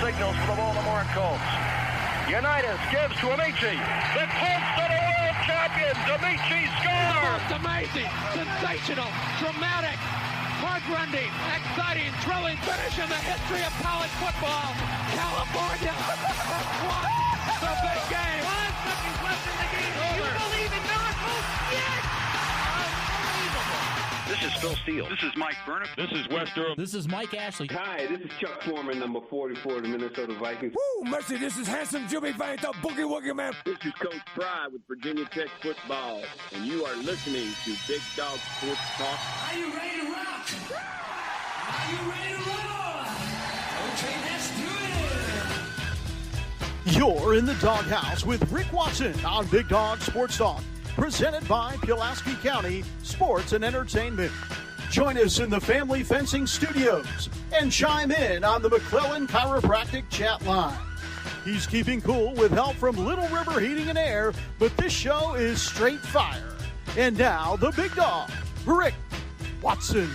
signals for the Baltimore Colts. Unitas gives to Amici. The Colts are the world champions. Amici scores. It's amazing, sensational, dramatic, heart-rending, exciting, thrilling finish in the history of college football. California has won the big game. 5 seconds left in the game. You believe in miracles? Yes! Unbelievable. This is Phil Steele. This is Mike Burnham. This is Wes Durham. This is Mike Ashley. Hi, this is Chuck Foreman, number 44 of the Minnesota Vikings. Woo, mercy, this is handsome Jimmy Vane, the Boogie Woogie Man. This is Coach Fry with Virginia Tech football, and you are listening to Big Dog Sports Talk. Are you ready to rock? Are you ready to roll? Okay, let's do it. You're in the doghouse with Rick Watson on Big Dog Sports Talk, presented by Pulaski County Sports and Entertainment. Join us in the Family Fencing Studios and chime in on the McClellan Chiropractic chat line. He's keeping cool with help from Little River Heating and Air, but this show is straight fire. And now, the big dog, Rick Watson.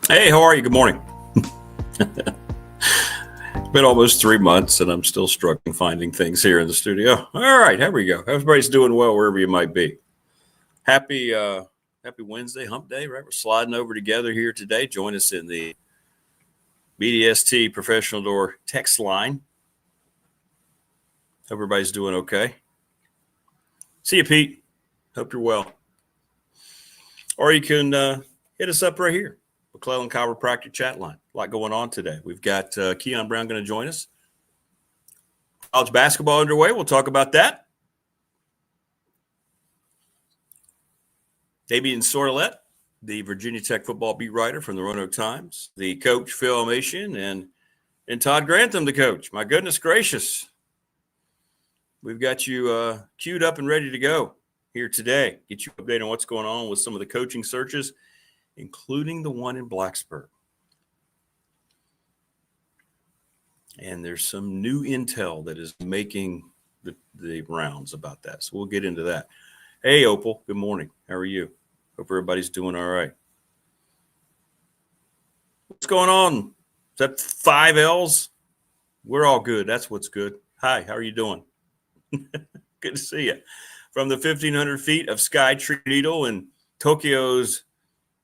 Hey, how are you? Good morning. Been almost 3 months and I'm still struggling finding things here in the studio. All right, here we go. Everybody's doing well wherever you might be. Happy Wednesday, Hump Day, right? We're sliding over together here today. Join us in the BDST Professional Door text line. Hope everybody's doing okay. See you, Pete. Hope you're well. Or you can hit us up right here. McClellan Chiropractic chat line. A lot going on today. We've got Kion Brown going to join us. College basketball underway. We'll talk about that. Damien Sordelett, the Virginia Tech football beat writer from the Roanoke Times, the coach, Phil Elmassian, and Todd Grantham, the coach. My goodness gracious. We've got you queued up and ready to go here today. Get you updated on what's going on with some of the coaching searches, including the one in Blacksburg. And there's some new intel that is making the rounds about that. So we'll get into that. Hey, Opal, good morning. How are you? Hope everybody's doing all right. What's going on? Is that 5 L's? We're all good. That's what's good. Hi, how are you doing? Good to see you. From the 1,500 feet of Sky Tree Needle in Tokyo's,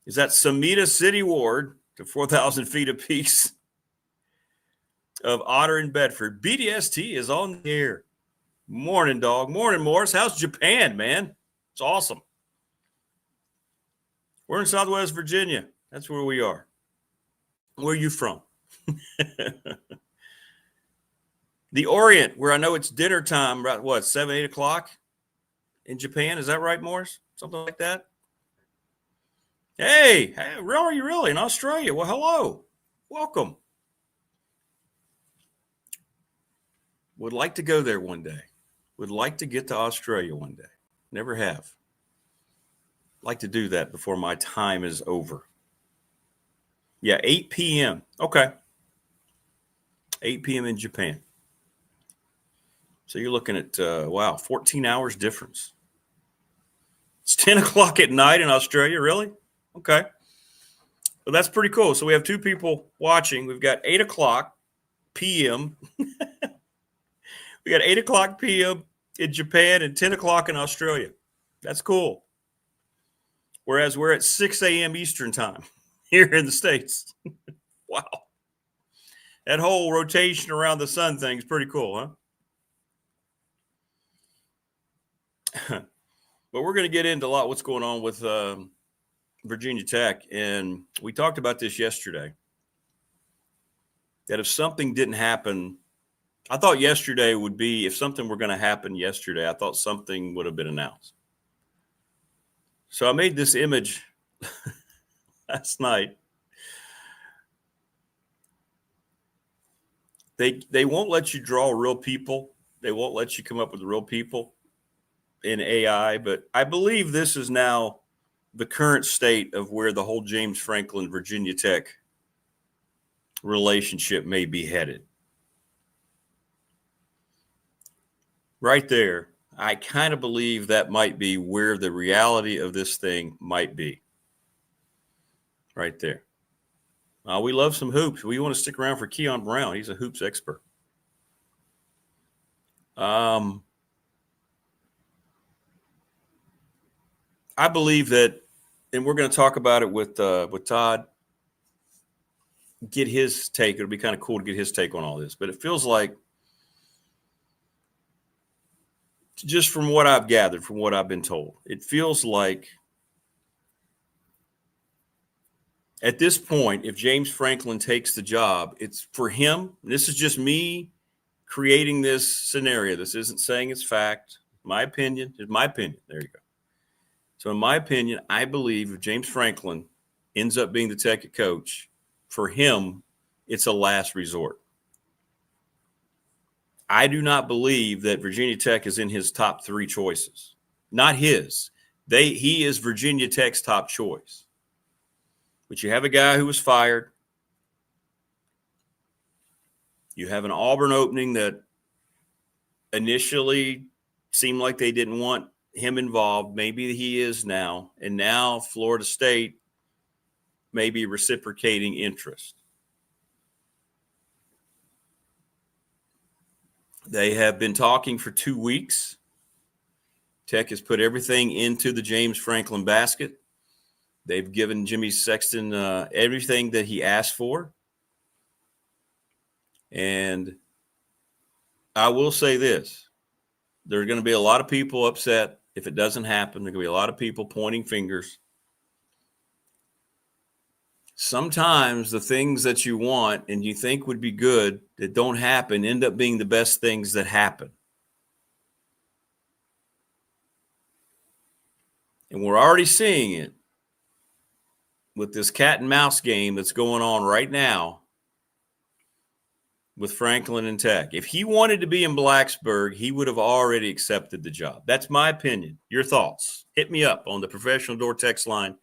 is that Samita City Ward, to 4,000 feet apiece of Otter and Bedford. BDST is on the air. Morning, dog. Morning, Morris. How's Japan, man? It's awesome. We're in Southwest Virginia. That's where we are. Where are you from? The Orient, where I know it's dinner time, about what, 7, 8 o'clock in Japan? Is that right, Morris? Something like that? Hey, where are you really? In Australia? Well, hello. Welcome. Would like to go there one day. Would like to get to Australia one day. Never have. Like to do that before my time is over. Yeah, 8 p.m. Okay. 8 p.m. in Japan. So you're looking at, 14 hours difference. It's 10 o'clock at night in Australia, really? Okay. Well, that's pretty cool. So we have 2 people watching. We've got 8 o'clock p.m. We got 8 o'clock p.m. in Japan and 10 o'clock in Australia. That's cool. Whereas we're at 6 a.m. Eastern time here in the States. Wow. That whole rotation around the sun thing is pretty cool, huh? But we're going to get into a lot what's going on with Virginia Tech. And we talked about this yesterday, that if something didn't happen, I thought yesterday would be, if something were going to happen yesterday, I thought something would have been announced. So I made this image last night They won't let you draw real people. They won't let you come up with real people in AI. But I believe this is now the current state of where the whole James Franklin, Virginia Tech relationship may be headed. Right there, I kind of believe that might be where the reality of this thing might be. Right there. We love some hoops. We want to stick around for Kion Brown. He's a hoops expert. I believe that, and we're going to talk about it with Todd, get his take. It'll be kind of cool to get his take on all this. But it feels like, just from what I've gathered, from what I've been told, it feels like at this point, if James Franklin takes the job, it's for him. This is just me creating this scenario. This isn't saying it's fact. My opinion is my opinion. There you go. So in my opinion, I believe if James Franklin ends up being the Tech coach, for him, it's a last resort. I do not believe that Virginia Tech is in his top 3 choices. Not his. He is Virginia Tech's top choice. But you have a guy who was fired. You have an Auburn opening that initially seemed like they didn't want him involved. Maybe he is now. And now Florida State may be reciprocating interest. They have been talking for 2 weeks. Tech has put everything into the James Franklin basket. They've given Jimmy Sexton everything that he asked for. And I will say this. There are going to be a lot of people upset if it doesn't happen. There are going to be a lot of people pointing fingers. Sometimes the things that you want and you think would be good that don't happen end up being the best things that happen. And we're already seeing it with this cat and mouse game that's going on right now with Franklin and Tech. If he wanted to be in Blacksburg, he would have already accepted the job. That's my opinion. Your thoughts? Hit me up on the Professional Door text line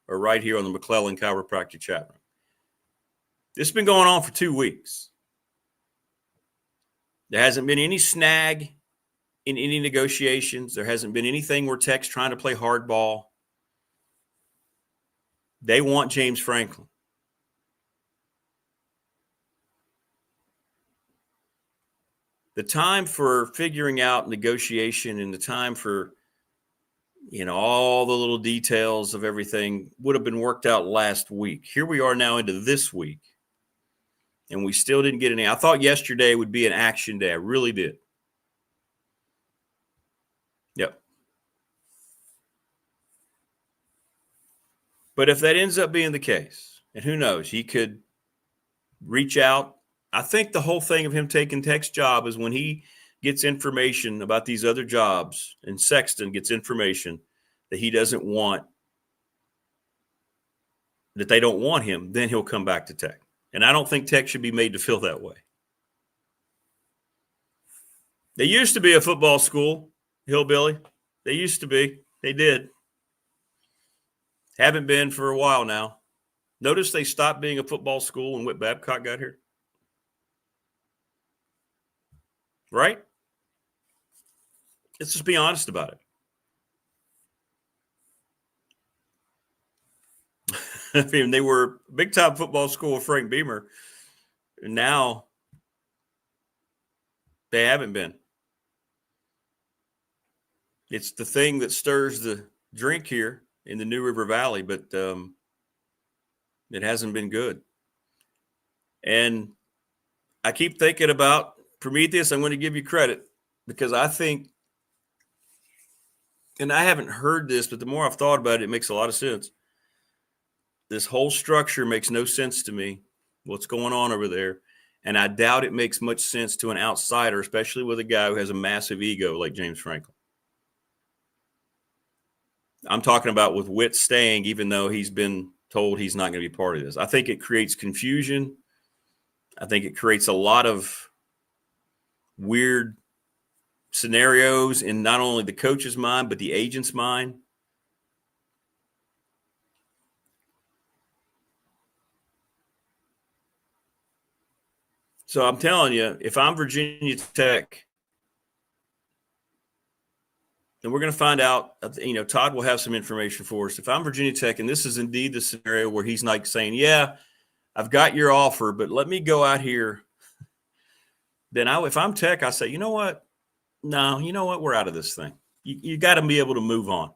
or right here on the McClellan Chiropractic chat room. This has been going on for 2 weeks. There hasn't been any snag in any negotiations. There hasn't been anything where Tech's trying to play hardball. They want James Franklin. The time for figuring out negotiation and the time for, all the little details of everything would have been worked out last week. Here we are now into this week, and we still didn't get any. I thought yesterday would be an action day. I really did. Yep. But if that ends up being the case, and who knows, he could reach out. I think the whole thing of him taking Tech's job is when he gets information about these other jobs and Sexton gets information that he doesn't want, that they don't want him, then he'll come back to Tech. And I don't think Tech should be made to feel that way. They used to be a football school, Hillbilly. They used to be. They did. Haven't been for a while now. Notice they stopped being a football school when Whit Babcock got here. Right? Let's just be honest about it. I mean, they were big-time football school with Frank Beamer. And now they haven't been. It's the thing that stirs the drink here in the New River Valley, but it hasn't been good. And I keep thinking about Prometheus. I'm going to give you credit because I think, and I haven't heard this, but the more I've thought about it, it makes a lot of sense. This whole structure makes no sense to me, what's going on over there. And I doubt it makes much sense to an outsider, especially with a guy who has a massive ego like James Franklin. I'm talking about with Whit staying, even though he's been told he's not going to be part of this. I think it creates confusion. I think it creates a lot of weird scenarios in not only the coach's mind, but the agent's mind. So I'm telling you, if I'm Virginia Tech, and we're going to find out, Todd will have some information for us. If I'm Virginia Tech, and this is indeed the scenario where he's like saying, yeah, I've got your offer, but let me go out here. Then if I'm Tech, I say, you know what? No, you know what? We're out of this thing. You got to be able to move on.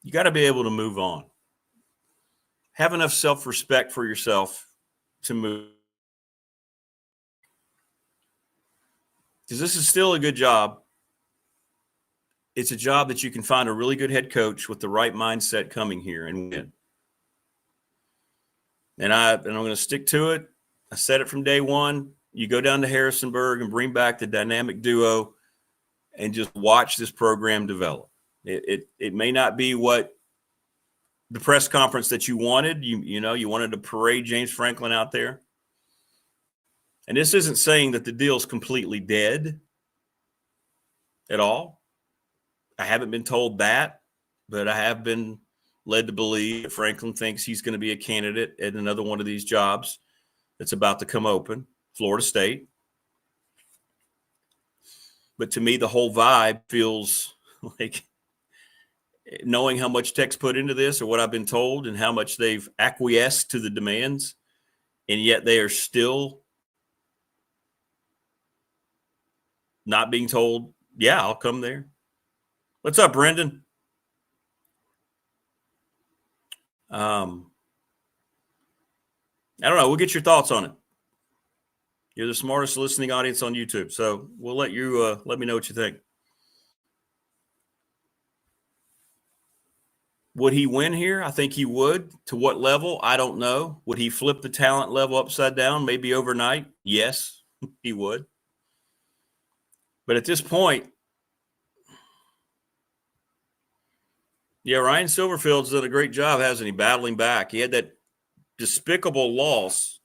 You got to be able to move on. Have enough self-respect for yourself to move. Because this is still a good job. It's a job that you can find a really good head coach with the right mindset coming here and win. And I'm going to stick to it. I said it from day one. You go down to Harrisonburg and bring back the dynamic duo and just watch this program develop. It may not be what the press conference that you wanted. You wanted to parade James Franklin out there. And this isn't saying that the deal's completely dead at all. I haven't been told that, but I have been led to believe that Franklin thinks he's going to be a candidate at another one of these jobs that's about to come open, Florida State. But to me, the whole vibe feels like, knowing how much Tech's put into this or what I've been told and how much they've acquiesced to the demands, and yet they are still not being told, yeah, I'll come there. What's up, Brendan? I don't know. We'll get your thoughts on it. You're the smartest listening audience on YouTube, so we'll let you let me know what you think. Would he win here? I think he would. To what level? I don't know. Would he flip the talent level upside down, maybe overnight? Yes, he would. But at this point, yeah, Ryan Silverfield's done a great job, hasn't he, battling back? He had that despicable loss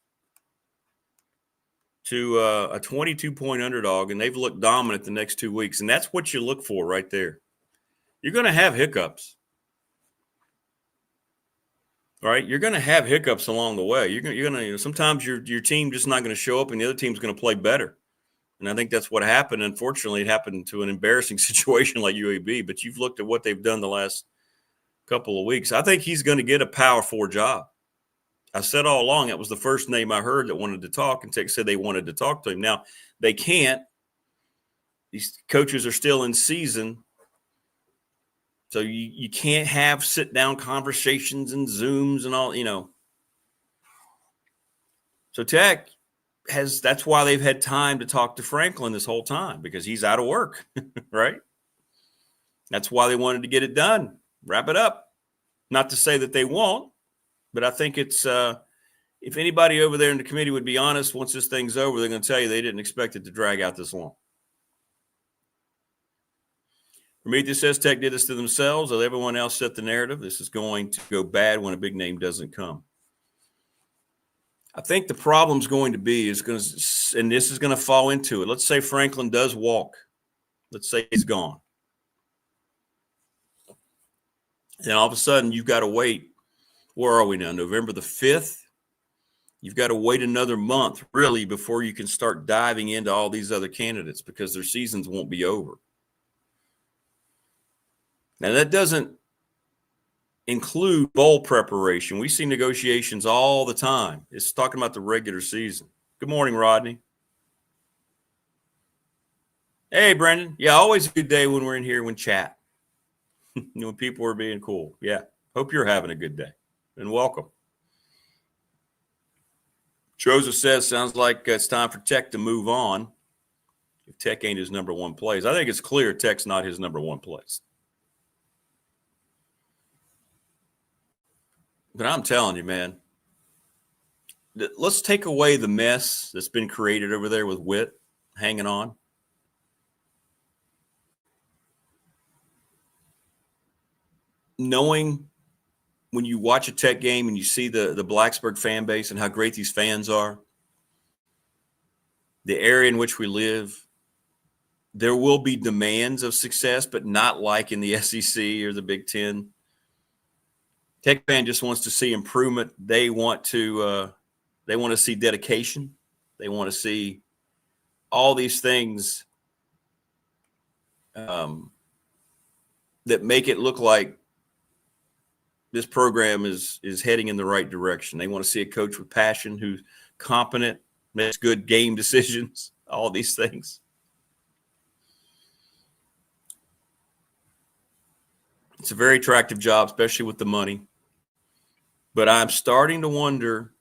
to a 22-point underdog, and they've looked dominant the next 2 weeks, and that's what you look for right there. You're going to have hiccups, right? You're going to have hiccups along the way. You're going to sometimes your team just not going to show up, and the other team's going to play better. And I think that's what happened. Unfortunately, it happened to an embarrassing situation like UAB, but you've looked at what they've done the last couple of weeks. I think he's going to get a Power 4 job. I said all along that was the first name I heard that wanted to talk, and Tech said they wanted to talk to him. Now, they can't. These coaches are still in season, so you can't have sit-down conversations and Zooms and all, So Tech that's why they've had time to talk to Franklin this whole time, because he's out of work, right? That's why they wanted to get it done, wrap it up. Not to say that they won't, but I think it's if anybody over there in the committee would be honest, once this thing's over, they're going to tell you they didn't expect it to drag out this long. Prometheus says Tech did this to themselves, while everyone else set the narrative. This is going to go bad when a big name doesn't come. I think the problem's going to be and this is going to fall into it. Let's say Franklin does walk. Let's say he's gone. And all of a sudden, you've got to wait. Where are we now? November the 5th? You've got to wait another month, really, before you can start diving into all these other candidates, because their seasons won't be over. Now, that doesn't include bowl preparation. We see negotiations all the time. It's talking about the regular season. Good morning, Rodney. Hey, Brendan. Yeah, always a good day when we're in here when chat. When people are being cool. Yeah. Hope you're having a good day. And welcome. Joseph says, sounds like it's time for Tech to move on. If Tech ain't his number one place. I think it's clear Tech's not his number one place. But I'm telling you, man, let's take away the mess that's been created over there with Witt hanging on. Knowing when you watch a Tech game and you see the Blacksburg fan base and how great these fans are, the area in which we live, there will be demands of success, but not like in the SEC or the Big Ten. Tech fan just wants to see improvement. They want to see dedication. They want to see all these things that make it look like this program is heading in the right direction. They want to see a coach with passion, who's competent, makes good game decisions, all these things. It's a very attractive job, especially with the money. But I'm starting to wonder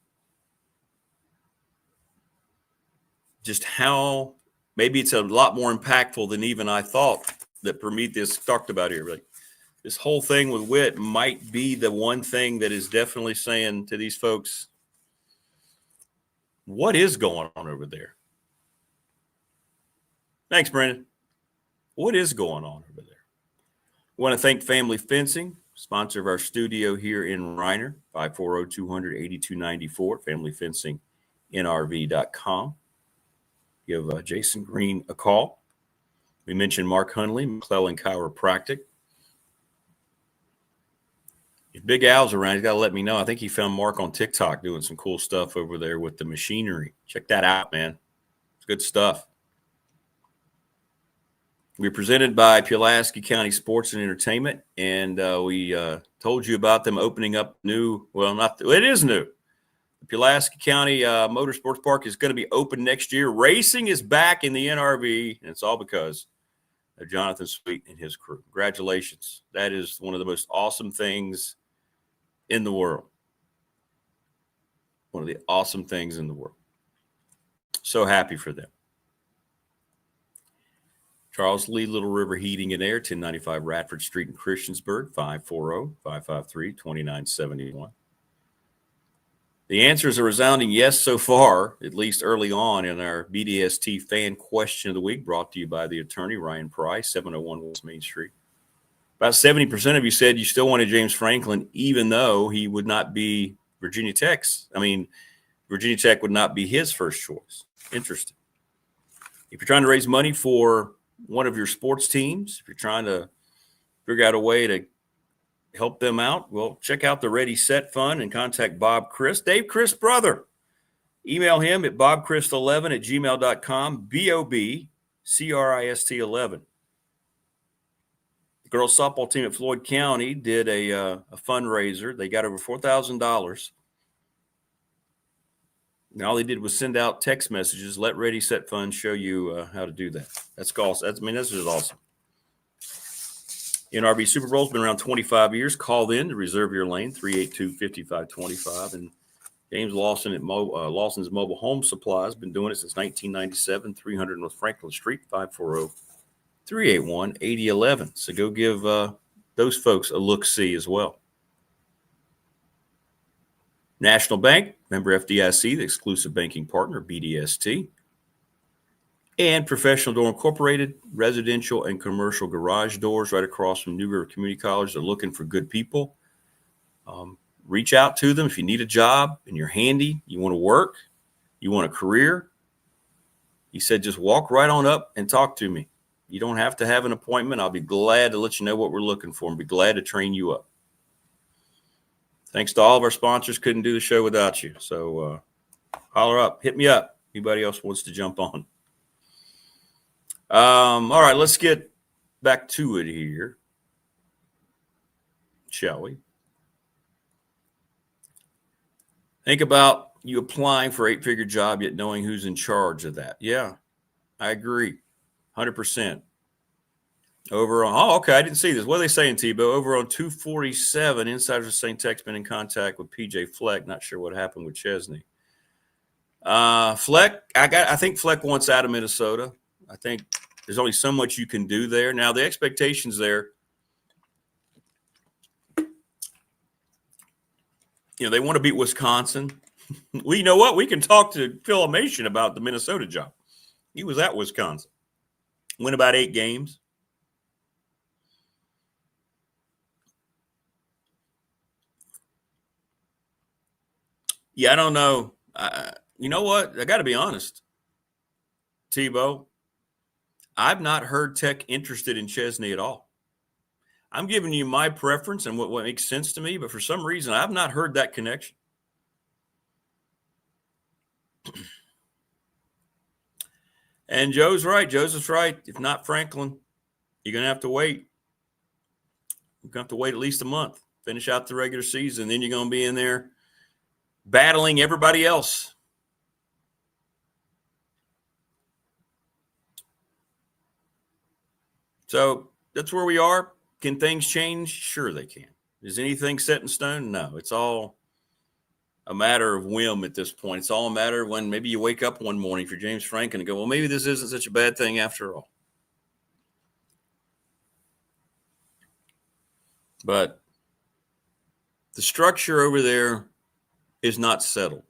just how maybe it's a lot more impactful than even I thought that Prometheus talked about here. Like, this whole thing with Witt might be the one thing that is definitely saying to these folks, what is going on over there? Thanks, Brandon. What is going on over there? I want to thank Family Fencing, sponsor of our studio here in Reiner, 540-200-8294, familyfencingnrv.com. Give Jason Green a call. We mentioned Mark Hundley, McClellan Chiropractic. If Big Al's around, he's got to let me know. I think he found Mark on TikTok doing some cool stuff over there with the machinery. Check that out, man. It's good stuff. We're presented by Pulaski County Sports and Entertainment, and we told you about them opening up new. Well, it is new. The Pulaski County Motorsports Park is going to be open next year. Racing is back in the NRV, and it's all because of Jonathan Sweet and his crew. Congratulations. That is one of the most awesome things in the world. One of the awesome things in the world. So happy for them. Charles Lee, Little River Heating and Air, 1095 Radford Street in Christiansburg, 540-553-2971. The answer is a resounding yes so far, at least early on in our BDST fan question of the week, brought to you by the attorney, Ryan Price, 701 West Main Street. About 70% of you said you still wanted James Franklin, even though he would not be Virginia Tech's. Virginia Tech would not be his first choice. Interesting. If you're trying to raise money for one of your sports teams, if you're trying to figure out a way to help them out, well, check out the Ready Set Fund and contact Bob Christ, Dave Christ's brother. Email him at bobchrist11@gmail.com, BOBCRIST11. The girls softball team at Floyd County did a fundraiser. They got over $4,000. And all they did was send out text messages. Let Ready Set Fund show you how to do that. That's awesome. This is awesome. NRV Super Bowl's been around 25 years. Call in to reserve your lane, 382-5525. And James Lawson at Lawson's Mobile Home Supply has been doing it since 1997, 300 North Franklin Street, 540-381-8011. So go give those folks a look-see as well. National Bank, member FDIC, the exclusive banking partner, BDST. And Professional Door Incorporated, residential and commercial garage doors right across from New River Community College. They're looking for good people. Reach out to them if you need a job and you're handy, you want to work, you want a career. He said, just walk right on up and talk to me. You don't have to have an appointment. I'll be glad to let you know what we're looking for and be glad to train you up. Thanks to all of our sponsors. Couldn't do the show without you. So holler up. Hit me up. Anybody else wants to jump on. All right, let's get back to it here, shall we? Think about you applying for an 8-figure job yet knowing who's in charge of that. Yeah, I agree. 100%. Over on, okay, I didn't see this. What are they saying, Tebow? Over on 247, insiders are saying Tech's been in contact with PJ Fleck. Not sure what happened with Chesney. Fleck, I think Fleck wants out of Minnesota. I think there's only so much you can do there. Now, the expectations there, they want to beat Wisconsin. Well, you know what? We can talk to Phil Elmassian about the Minnesota job. He was at Wisconsin. Win about 8 games. Yeah, I don't know. You know what? I got to be honest, Tebow. I've not heard Tech interested in Chesney at all. I'm giving you my preference and what makes sense to me, but for some reason, I've not heard that connection. And Joe's right. Joseph's right. If not Franklin, you're going to have to wait. You're going to have to wait at least a month, finish out the regular season. Then you're going to be in there battling everybody else. So that's where we are. Can things change? Sure they can. Is anything set in stone? No. It's all a matter of whim at this point. It's all a matter of when maybe you wake up one morning for James Franklin and go, well, maybe this isn't such a bad thing after all. But the structure over there is not settled.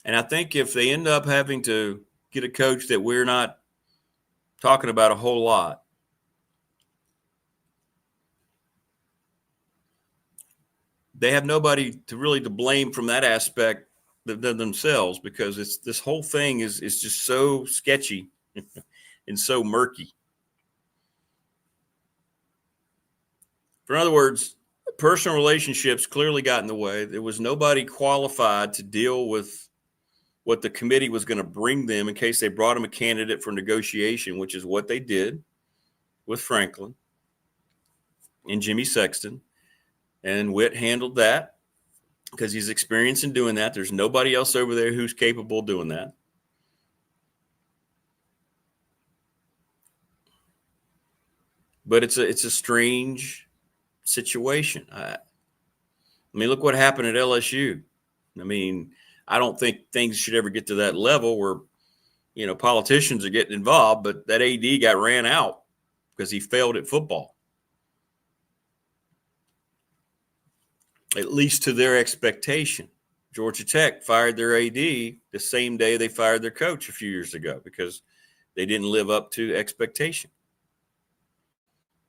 And I think if they end up having to get a coach that we're not talking about a whole lot, they have nobody to really to blame from that aspect than themselves, because it's this whole thing is just so sketchy and so murky. In other words, personal relationships clearly got in the way. There was nobody qualified to deal with what the committee was going to bring them in case they brought them a candidate for negotiation, which is what they did with Franklin and Jimmy Sexton. And Witt handled that because he's experienced in doing that. There's nobody else over there who's capable of doing that. But it's a strange situation. I mean, look what happened at LSU. I mean, I don't think things should ever get to that level where, you know, politicians are getting involved, but that AD got ran out because he failed at football. At least to their expectation. Georgia Tech fired their AD the same day they fired their coach a few years ago because they didn't live up to expectation.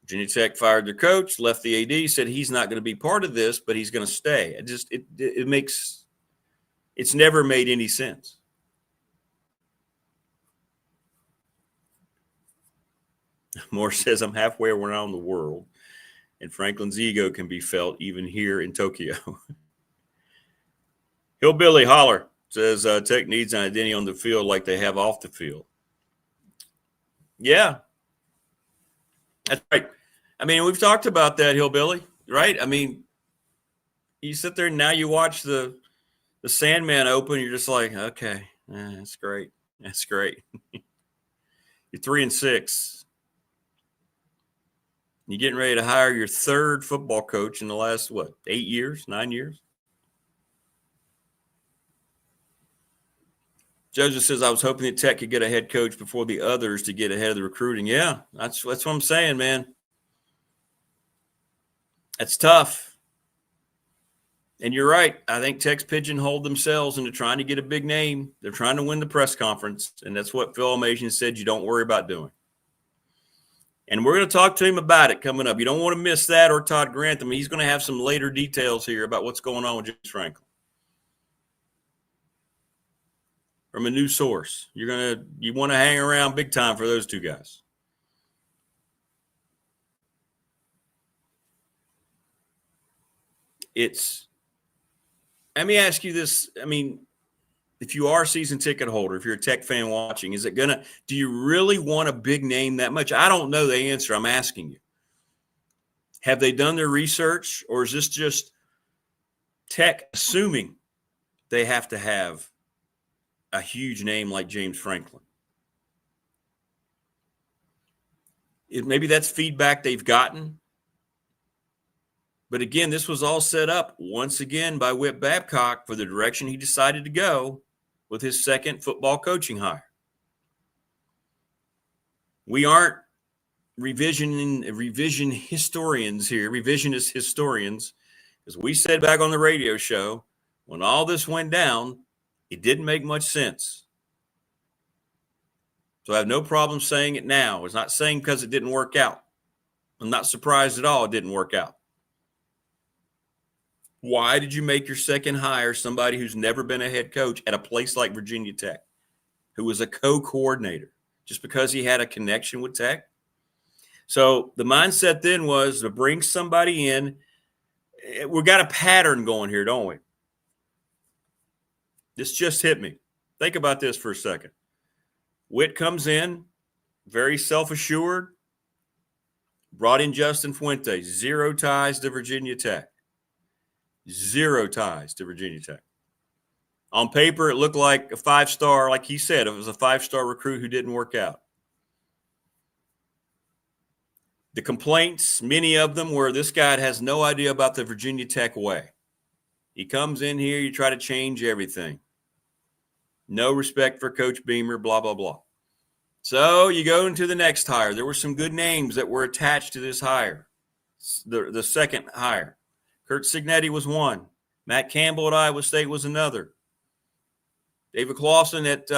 Virginia Tech fired their coach, left the AD, said he's not going to be part of this, but he's going to stay. It's never made any sense. Moore says, I'm halfway around the world, and Franklin's ego can be felt even here in Tokyo. Hillbilly Holler says Tech needs an identity on the field like they have off the field. Yeah. That's right. I mean, we've talked about that, Hillbilly, right? I mean, you sit there and now you watch the Sandman open, you're just like, okay, that's great. That's great. You're 3-6. You're getting ready to hire your third football coach in the last, 8 years, 9 years? Joseph says, I was hoping that Tech could get a head coach before the others to get ahead of the recruiting. Yeah, that's what I'm saying, man. That's tough. And you're right. I think Tech's pigeonholed themselves into trying to get a big name. They're trying to win the press conference, and that's what Phil Elmassian said you don't worry about doing. And we're going to talk to him about it coming up. You don't want to miss that, or Todd Grantham. He's going to have some later details here about what's going on with James Franklin. From a new source. You want to hang around big time for those two guys. Let me ask you this. I mean, if you are a season ticket holder, if you're a Tech fan watching, do you really want a big name that much? I don't know the answer. I'm asking you. Have they done their research, or is this just Tech assuming they have to have a huge name like James Franklin? Maybe that's feedback they've gotten. But again, this was all set up once again by Whit Babcock for the direction he decided to go with his second football coaching hire. We aren't revisionist historians here, as we said back on the radio show, when all this went down, it didn't make much sense. So I have no problem saying it now. It's not saying because it didn't work out. I'm not surprised at all it didn't work out. Why did you make your second hire somebody who's never been a head coach at a place like Virginia Tech, who was a co-coordinator, just because he had a connection with Tech? So the mindset then was to bring somebody in. We've got a pattern going here, don't we? This just hit me. Think about this for a second. Witt comes in, very self-assured, brought in Justin Fuentes, 0 ties to Virginia Tech. 0 ties to Virginia Tech. On paper, it looked like a 5-star, like he said, it was a 5-star recruit who didn't work out. The complaints, many of them, were this guy has no idea about the Virginia Tech way. He comes in here, you try to change everything. No respect for Coach Beamer, blah, blah, blah. So you go into the next hire. There were some good names that were attached to this hire, the second hire. Kurt Signetti was one. Matt Campbell at Iowa State was another. David Clawson at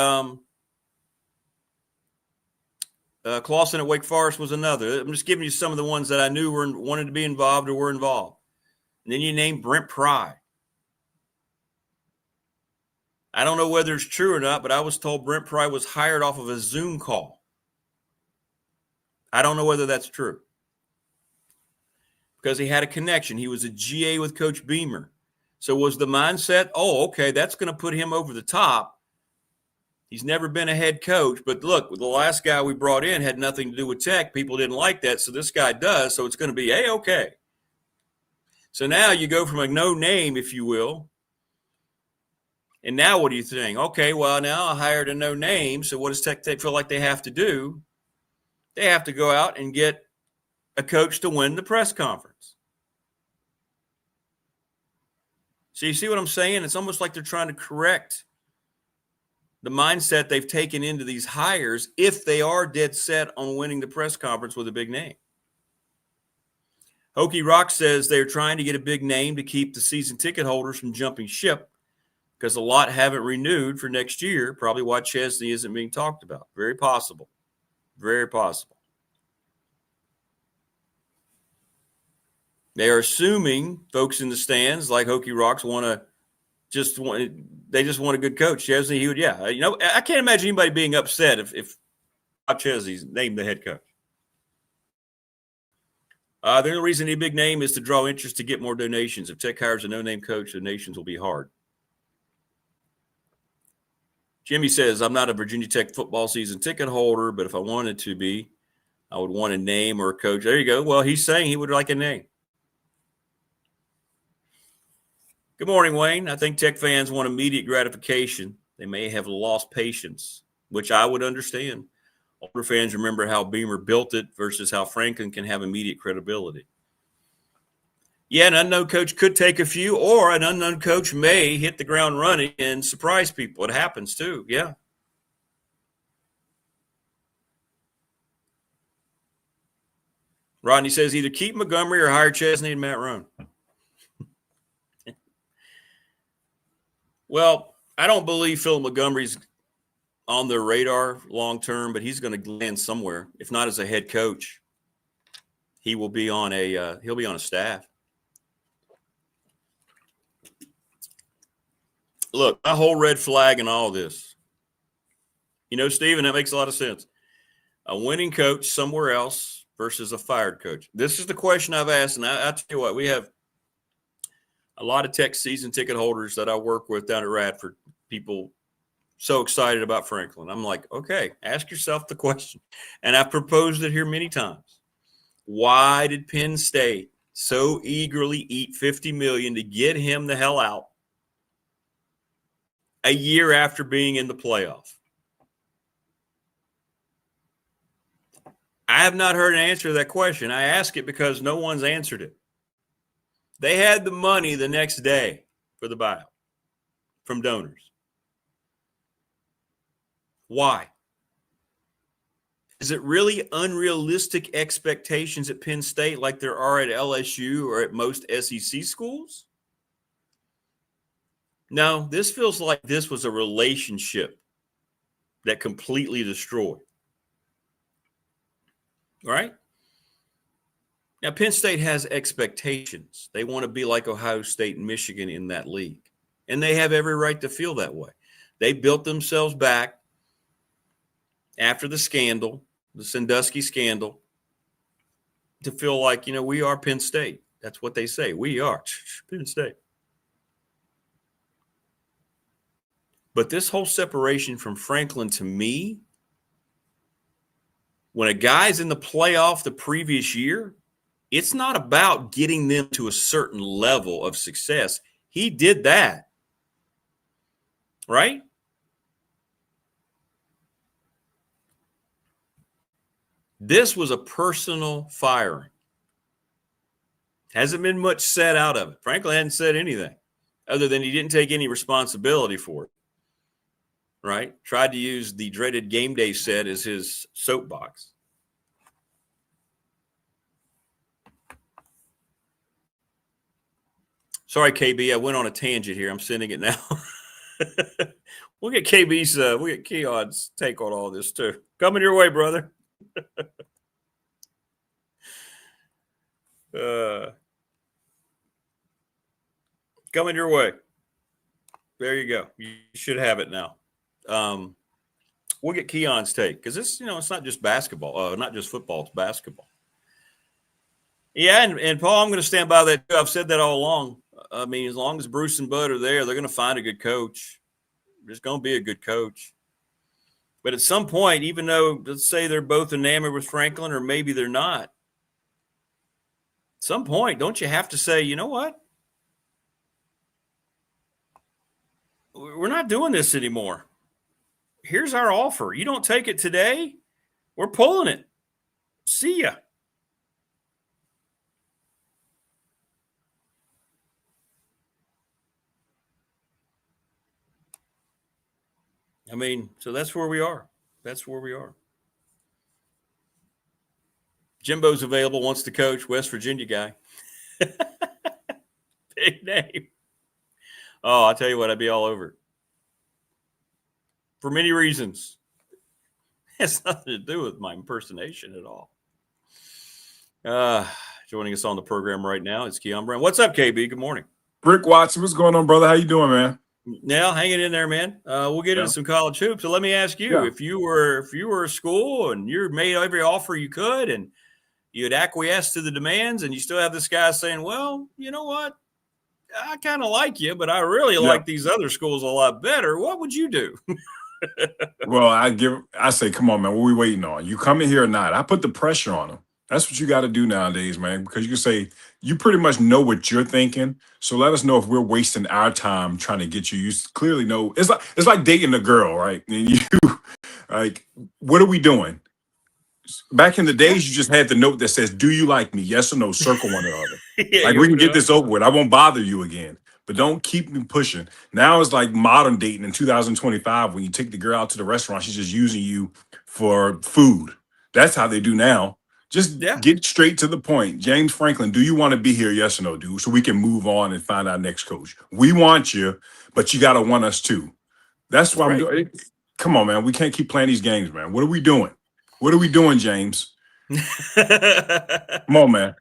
Wake Forest was another. I'm just giving you some of the ones that I knew wanted to be involved or were involved. And then you named Brent Pry. I don't know whether it's true or not, but I was told Brent Pry was hired off of a Zoom call. I don't know whether that's true. Because he had a connection. He was a GA with Coach Beamer. So was the mindset, oh, okay, that's going to put him over the top. He's never been a head coach. But look, the last guy we brought in had nothing to do with Tech. People didn't like that, so this guy does. So it's going to be A-okay. So now you go from a no name, if you will. And now what do you think? Okay, well, now I hired a no name. So what does Tech feel like they have to do? They have to go out and get a coach to win the press conference. So you see what I'm saying? It's almost like they're trying to correct the mindset they've taken into these hires if they are dead set on winning the press conference with a big name. Hokie Rock says they're trying to get a big name to keep the season ticket holders from jumping ship because a lot haven't renewed for next year, probably why Chesney isn't being talked about. Very possible. Very possible. They are assuming folks in the stands like Hokie Rocks they just want a good coach. Chesney, he would, yeah. I can't imagine anybody being upset if Bob Chesney's named the head coach. The only reason a big name is to draw interest to get more donations. If Tech hires a no-name coach, donations will be hard. Jimmy says, I'm not a Virginia Tech football season ticket holder, but if I wanted to be, I would want a name or a coach. There you go. Well, he's saying he would like a name. Good morning, Wayne. I think Tech fans want immediate gratification. They may have lost patience, which I would understand. Older fans remember how Beamer built it versus how Franklin can have immediate credibility. Yeah, an unknown coach could take a few, or an unknown coach may hit the ground running and surprise people. It happens too, yeah. Rodney says either keep Montgomery or hire Chesney and Matt Roan. Well, I don't believe Phil Montgomery's on their radar long term, but he's going to land somewhere. If not as a head coach, he'll be on a staff. Look, my whole red flag in all this. Stephen, that makes a lot of sense. A winning coach somewhere else versus a fired coach. This is the question I've asked, and I tell you what, we have a lot of Tech season ticket holders that I work with down at Radford, people so excited about Franklin. I'm like, okay, ask yourself the question. And I've proposed it here many times. Why did Penn State so eagerly eat $50 million to get him the hell out a year after being in the playoff? I have not heard an answer to that question. I ask it because no one's answered it. They had the money the next day for the buyout from donors. Why? Is it really unrealistic expectations at Penn State like there are at LSU or at most SEC schools? No, this feels like this was a relationship that completely destroyed. Right? Now, Penn State has expectations. They want to be like Ohio State and Michigan in that league, and they have every right to feel that way. They built themselves back after the scandal, the Sandusky scandal, to feel like, we are Penn State. That's what they say. We are Penn State. But this whole separation from Franklin, to me, when a guy's in the playoff the previous year, it's not about getting them to a certain level of success. He did that, right? This was a personal firing. Hasn't been much said out of it. Franklin hadn't said anything other than he didn't take any responsibility for it, right? Tried to use the dreaded game day set as his soapbox. Sorry, KB, I went on a tangent here. I'm sending it now. We'll get Keon's take on all this too. Coming your way, brother. Coming your way. There you go. You should have it now. We'll get Keon's take because this, it's not just basketball, not just football, it's basketball. Yeah, and Paul, I'm going to stand by that too. I've said that all along. I mean, as long as Bruce and Bud are there, they're going to find a good coach. There's going to be a good coach. But at some point, even though, let's say they're both enamored with Franklin, or maybe they're not, at some point, don't you have to say, you know what? We're not doing this anymore. Here's our offer. You don't take it today, we're pulling it. See ya. I mean, so that's where we are. That's where we are. Jimbo's available, wants to coach, West Virginia guy. Big name. Oh, I'll tell you what, I'd be all over it. For many reasons. It has nothing to do with my impersonation at all. Joining us on the program right now is Kion Brown. What's up, KB? Good morning. Rick Watson, what's going on, brother? How you doing, man? Now, hanging in there, man. We'll get into some college hoops. So let me ask you, if you were a school and you made every offer you could and you had acquiesced to the demands and you still have this guy saying, well, you know what? I kind of like you, but I really like these other schools a lot better. What would you do? Well, I say, come on, man. What are we waiting on? You coming here or not? I put the pressure on them. That's what you got to do nowadays, man, because you can say you pretty much know what you're thinking. So let us know if we're wasting our time trying to get you. You clearly know. It's like dating a girl, right? And you like, what are we doing? Back in the days, you just had the note that says, do you like me? Yes or no, circle one or the other. Like, we can get this over with. I won't bother you again. But don't keep me pushing. Now it's like modern dating in 2025. When you take the girl out to the restaurant, she's just using you for food. That's how they do now. Just get straight to the point. James Franklin, do you want to be here? Yes or no, dude? So we can move on and find our next coach. We want you, but you got to want us too. That's why I'm doing. Come on, man. We can't keep playing these games, man. What are we doing? What are we doing, James? Come on, man.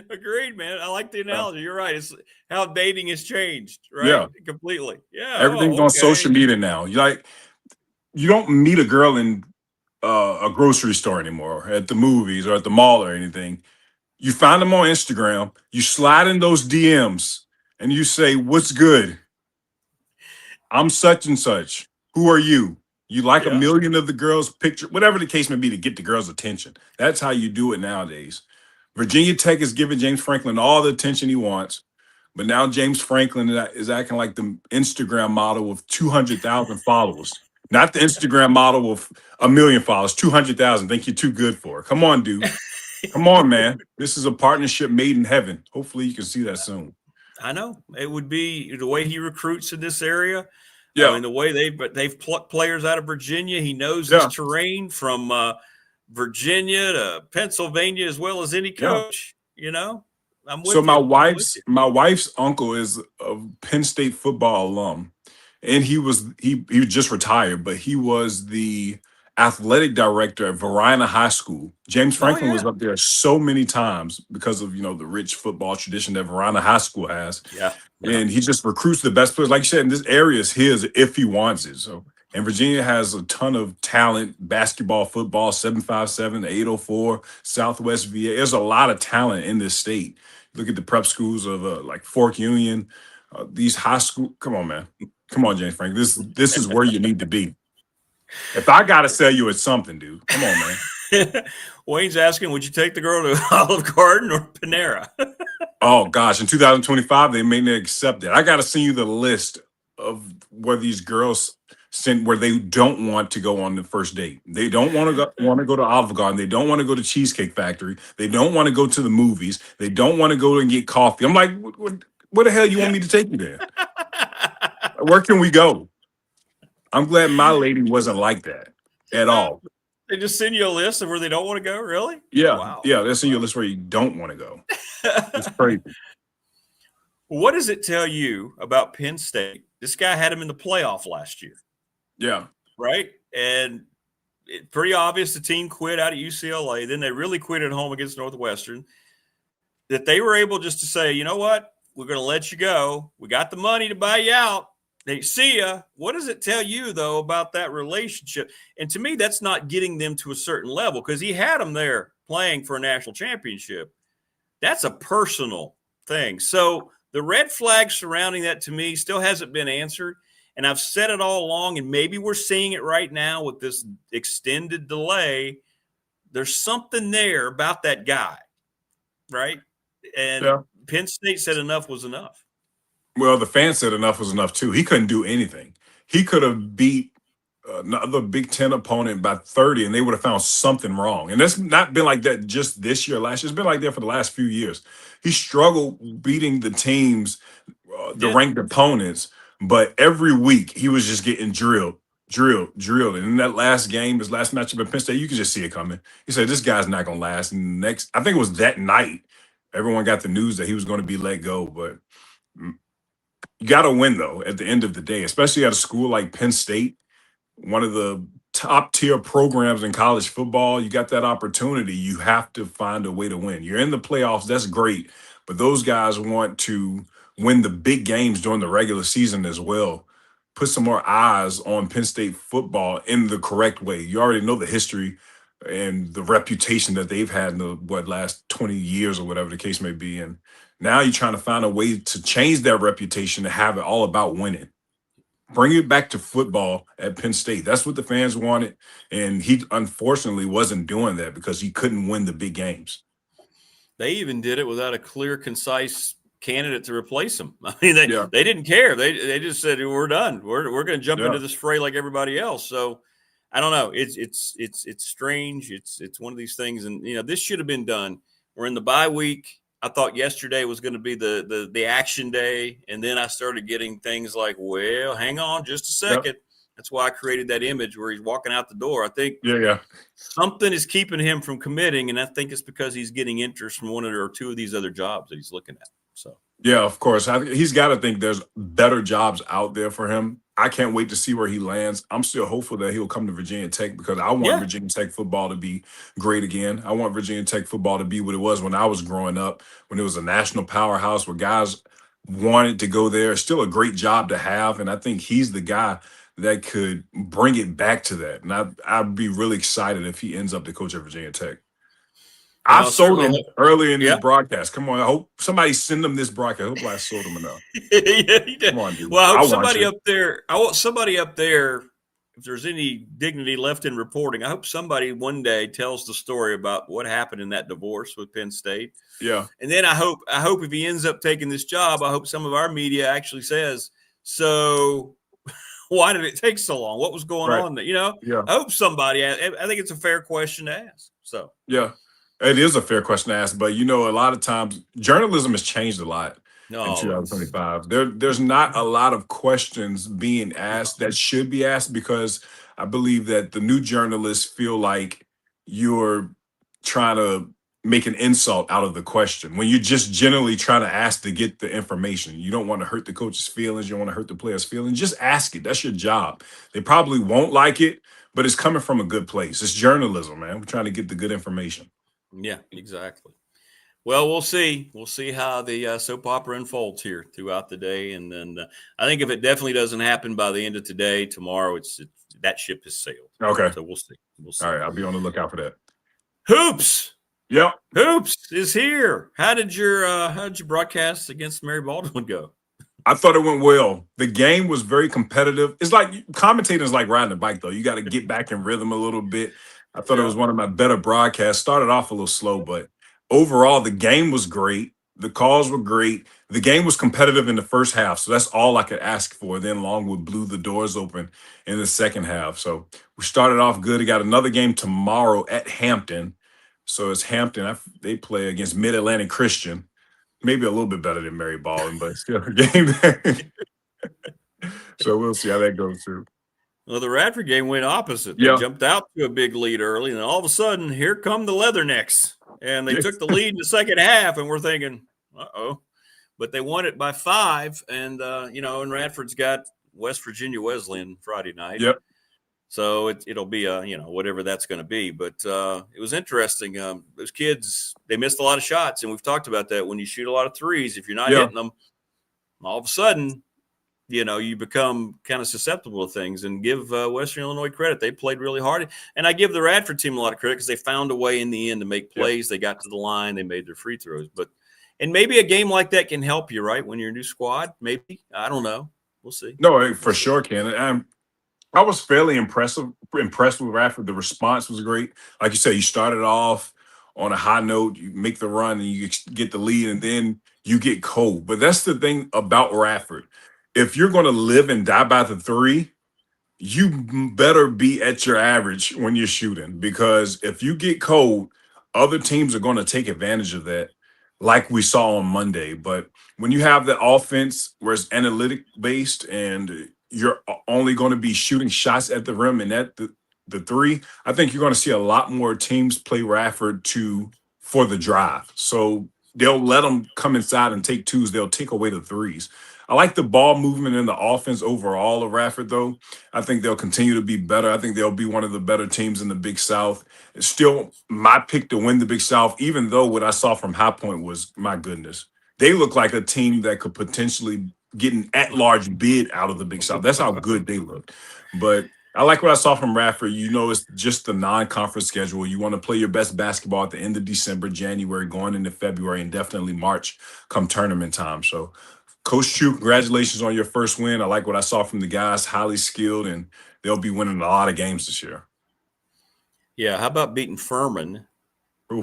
Agreed, man. I like the analogy. You're right. It's how dating has changed, right? Yeah. Completely. Yeah. Everything's on social media now. You don't meet a girl in a grocery store anymore, at the movies or at the mall or anything. You find them on Instagram, you slide in those DMs and you say, what's good? I'm such and such. Who are you? You like a million of the girls' picture, whatever the case may be, to get the girls' attention. That's how you do it nowadays. Virginia Tech is giving James Franklin all the attention he wants, but now James Franklin is acting like the Instagram model of 200,000 followers. Not the Instagram model of 1 million followers, 200,000. Think you're too good for it. Come on, dude. Come on, man. This is a partnership made in heaven. Hopefully you can see that soon. I know. It would be the way he recruits in this area. Yeah. I mean, the way they've plucked players out of Virginia. He knows this terrain from Virginia to Pennsylvania as well as any coach. You know, I'm with so you. my wife's uncle is a Penn State football alum. And he was just retired, but he was the athletic director at Varina High School. James Franklin was yeah. up there so many times because of, the rich football tradition that Varina High School has. Yeah. And he just recruits the best players. Like you said, in this area is his if he wants it. So, and Virginia has a ton of talent, basketball, football, 757, 804, Southwest VA. There's a lot of talent in this state. Look at the prep schools of like Fork Union, these high school. Come on, man. Come on, James Frank. This is where you need to be. If I got to sell you, it's something, dude. Come on, man. Wayne's asking, would you take the girl to Olive Garden or Panera? Oh, gosh. In 2025, they may not accept it. I got to send you the list of where these girls send where they don't want to go on the first date. They don't want to go to Olive Garden. They don't want to go to Cheesecake Factory. They don't want to go to the movies. They don't want to go and get coffee. I'm like, where the hell you want me to take you there? Where can we go? I'm glad my lady wasn't like that at all. They just send you a list of where they don't want to go, really? Yeah. Wow. Yeah, they'll send you a list where you don't want to go. It's crazy. What does it tell you about Penn State? This guy had him in the playoff last year. Yeah. Right? And it's pretty obvious the team quit out at UCLA. Then they really quit at home against Northwestern. That they were able just to say, you know what? We're going to let you go. We got the money to buy you out. They see ya. What does it tell you, though, about that relationship? And to me, that's not getting them to a certain level because he had them there playing for a national championship. That's a personal thing. So the red flag surrounding that to me still hasn't been answered. And I've said it all along, and maybe we're seeing it right now with this extended delay. There's something there about that guy, right? And Penn State said enough was enough. Well, the fans said enough was enough, too. He couldn't do anything. He could have beat another Big Ten opponent by 30, and they would have found something wrong. And that's not been like that just this year, last year. It's been like that for the last few years. He struggled beating the teams, the ranked opponents, but every week he was just getting drilled. And in that last game, his last matchup at Penn State, you could just see it coming. He said, this guy's not going to last. And I think it was that night, everyone got the news that he was going to be let go, but you got to win, though, at the end of the day, especially at a school like Penn State, one of the top tier programs in college football. You got that opportunity. You have to find a way to win. You're in the playoffs. That's great. But those guys want to win the big games during the regular season as well. Put some more eyes on Penn State football in the correct way. You already know the history and the reputation that they've had in the last 20 years or whatever the case may be. And now you're trying to find a way to change that reputation to have it all about winning. Bring it back to football at Penn State. That's what the fans wanted. And he unfortunately wasn't doing that because he couldn't win the big games. They even did it without a clear, concise candidate to replace him. I mean, they didn't care. They just said, we're done. We're going to jump into this fray like everybody else. So I don't know. It's strange. It's one of these things. And, this should have been done. We're in the bye week. I thought yesterday was going to be the action day, and then I started getting things like, well, hang on just a second. Yep. That's why I created that image where he's walking out the door. I think something is keeping him from committing, and I think it's because he's getting interest from one or two of these other jobs that he's looking at. So yeah, of course. He's got to think there's better jobs out there for him. I can't wait to see where he lands. I'm still hopeful that he'll come to Virginia Tech because I want Virginia Tech football to be great again. I want Virginia Tech football to be what it was when I was growing up, when it was a national powerhouse where guys wanted to go there. It's still a great job to have, and I think he's the guy that could bring it back to that. And I'd be really excited if he ends up the coach at Virginia Tech. I sold him early in this broadcast. Come on, I hope somebody send him this broadcast. I hope I sold him enough. Yeah, he did. Come on, dude. Well, I hope somebody up there. I want somebody up there. If there's any dignity left in reporting, I hope somebody one day tells the story about what happened in that divorce with Penn State. Yeah, and then I hope if he ends up taking this job, I hope some of our media actually says, so why did it take so long? What was going on there? I hope somebody. I think it's a fair question to ask. So yeah. It is a fair question to ask, but a lot of times journalism has changed a lot in 2025. There's not a lot of questions being asked that should be asked because I believe that the new journalists feel like you're trying to make an insult out of the question when you're just generally trying to ask to get the information. You don't want to hurt the coach's feelings. You don't want to hurt the player's feelings. Just ask it. That's your job. They probably won't like it, but it's coming from a good place. It's journalism, man. We're trying to get the good information. Yeah, exactly. Well, we'll see. We'll see how the soap opera unfolds here throughout the day, and then I think if it definitely doesn't happen by the end of today, tomorrow, it's that ship has sailed. Okay. So we'll see. We'll see. All right, I'll be on the lookout for that. Hoops. Yep. Hoops is here. How did your broadcast against Mary Baldwin go? I thought it went well. The game was very competitive. It's like commentating is like riding a bike, though. You got to get back in rhythm a little bit. I thought it was one of my better broadcasts. Started off a little slow, but overall, the game was great. The calls were great. The game was competitive in the first half, so that's all I could ask for. Then Longwood blew the doors open in the second half. So we started off good. We got another game tomorrow at Hampton. So it's Hampton. They play against Mid-Atlantic Christian. Maybe a little bit better than Mary Baldwin, but still a game. So we'll see how that goes through. Well, the Radford game went opposite. They Yeah. jumped out to a big lead early, and then all of a sudden, here come the Leathernecks. And they took the lead in the second half, and we're thinking, uh-oh. But they won it by 5, and, and Radford's got West Virginia Wesleyan Friday night. Yep. So it'll be, whatever that's going to be. But it was interesting. Those kids, they missed a lot of shots, and we've talked about that. When you shoot a lot of threes, if you're not hitting them, all of a sudden, you become kind of susceptible to things. And give Western Illinois credit. They played really hard. And I give the Radford team a lot of credit because they found a way in the end to make plays. They got to the line. They made their free throws. And maybe a game like that can help you, right, when you're a new squad. Maybe. I don't know. We'll see. No, for sure, Ken. I was fairly impressed with Radford. The response was great. Like you said, you started off on a high note, you make the run, and you get the lead, and then you get cold. But that's the thing about Radford. If you're going to live and die by the 3, you better be at your average when you're shooting, because if you get cold, other teams are going to take advantage of that, like we saw on Monday. But when you have the offense where it's analytic based and you're only going to be shooting shots at the rim and at the 3, I think you're going to see a lot more teams play Radford for the drive. So they'll let them come inside and take 2s. They'll take away the 3s. I like the ball movement and the offense overall of Radford, though. I think they'll continue to be better. I think they'll be one of the better teams in the Big South. It's still my pick to win the Big South, even though what I saw from High Point was, my goodness, they look like a team that could potentially get an at-large bid out of the Big South. That's how good they look. But I like what I saw from Radford. It's just the non-conference schedule. You want to play your best basketball at the end of December, January, going into February, and definitely March come tournament time. So, Coach Chu, congratulations on your first win. I like what I saw from the guys, highly skilled, and they'll be winning a lot of games this year. Yeah, how about beating Furman,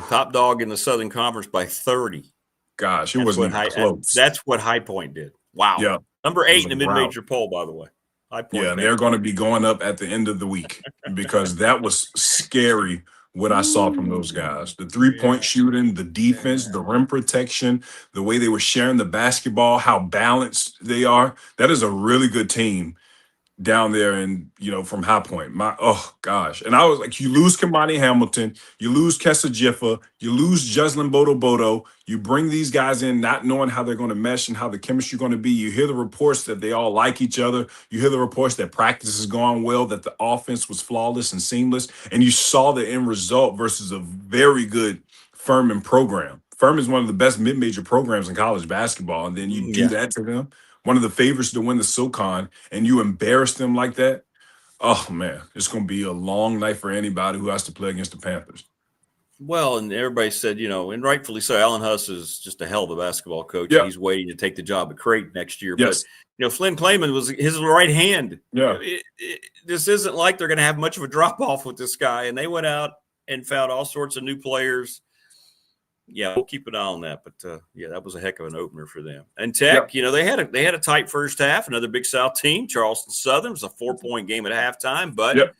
top dog in the Southern Conference, by 30? Gosh, it wasn't close. That's what High Point did. Wow. Yeah. Number 8 in the mid-major poll, by the way. High Point. Yeah, they're going to be going up at the end of the week because that was scary what I saw from those guys. The three-point shooting, the defense, the rim protection, the way they were sharing the basketball, how balanced they are. That is a really good team down there and from High Point. And I was like, you lose Kamani Hamilton, you lose Kessa Jiffa, you lose Jeslyn Bodo, you bring these guys in not knowing how they're going to mesh and how the chemistry is going to be. You hear the reports that they all like each other. You hear the reports that practice is going well, that the offense was flawless and seamless, and you saw the end result versus a very good Furman program. Furman is one of the best mid-major programs in college basketball, and then you do that to them. One of the favorites to win the SoCon, and you embarrass them like that. Oh, man, it's going to be a long night for anybody who has to play against the Panthers. Well, and everybody said, and rightfully so, Alan Huss is just a hell of a basketball coach. Yeah. He's waiting to take the job at Creighton next year. Yes. But, Flynn Clayman was his right hand. Yeah. This isn't like they're going to have much of a drop-off with this guy. And they went out and found all sorts of new players. Yeah, we'll keep an eye on that. But, that was a heck of an opener for them. And Tech, they had a tight first half. Another Big South team, Charleston Southern. It was a 4-point game at halftime. But,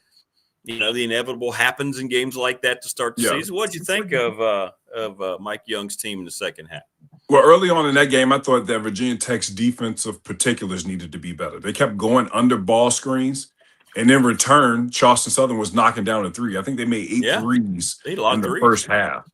the inevitable happens in games like that to start the season. What did you think of Mike Young's team in the second half? Well, early on in that game, I thought that Virginia Tech's defensive particulars needed to be better. They kept going under ball screens. And in return, Charleston Southern was knocking down a 3. I think they made 8 threes in the first half.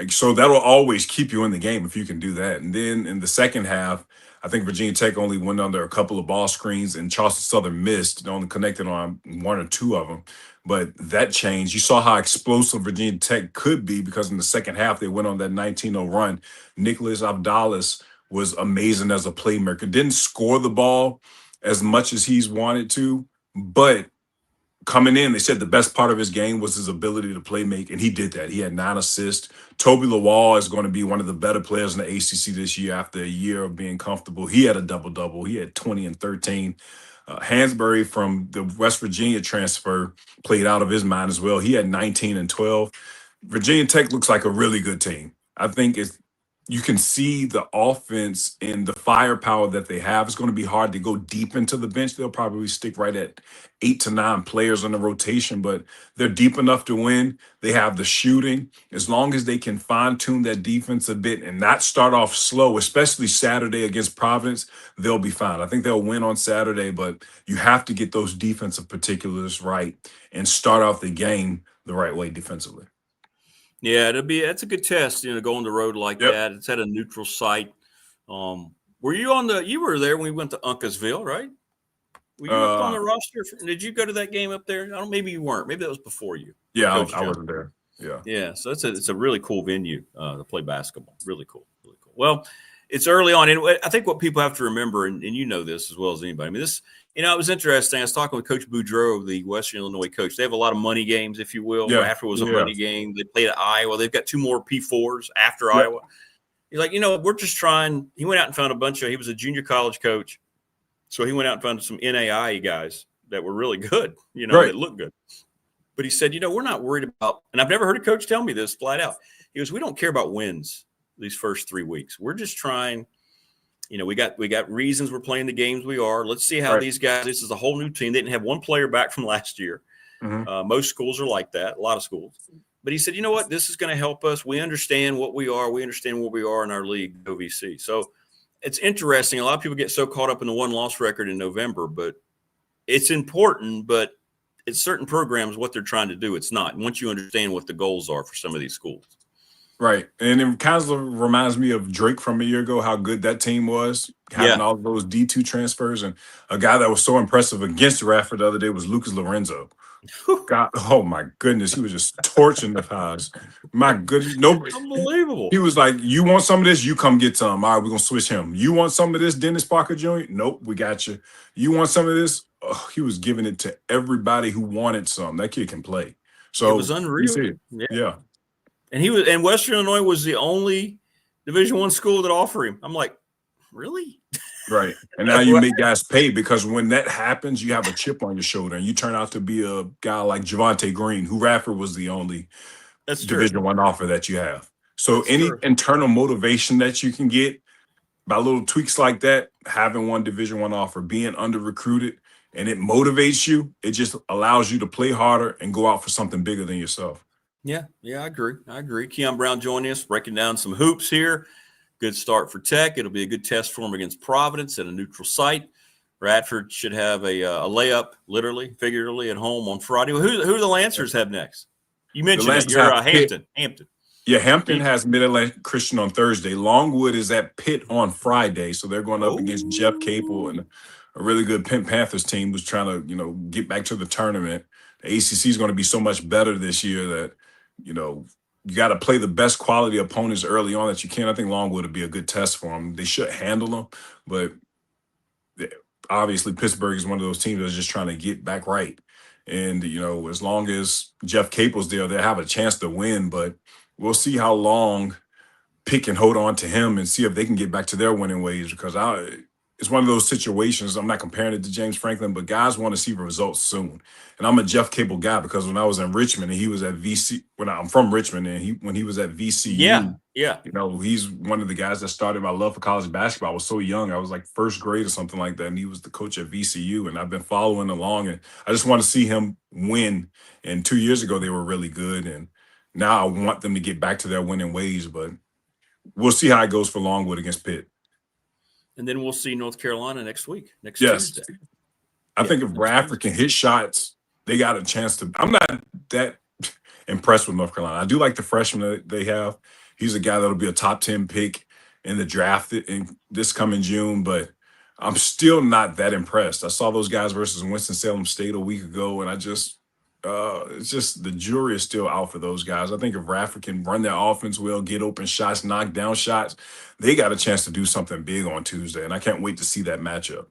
So that'll always keep you in the game if you can do that. And then in the second half, I think Virginia Tech only went under a couple of ball screens, and Charleston Southern missed, and only connected on one or two of them. But that changed. You saw how explosive Virginia Tech could be because in the second half, they went on that 19-0 run. Nicholas Abdallas was amazing as a playmaker. Didn't score the ball as much as he's wanted to, but coming in, they said the best part of his game was his ability to play make, and he did that. He had 9 assists. Toby Lawal is going to be one of the better players in the ACC this year after a year of being comfortable. He had a double-double. He had 20 and 13. Hansberry from the West Virginia transfer played out of his mind as well. He had 19 and 12. Virginia Tech looks like a really good team. I think you can see the offense and the firepower that they have. It's going to be hard to go deep into the bench. They'll probably stick right at 8 to 9 players on the rotation, but they're deep enough to win. They have the shooting. As long as they can fine-tune that defense a bit and not start off slow, especially Saturday against Providence, they'll be fine. I think they'll win on Saturday, but you have to get those defensive particulars right and start off the game the right way defensively. Yeah, that's a good test, go on the road like that. It's at a neutral site. Were you were there when we went to Uncasville, right? Were you up on the roster? Did you go to that game up there? Maybe you weren't. Maybe that was before you. Yeah, I wasn't there. Yeah. Yeah. So it's a really cool venue to play basketball. Really cool. Really cool. Well, it's early on. And I think what people have to remember, and you know this as well as anybody, I mean, this, it was interesting. I was talking with Coach Boudreau, the Western Illinois coach. They have a lot of money games, if you will. Yeah. After it was a money game. They played at Iowa. They've got 2 more P4s after Iowa. He's like, we're just trying. He went out and found he was a junior college coach. So he went out and found some NAIA guys that were really good, that looked good. But he said, we're not worried about, and I've never heard a coach tell me this flat out. He goes, we don't care about wins these first 3 weeks. We're just trying. We got reasons we're playing the games we are. Let's see how these guys. This is a whole new team. They didn't have one player back from last year. Mm-hmm. Most schools are like that. A lot of schools. But he said, you know what? This is going to help us. We understand what we are. We understand where we are in our league, OVC. So it's interesting. A lot of people get so caught up in the 1-loss record in November, but it's important. But it's certain programs what they're trying to do. It's not. And once you understand what the goals are for some of these schools. Right. And it kind of reminds me of Drake from a year ago, how good that team was, having all those D2 transfers. And a guy that was so impressive against Radford the other day was Lucas Lorenzo. God, oh, my goodness. He was just torching the pies. My goodness. Unbelievable. He was like, you want some of this? You come get some. All right, we're going to switch him. You want some of this, Dennis Parker Jr.? Nope, we got you. You want some of this? Oh, he was giving it to everybody who wanted some. That kid can play. So it was unreal. Yeah. And Western Illinois was the only Division I school that offered him. I'm like, really? Right. And now you make guys pay, because when that happens, you have a chip on your shoulder and you turn out to be a guy like Javante Green, who Radford was the only Division I offer that you have. So any internal motivation that you can get by little tweaks like that, having one Division I offer, being under recruited, and it motivates you, it just allows you to play harder and go out for something bigger than yourself. Yeah, I agree. Kion Brown joining us, breaking down some hoops here. Good start for Tech. It'll be a good test for them against Providence at a neutral site. Radford should have a layup, literally, figuratively, at home on Friday. Who do the Lancers have next? You mentioned that you're Hampton. Yeah, Hampton has Mid-Atlantic Christian on Thursday. Longwood is at Pitt on Friday, so they're going up against Jeff Capel and a really good Penn Panthers team who's trying to, get back to the tournament. The ACC is going to be so much better this year that, you got to play the best quality opponents early on that you can. I think Longwood would be a good test for them. They should handle them, but obviously Pittsburgh is one of those teams that's just trying to get back right. And, as long as Jeff Capel's there, they'll have a chance to win, but we'll see how long Pitt can hold on to him and see if they can get back to their winning ways, because it's one of those situations. I'm not comparing it to James Franklin, but guys want to see results soon. And I'm a Jeff Capel guy because when I was in Richmond and he was at VC, I'm from Richmond, and when he was at VCU, he's one of the guys that started my love for college basketball. I was so young. I was like first grade or something like that. And he was the coach at VCU, and I've been following along, and I just want to see him win. And 2 years ago, they were really good. And now I want them to get back to their winning ways, but we'll see how it goes for Longwood against Pitt. And then we'll see North Carolina next Tuesday. I think if Radford can hit shots, they got a chance to. I'm not that impressed with North Carolina. I do like the freshman that they have. He's a guy that'll be a top 10 pick in the draft in this coming June, but I'm still not that impressed. I saw those guys versus Winston-Salem State a week ago, and it's just the jury is still out for those guys. I think if Radford can run their offense well, get open shots, knock down shots, they got a chance to do something big on Tuesday, and I can't wait to see that matchup.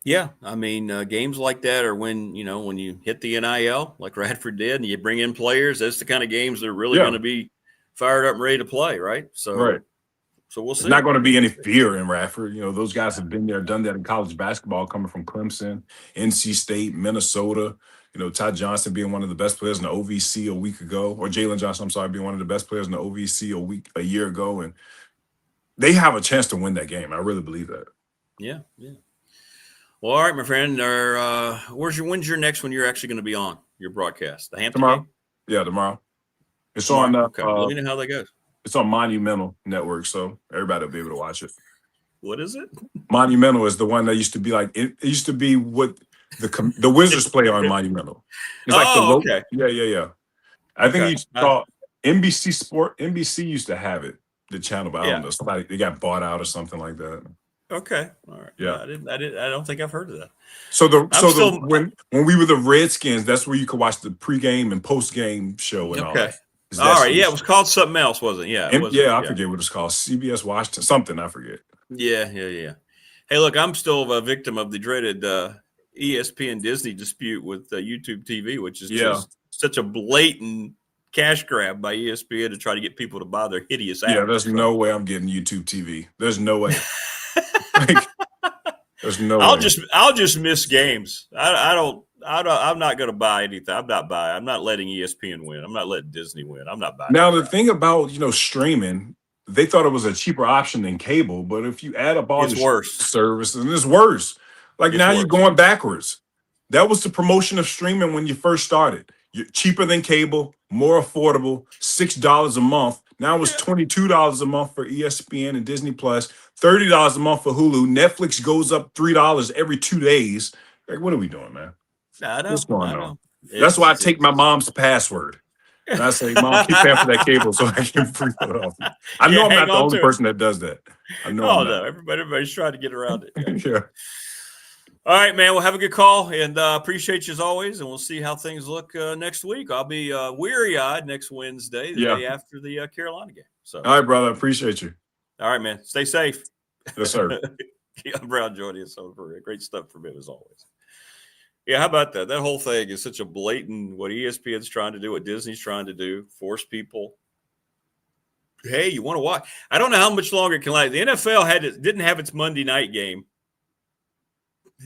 Yeah, I mean, games like that are when you hit the NIL like Radford did, and you bring in players. That's the kind of games that are really going to be fired up and ready to play, right? So we'll see. There's not going to be any fear in Radford. Those guys have been there, done that in college basketball, coming from Clemson, NC State, Minnesota. Todd Johnson being one of the best players in the OVC a week ago, or Jalen Johnson, I'm sorry, being one of the best players in the OVC a year ago, and they have a chance to win that game. I really believe that. Yeah. Well, all right, my friend. When's your next one? You're actually going to be on your broadcast? The Hampton tomorrow? Game? Yeah, tomorrow. It's tomorrow? on. Okay. Let me know how that goes. It's on Monumental Network, so everybody will be able to watch it. What is it? Monumental is the one that used to be like it used to be what the Wizards play on Monumental. It's like okay. Yeah. I think you saw NBC Sport. NBC used to have it, the channel, but I don't know. They got bought out or something like that. Okay. All right. Yeah. I don't think I've heard of that. When we were the Redskins, that's where you could watch the pregame and postgame show and all that. All right. Yeah, it was called something else, wasn't it? Yeah. I forget what it's called. CBS Washington, something, I forget. Yeah. Hey, look, I'm still a victim of the dreaded ESPN Disney dispute with YouTube TV, which is just such a blatant cash grab by ESPN to try to get people to buy their hideous ads. Yeah, there's no way I'm getting YouTube TV. There's no way. There's no way. I'll just miss games. I'm not going to buy anything. I'm not letting ESPN win. I'm not letting Disney win. I'm not buying. Now the thing about streaming, they thought it was a cheaper option than cable, but if you add up all the services, it's worse. You're going backwards. That was the promotion of streaming when you first started. You're cheaper than cable, more affordable, $6 a month. Now it's $22 a month for ESPN and Disney Plus, $30 a month for Hulu. Netflix goes up $3 every 2 days. What are we doing, man? What's going on? That's why I take my mom's password. And I say, Mom, keep paying for that cable so I can free it off. I know I'm not the only person that does that. I know. No, everybody's trying to get around it. Yeah. All right, man. We'll have a good call, and appreciate you as always. And we'll see how things look next week. I'll be weary-eyed next Wednesday, the day after the Carolina game. So, all right, brother. Appreciate you. All right, man. Stay safe. Yes, sir. Kion Brown joining us over. Great stuff from him as always. Yeah, how about that? That whole thing is such a blatant what ESPN's trying to do, what Disney's trying to do, force people. Hey, you want to watch? I don't know how much longer it can last. The NFL didn't have its Monday night game.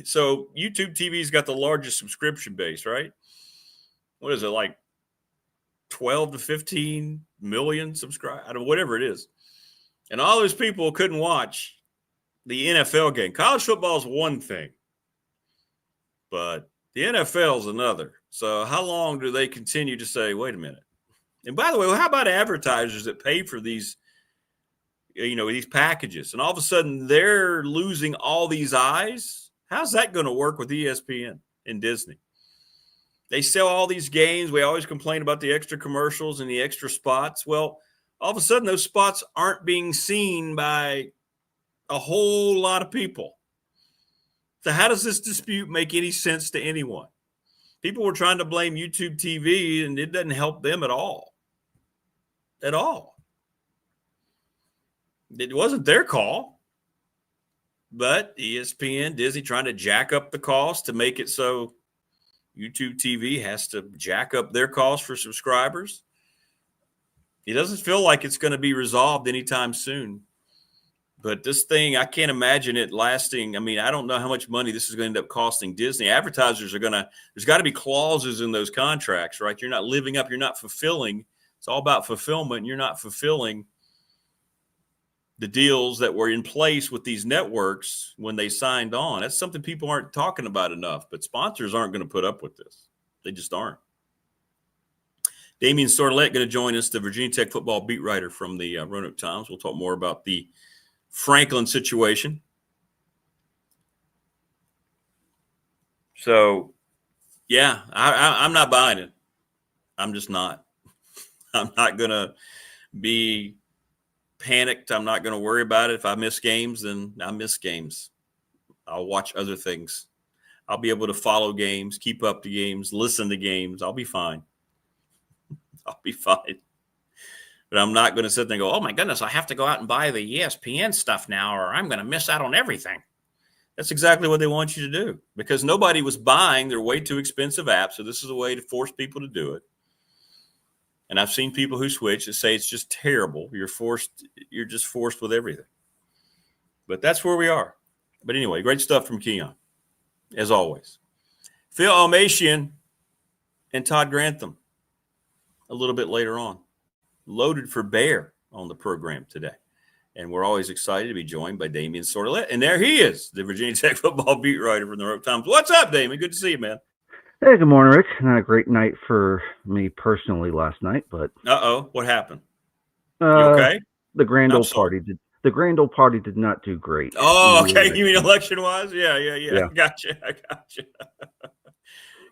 So YouTube TV's got the largest subscription base, right? What is it, like 12 to 15 million subscribers? I don't know, whatever it is. And all those people couldn't watch the NFL game. College football is one thing, but the NFL is another. So how long do they continue to say, wait a minute? And by the way, how about advertisers that pay for these, these packages? And all of a sudden they're losing all these eyes. How's that going to work with ESPN and Disney? They sell all these games. We always complain about the extra commercials and the extra spots. Well, all of a sudden those spots aren't being seen by a whole lot of people. So how does this dispute make any sense to anyone? People were trying to blame YouTube TV, and it doesn't help them at all. At all. It wasn't their call. But ESPN, Disney trying to jack up the cost to make it so YouTube TV has to jack up their cost for subscribers. It doesn't feel like it's going to be resolved anytime soon. But this thing, I can't imagine it lasting. I mean, I don't know how much money this is going to end up costing Disney. Advertisers are going to – there's got to be clauses in those contracts, right? You're not living up. You're not fulfilling. It's all about fulfillment. You're not fulfilling the deals that were in place with these networks when they signed on. That's something people aren't talking about enough, but sponsors aren't going to put up with this. They just aren't. Damien Sordelett going to join us, the Virginia Tech football beat writer from the Roanoke Times. We'll talk more about the Franklin situation. So, yeah, I'm not buying it. I'm just not. I'm not going to be panicked. I'm not going to worry about it. If I miss games, then I miss games. I'll watch other things. I'll be able to follow games, keep up to games, listen to games. I'll be fine. I'll be fine. But I'm not going to sit there and go, oh, my goodness, I have to go out and buy the ESPN stuff now, or I'm going to miss out on everything. That's exactly what they want you to do, because nobody was buying their way too expensive apps. So this is a way to force people to do it. And I've seen people who switch and say it's just terrible. You're just forced with everything. But that's where we are. But anyway, great stuff from Kion, as always. Phil Elmassian and Todd Grantham a little bit later on. Loaded for bear on the program today. And we're always excited to be joined by Damien Sordelett. And there he is, the Virginia Tech football beat writer from the Rope Times. What's up, Damien? Good to see you, man. Hey, good morning, Rick. Not a great night for me personally last night, but what happened? You okay? The grand old party did not do great. Oh, okay. You mean election-wise? Yeah. I gotcha.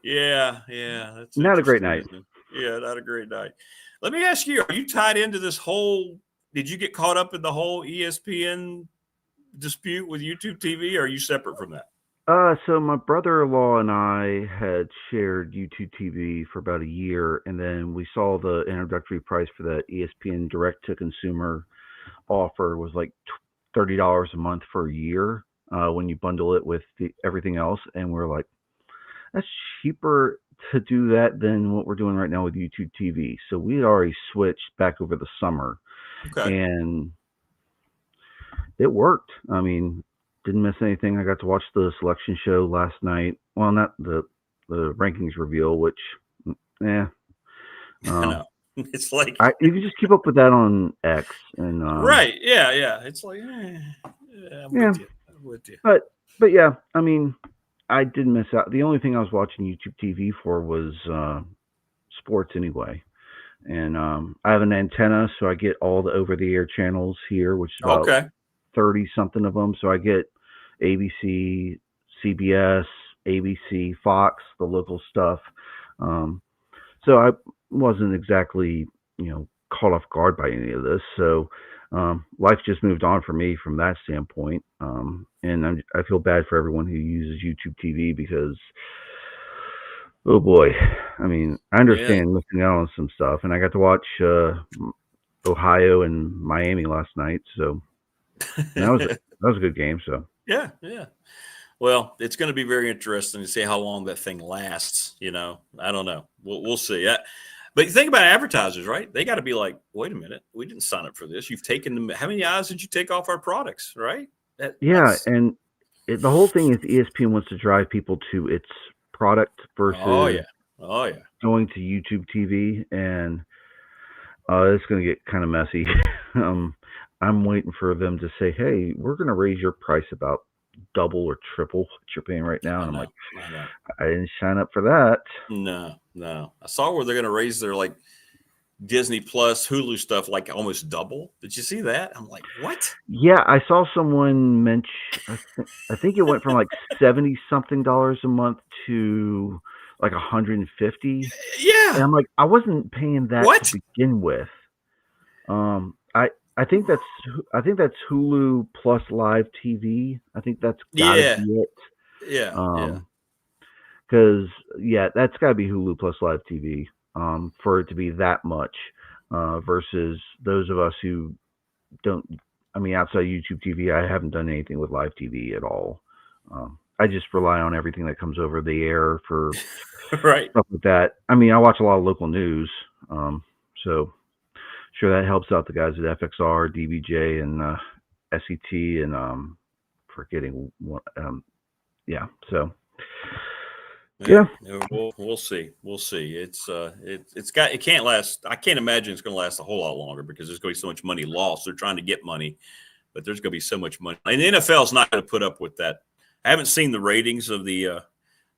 Yeah. That's not a great night. Yeah, not a great night. Let me ask you, are you tied into this whole – did you get caught up in the whole ESPN dispute with YouTube TV, or are you separate from that? So my brother-in-law and I had shared YouTube TV for about a year, and then we saw the introductory price for the ESPN direct-to-consumer offer was like $30 a month for a year when you bundle it with everything else, and we're like, that's cheaper to do that than what we're doing right now with YouTube TV. So we had already switched back over the summer, and it worked. I mean, didn't miss anything. I got to watch the selection show last night. Well, not the rankings reveal, which, no. It's like you can just keep up with that on X, and right, yeah. It's like, I'm with you. But yeah, I mean, I didn't miss out. The only thing I was watching YouTube TV for was sports anyway, and I have an antenna, so I get all the over-the-air channels here, which is about 30 something of them. So I get ABC, CBS, ABC, Fox, the local stuff. So I wasn't exactly, caught off guard by any of this. So life just moved on for me from that standpoint. And I feel bad for everyone who uses YouTube TV because, oh boy, I mean, I understand missing out on some stuff. And I got to watch Ohio and Miami last night. So that was a good game. So yeah. Well, it's going to be very interesting to see how long that thing lasts. I don't know. We'll see. But you think about advertisers, right? They got to be like, wait a minute, we didn't sign up for this. You've taken them. How many eyes did you take off our products, right? And the whole thing is ESPN wants to drive people to its product versus going to YouTube TV, and it's going to get kind of messy. I'm waiting for them to say, hey, we're going to raise your price about double or triple what you're paying right now. And I'm like, I didn't sign up for that. No. I saw where they're going to raise their like Disney Plus, Hulu stuff like almost double. Did you see that? I'm like, what? Yeah, I saw someone mention, I think it went from like $70 something a month to like $150. Yeah. And I'm like, I wasn't paying that to begin with. I think that's Hulu plus live TV. I think that's gotta be it. Yeah. Because that's gotta be Hulu plus live TV. For it to be that much, versus those of us who don't. I mean, outside YouTube TV, I haven't done anything with live TV at all. I just rely on everything that comes over the air for stuff like that. I mean, I watch a lot of local news, so. Sure, that helps out the guys at FXR, DBJ, and SET, and forgetting one. So we'll see. It can't last. I can't imagine it's going to last a whole lot longer because there's going to be so much money lost. They're trying to get money, but there's going to be so much money, and the NFL is not going to put up with that. I haven't seen the ratings of the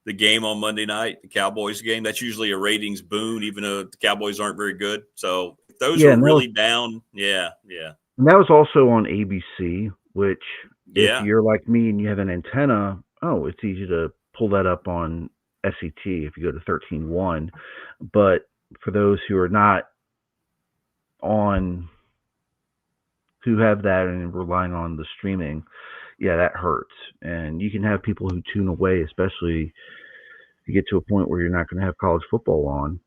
game on Monday night, the Cowboys game. That's usually a ratings boon, even though the Cowboys aren't very good. So. Those are really down. Yeah. And that was also on ABC, which if you're like me and you have an antenna, it's easy to pull that up on SET if you go to 13.1. But for those who are not on who have that and relying on the streaming, yeah, that hurts. And you can have people who tune away, especially if you get to a point where you're not going to have college football on,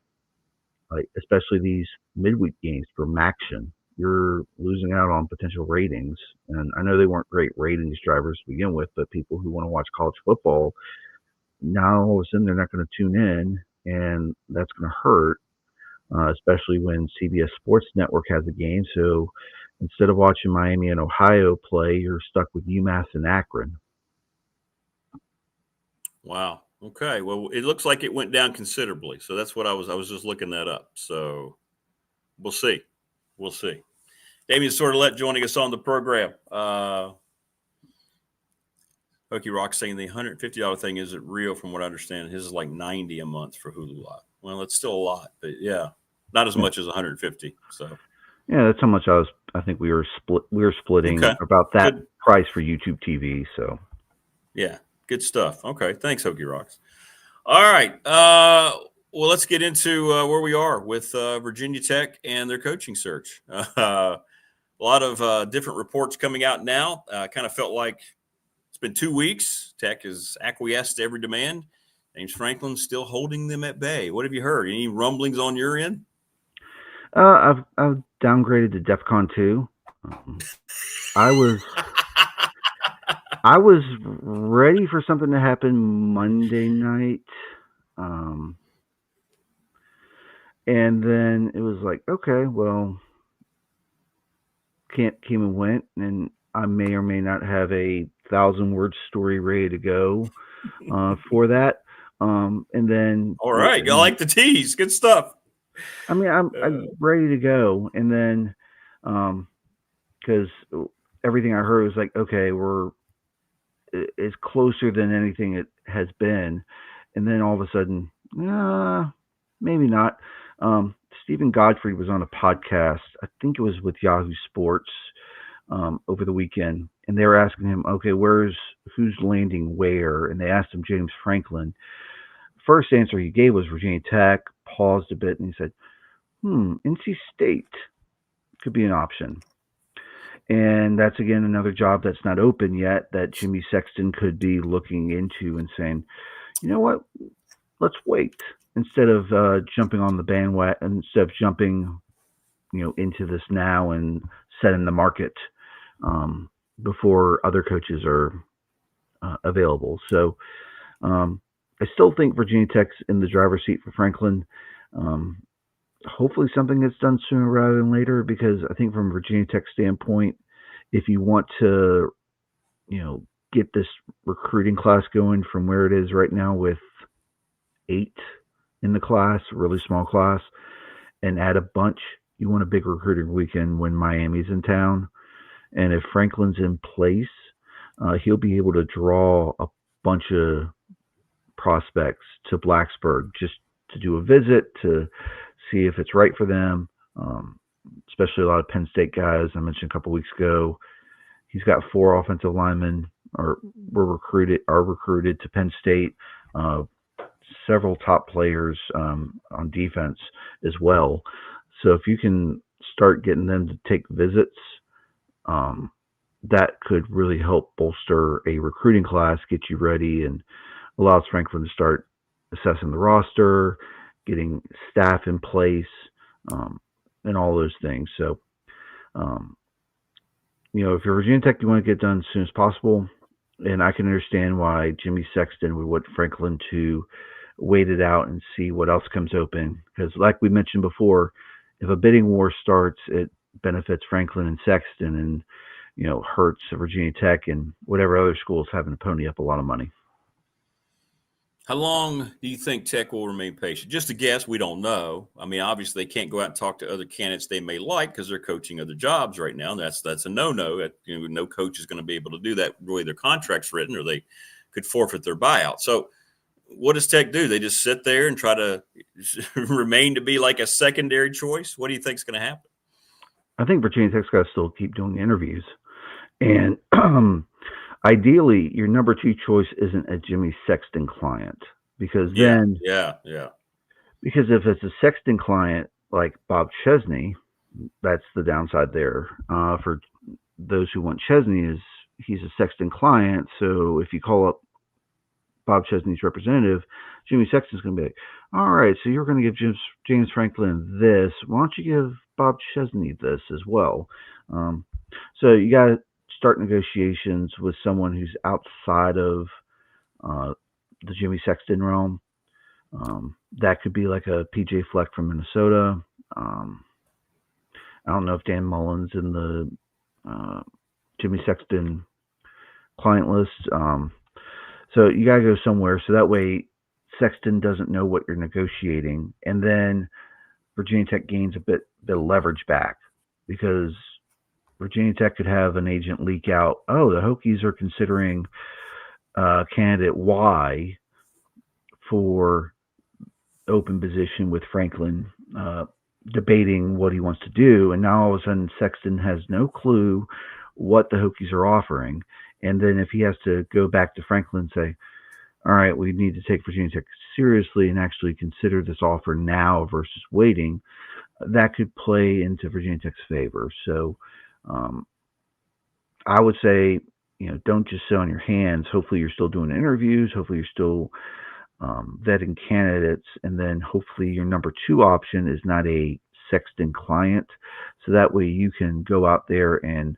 like especially these midweek games for Maction. You're losing out on potential ratings. And I know they weren't great ratings drivers to begin with, but people who want to watch college football, now all of a sudden they're not going to tune in, and that's going to hurt, especially when CBS Sports Network has a game. So instead of watching Miami and Ohio play, you're stuck with UMass and Akron. Wow. Okay. Well, it looks like it went down considerably. So that's what I was just looking that up. So we'll see. We'll see. Damien Sordelett joining us on the program. Hokey Rock saying the $150 thing isn't real from what I understand. His is like $90 a month for Hulu Live. Well, it's still a lot, but yeah, not as much as $150. So yeah, that's how much I think we were splitting about that price for YouTube TV. So yeah, good stuff. Okay, thanks, Hokey Rocks. All right, well, let's get into where we are with Virginia Tech and their coaching search. A lot of different reports coming out now. Kind of felt like it's been 2 weeks. Tech has acquiesced to every demand. James Franklin's still holding them at bay. What have you heard? Any rumblings on your end? I've downgraded to DEFCON 2. I was ready for something to happen Monday night. And then it was like, okay, well, came and went, and I may or may not have a 1,000-word story ready to go for that. And then, all right, I like the tease. Good stuff. I mean, I'm ready to go, and then because everything I heard was like, okay, it's closer than anything it has been, and then all of a sudden, maybe not. Stephen Godfrey was on a podcast. I think it was with Yahoo Sports over the weekend, and they were asking him, okay, who's landing where? And they asked him James Franklin. First answer he gave was Virginia Tech. Paused a bit, and he said, NC State could be an option. And that's, again, another job that's not open yet that Jimmy Sexton could be looking into and saying, you know what, let's wait. Instead of jumping on the bandwagon, instead of jumping, into this now and setting the market before other coaches are available. So I still think Virginia Tech's in the driver's seat for Franklin. Hopefully something gets done sooner rather than later, because I think from Virginia Tech's standpoint, if you want to, get this recruiting class going from where it is right now with 8 in the class, really small class, and add a bunch, you want a big recruiting weekend when Miami's in town. And if Franklin's in place, he'll be able to draw a bunch of prospects to Blacksburg just to do a visit, to see if it's right for them, especially a lot of Penn State guys. I mentioned a couple weeks ago, he's got 4 offensive linemen are recruited to Penn State, several top players on defense as well. So if you can start getting them to take visits, that could really help bolster a recruiting class, get you ready, and allows Franklin to start assessing the roster, getting staff in place, and all those things. So, if you're Virginia Tech, you want to get done as soon as possible. And I can understand why Jimmy Sexton would want Franklin to wait it out and see what else comes open. Because like we mentioned before, if a bidding war starts, it benefits Franklin and Sexton, and, hurts Virginia Tech and whatever other schools having to pony up a lot of money. How long do you think Tech will remain patient? Just a guess, we don't know. I mean, obviously they can't go out and talk to other candidates they may like because they're coaching other jobs right now. That's a no-no. No coach is going to be able to do that. Really, their contract's written, or they could forfeit their buyout. So what does Tech do? They just sit there and try to remain to be like a secondary choice? What do you think is going to happen? I think Virginia Tech's got to still keep doing interviews. And ideally, your number 2 choice isn't a Jimmy Sexton client, because then, because if it's a Sexton client like Bob Chesney, that's the downside there for those who want Chesney is he's a Sexton client. So if you call up Bob Chesney's representative, Jimmy Sexton's going to be like, all right, so you're going to give James Franklin this. Why don't you give Bob Chesney this as well? So you got to start negotiations with someone who's outside of the Jimmy Sexton realm. That could be like a PJ Fleck from Minnesota. I don't know if Dan Mullen's in the Jimmy Sexton client list. So you got to go somewhere so that way Sexton doesn't know what you're negotiating. And then Virginia Tech gains a bit of leverage back because Virginia Tech could have an agent leak out, oh, the Hokies are considering candidate Y for open position with Franklin debating what he wants to do. And now all of a sudden Sexton has no clue what the Hokies are offering. And then if he has to go back to Franklin and say, all right, we need to take Virginia Tech seriously and actually consider this offer now versus waiting, that could play into Virginia Tech's favor. So I would say, don't just sit on your hands. Hopefully you're still doing interviews. Hopefully you're still vetting candidates. And then hopefully your number 2 option is not a Sexton client. So that way you can go out there and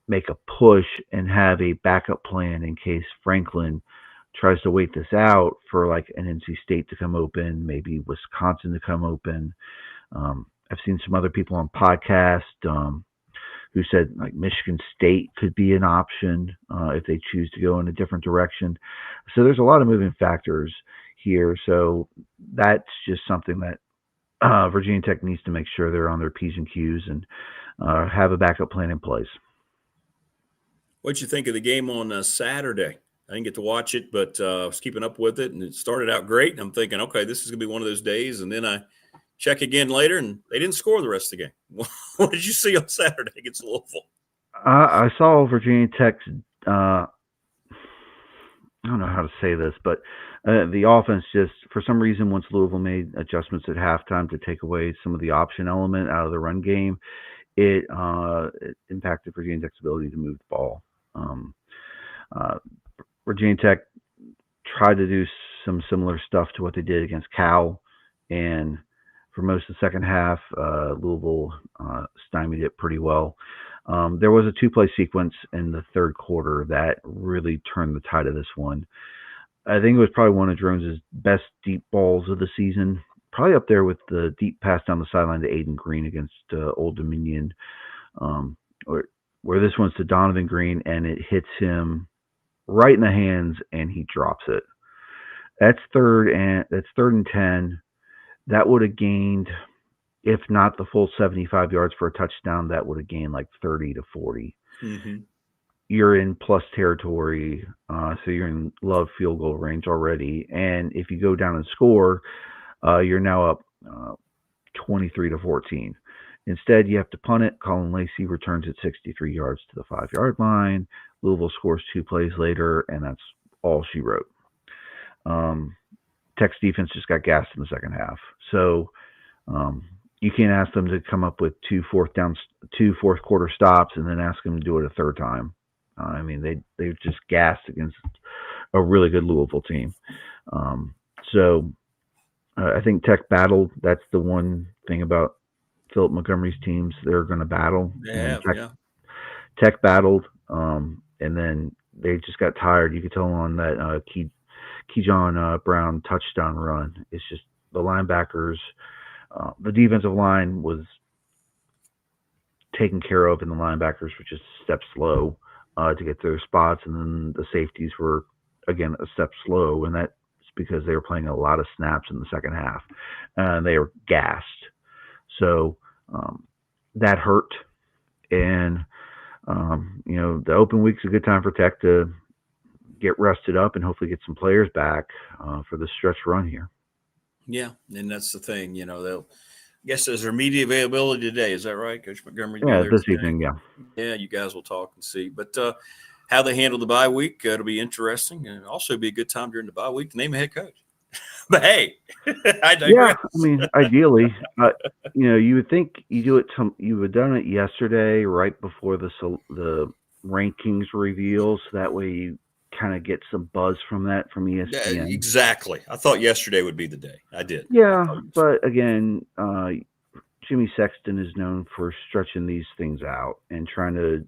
make a push and have a backup plan in case Franklin tries to wait this out for like an NC State to come open, maybe Wisconsin to come open. I've seen some other people on podcast who said like Michigan State could be an option if they choose to go in a different direction. So there's a lot of moving factors here. So that's just something that Virginia Tech needs to make sure they're on their P's and Q's and have a backup plan in place. What'd you think of the game on Saturday? I didn't get to watch it, but I was keeping up with it, and it started out great. And I'm thinking, okay, this is going to be one of those days. And then I check again later, and they didn't score the rest of the game. What did you see on Saturday against Louisville? I saw Virginia Tech's I don't know how to say this, but the offense just, for some reason, once Louisville made adjustments at halftime to take away some of the option element out of the run game, it impacted Virginia Tech's ability to move the ball. Virginia Tech tried to do some similar stuff to what they did against Cal, and for most of the second half, Louisville stymied it pretty well. There was a 2-play sequence in the third quarter that really turned the tide of this one. I think it was probably one of Jones's best deep balls of the season, probably up there with the deep pass down the sideline to Aiden Green against Old Dominion, where this one's to Donovan Green, and it hits him right in the hands, and he drops it. That's third and 10. That would have gained, if not the full 75 yards for a touchdown, that would have gained like 30 to 40. Mm-hmm. You're in plus territory, so you're in love field goal range already. And if you go down and score, you're now up 23 to 14. Instead, you have to punt it. Colin Lacey returns it 63 yards to the 5-yard line. Louisville scores 2 plays later, and that's all she wrote. Tech's defense just got gassed in the second half. So you can't ask them to come up with 2 fourth quarter stops and then ask them to do it a third time. I mean, they've just gassed against a really good Louisville team. So I think Tech battled. That's the one thing about Philip Montgomery's teams. They're going to battle. Tech battled, and then they just got tired. You could tell on that Kion Brown touchdown run. It's just the linebackers, the defensive line was taken care of, and the linebackers were just a step slow to get to their spots, and then the safeties were, again, a step slow, and that's because they were playing a lot of snaps in the second half, and they were gassed. So that hurt, and the open week's a good time for Tech to get rested up and hopefully get some players back for the stretch run here. Yeah, and that's the thing. They'll. I guess there's their media availability today. Is that right, Coach Montgomery? Yeah, this evening. Yeah. Yeah, you guys will talk and see. But how they handle the bye week, it'll be interesting, and also be a good time during the bye week to name a head coach. But hey, I digress. Yeah, I mean, ideally, you would think you do it. You would have done it yesterday, right before the rankings reveal, so that way you kind of get some buzz from that from ESPN. Yeah, exactly. I thought yesterday would be the day. I did. Yeah, but again, Jimmy Sexton is known for stretching these things out and trying to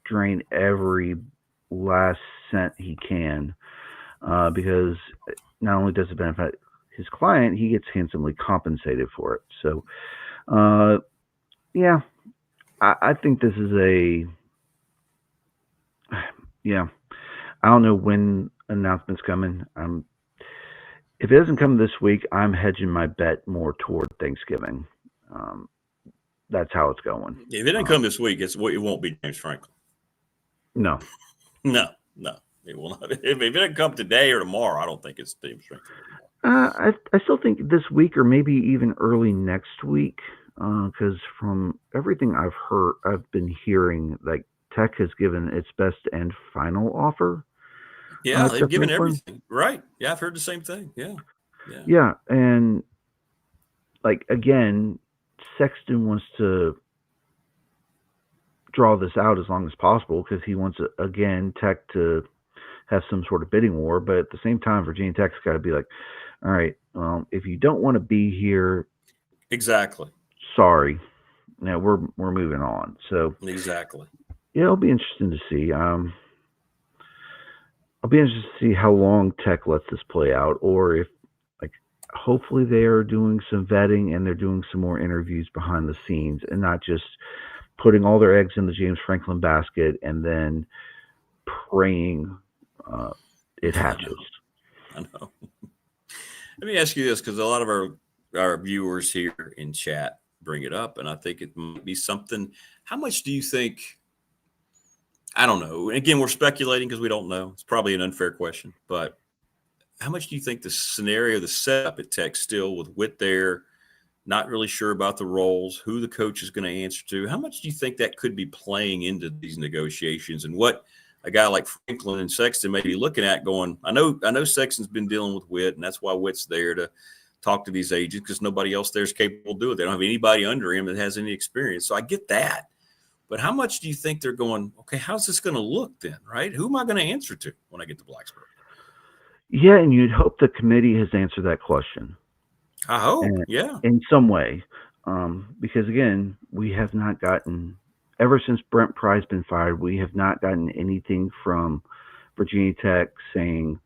drain every last cent he can, because not only does it benefit his client, he gets handsomely compensated for it. So, yeah, I think this is I don't know when announcement's coming. If it doesn't come this week, I'm hedging my bet more toward Thanksgiving. That's how it's going. If it doesn't come this week, it won't be James Franklin. No, it will not. If it doesn't come today or tomorrow, I don't think it's James Franklin. I still think this week or maybe even early next week, because from everything I've been hearing, like Tech has given its best and final offer. Yeah, they've given everything. Right. Yeah, I've heard the same thing. Yeah. And like again, Sexton wants to draw this out as long as possible because he wants again Tech to have some sort of bidding war. But at the same time, Virginia Tech's got to be like, all right, if you don't want to be here, exactly. Sorry, now we're moving on. So exactly. Yeah, it'll be interesting to see. I'll be interested to see how long Tech lets this play out, or if, like, hopefully they are doing some vetting and they're doing some more interviews behind the scenes and not just putting all their eggs in the James Franklin basket and then praying it hatches. I know. Let me ask you this, because a lot of our viewers here in chat bring it up, and I think it might be something. How much do you think? I don't know. Again, we're speculating because we don't know. It's probably an unfair question, but how much do you think the scenario, the setup at Tech still with Witt there, not really sure about the roles, who the coach is going to answer to, how much do you think that could be playing into these negotiations and what a guy like Franklin and Sexton may be looking at going, I know Sexton's been dealing with Witt, and that's why Witt's there to talk to these agents because nobody else there is capable of doing it. They don't have anybody under him that has any experience. So I get that. But how much do you think they're going, okay, how's this going to look then, right? Who am I going to answer to when I get to Blacksburg? Yeah, and you'd hope the committee has answered that question. I hope, in some way. Because, again, we have not gotten, ever since Brent Pry's been fired, we have not gotten anything from Virginia Tech saying,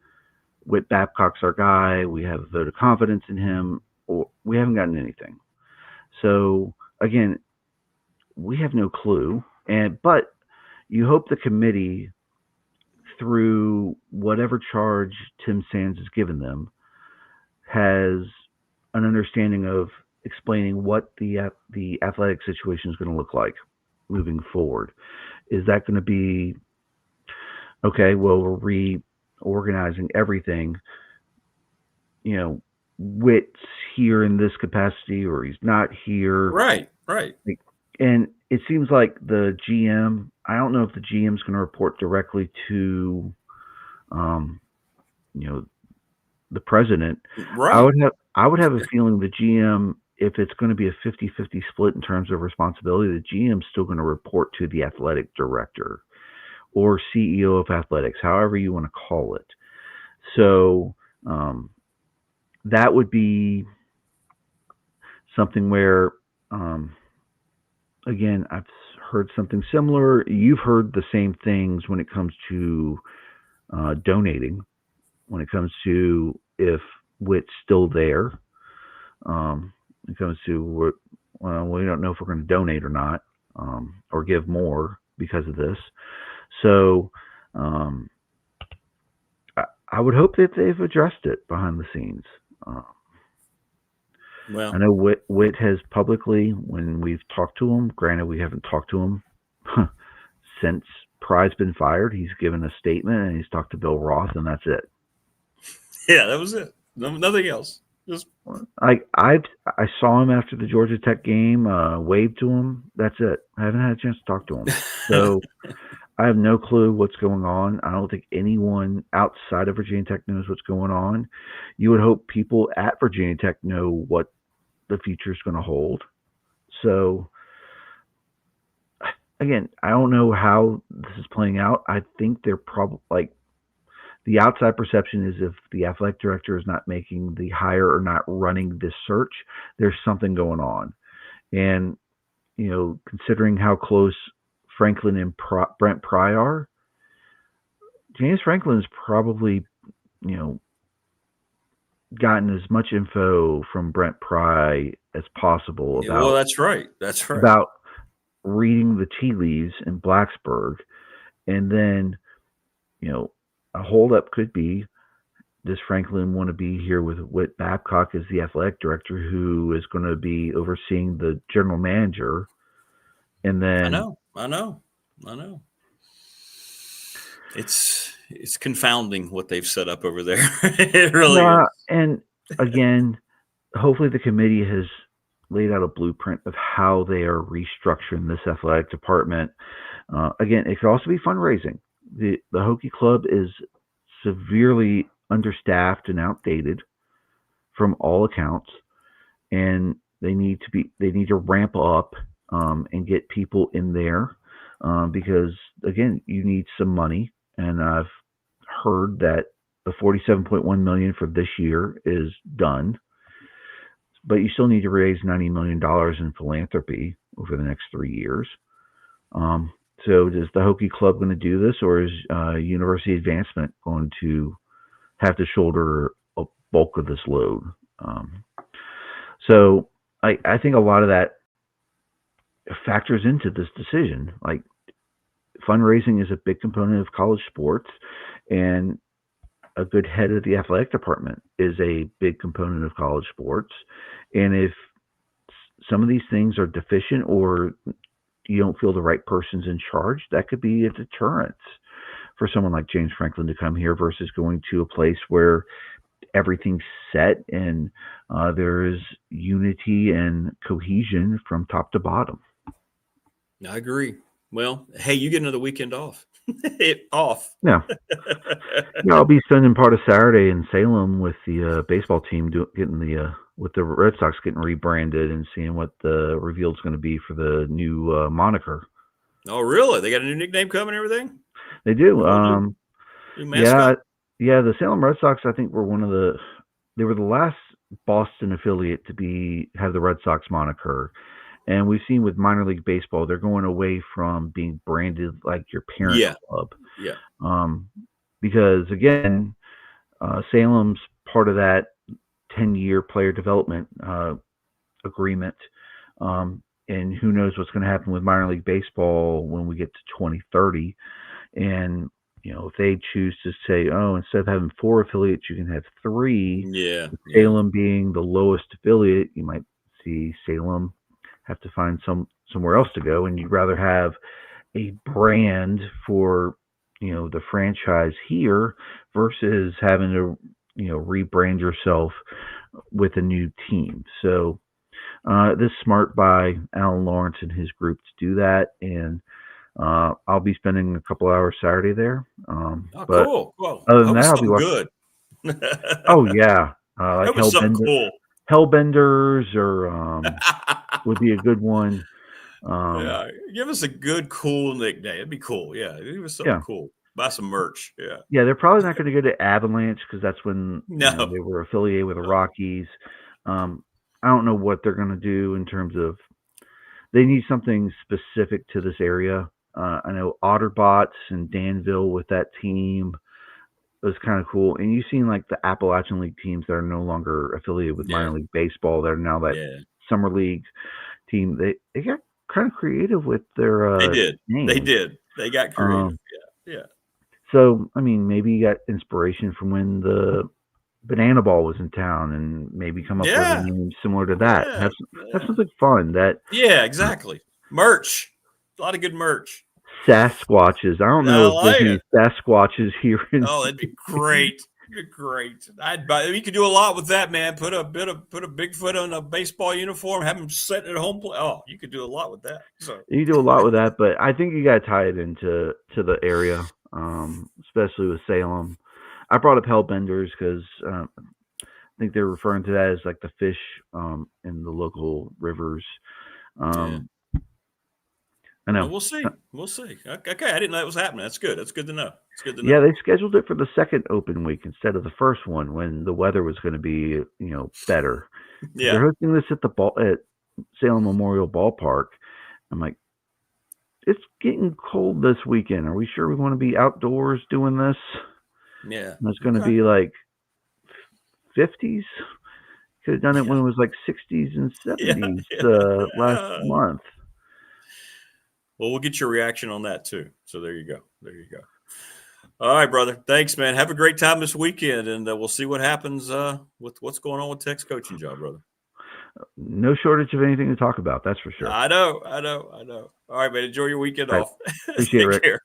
Whit Babcock's our guy, we have a vote of confidence in him, or we haven't gotten anything. So, again, we have no clue, but you hope the committee, through whatever charge Tim Sands has given them, has an understanding of explaining what the athletic situation is going to look like moving forward. Is that going to be, okay, well, we're reorganizing everything, Witt's here in this capacity or he's not here. Right. And it seems like the GM, I don't know if the GM is going to report directly to, the president. Right. I would have a feeling the GM, if it's going to be a 50-50 split in terms of responsibility, the GM is still going to report to the athletic director or CEO of athletics, however you want to call it. So that would be something where, again, I've heard something similar. You've heard the same things when it comes to donating, when it comes to if Witt's still there. When it comes to, we don't know if we're going to donate or not, or give more because of this. So I would hope that they've addressed it behind the scenes. Well, I know Witt has publicly, when we've talked to him, granted we haven't talked to him since Pry's been fired, he's given a statement and he's talked to Bill Roth, and that's it. Yeah, that was it. Nothing else. Just I saw him after the Georgia Tech game, waved to him. That's it. I haven't had a chance to talk to him. So I have no clue what's going on. I don't think anyone outside of Virginia Tech knows what's going on. You would hope people at Virginia Tech know what the future is going to hold. So, again, I don't know how this is playing out. I think they're probably the outside perception is if the athletic director is not making the hire or not running this search, there's something going on. And, considering how close Franklin and Brent Pry are, James Franklin has probably, gotten as much info from Brent Pry as possible about. Well, that's right. That's right. About reading the tea leaves in Blacksburg, and then, a holdup could be, does Franklin want to be here with Whit Babcock as the athletic director, who is going to be overseeing the general manager? And then I know. It's confounding what they've set up over there. It really is. And again, hopefully the committee has laid out a blueprint of how they are restructuring this athletic department. Again, it could also be fundraising. The Hokie Club is severely understaffed and outdated from all accounts, and they need to ramp up and get people in there because, again, you need some money. And I've heard that the $47.1 million for this year is done, but you still need to raise $90 million in philanthropy over the next 3 years. So is the Hokie Club going to do this, or is University Advancement going to have to shoulder a bulk of this load? So I think a lot of that factors into this decision. Like, fundraising is a big component of college sports, and a good head of the athletic department is a big component of college sports. And if some of these things are deficient, or you don't feel the right person's in charge, that could be a deterrent for someone like James Franklin to come here versus going to a place where everything's set and there is unity and cohesion from top to bottom. I agree. Well, hey, you get another weekend off. Yeah. I'll be spending part of Saturday in Salem with the baseball team with the Red Sox getting rebranded and seeing what the reveal is going to be for the new moniker. Oh, really? They got a new nickname coming and everything? They do. New mascot? Yeah. The Salem Red Sox, I think, they were the last Boston affiliate to have the Red Sox moniker. And we've seen with minor league baseball, they're going away from being branded like your parent club. Yeah. Because, again, Salem's part of that 10-year player development agreement. And who knows what's going to happen with minor league baseball when we get to 2030. And, if they choose to say, instead of having 4 affiliates, you can have 3. Yeah. Salem being the lowest affiliate, you might see Salem have to find somewhere else to go, and you'd rather have a brand for the franchise here versus having to rebrand yourself with a new team. So this is smart by Alan Lawrence and his group to do that, and I'll be spending a couple hours Saturday there. But cool. Well, other than that, I'll be watching. Good. Oh yeah, like cool. Hellbenders or would be a good one. Give us a good, cool nickname. It'd be cool. Yeah, give us something cool. Buy some merch. Yeah. Yeah, they're probably not going to go to Avalanche because that's when they were affiliated with the Rockies. I don't know what they're going to do in terms of. They need something specific to this area. I know Otterbots and Danville with that team. It was kind of cool. And you've seen like the Appalachian League teams that are no longer affiliated with minor league baseball. They're now that summer league team. They got kind of creative with their names. They did. They got creative. Yeah. So, I mean, maybe you got inspiration from when the Banana Ball was in town and maybe come up with a name similar to that. Have something fun. Yeah, exactly. Merch. A lot of good merch. Sasquatches. I don't know if there's any Sasquatches here. That'd be great. Great. You could do a lot with that, man. Put a Bigfoot on a baseball uniform, have him sit at home play. Oh, you could do a lot with that. So you do a lot with that, but I think you got to tie it into the area, especially with Salem. I brought up Hellbenders because I think they're referring to that as like the fish in the local rivers. I know. We'll see. We'll see. Okay, I didn't know that was happening. That's good. That's good to know. It's good to know. Yeah, they scheduled it for the second open week instead of the first one when the weather was going to be, better. Yeah. They're hosting this at Salem Memorial Ballpark. I'm like, it's getting cold this weekend. Are we sure we want to be outdoors doing this? Yeah. And it's going to be like 50s. Could have done it when it was like 60s and 70s last month. Well, we'll get your reaction on that too. So there you go. All right, brother. Thanks, man. Have a great time this weekend, and we'll see what happens with what's going on with Tech's coaching job, brother. No shortage of anything to talk about. That's for sure. I know. All right, man. Enjoy your weekend off. Appreciate it, Rick. Care.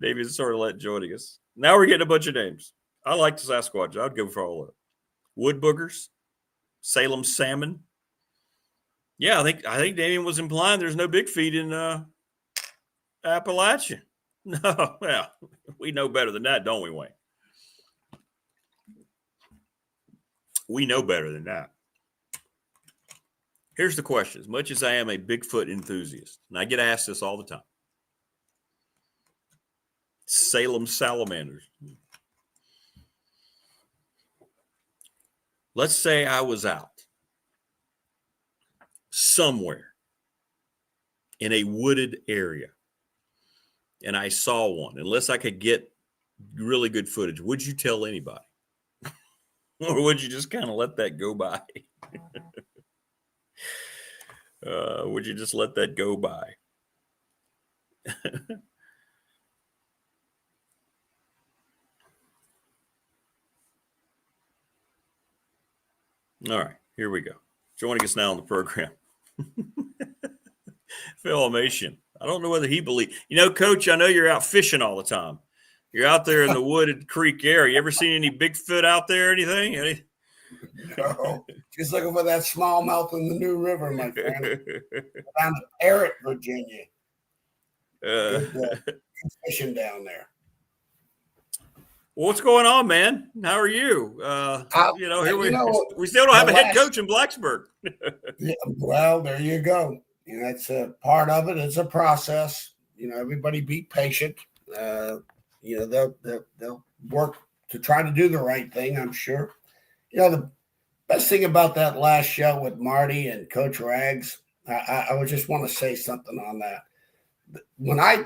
Damien Sordelett joining us. Now we're getting a bunch of names. I like the Sasquatch. I'd go for all of it. Wood boogers, Salem salmon. Yeah, I think Damien was implying there's no big feet in Appalachia. No, well, we know better than that, don't we, Wayne? We know better than that. Here's the question. As much as I am a Bigfoot enthusiast, and I get asked this all the time, Salem salamanders. Let's say I was out somewhere in a wooded area and I saw one. Unless I could get really good footage, would you tell anybody? Or would you just kind of let that go by? Would you just let that go by? All right, here we go. Joining us now on the program, Elmassian. I don't know whether he believes. Coach, I know you're out fishing all the time. You're out there in the wooded creek area. You ever seen any Bigfoot out there or anything? No, just looking for that smallmouth in the New River, my friend. Down to Parrott, Virginia. Good fishing down there. Well, what's going on, man? How are you? We still don't have a head coach in Blacksburg. Yeah, well, there you go. That's a part of it. It's a process. Everybody be patient. They'll work to try to do the right thing, I'm sure. The best thing about that last show with Marty and Coach Rags, I would just want to say something on that. When I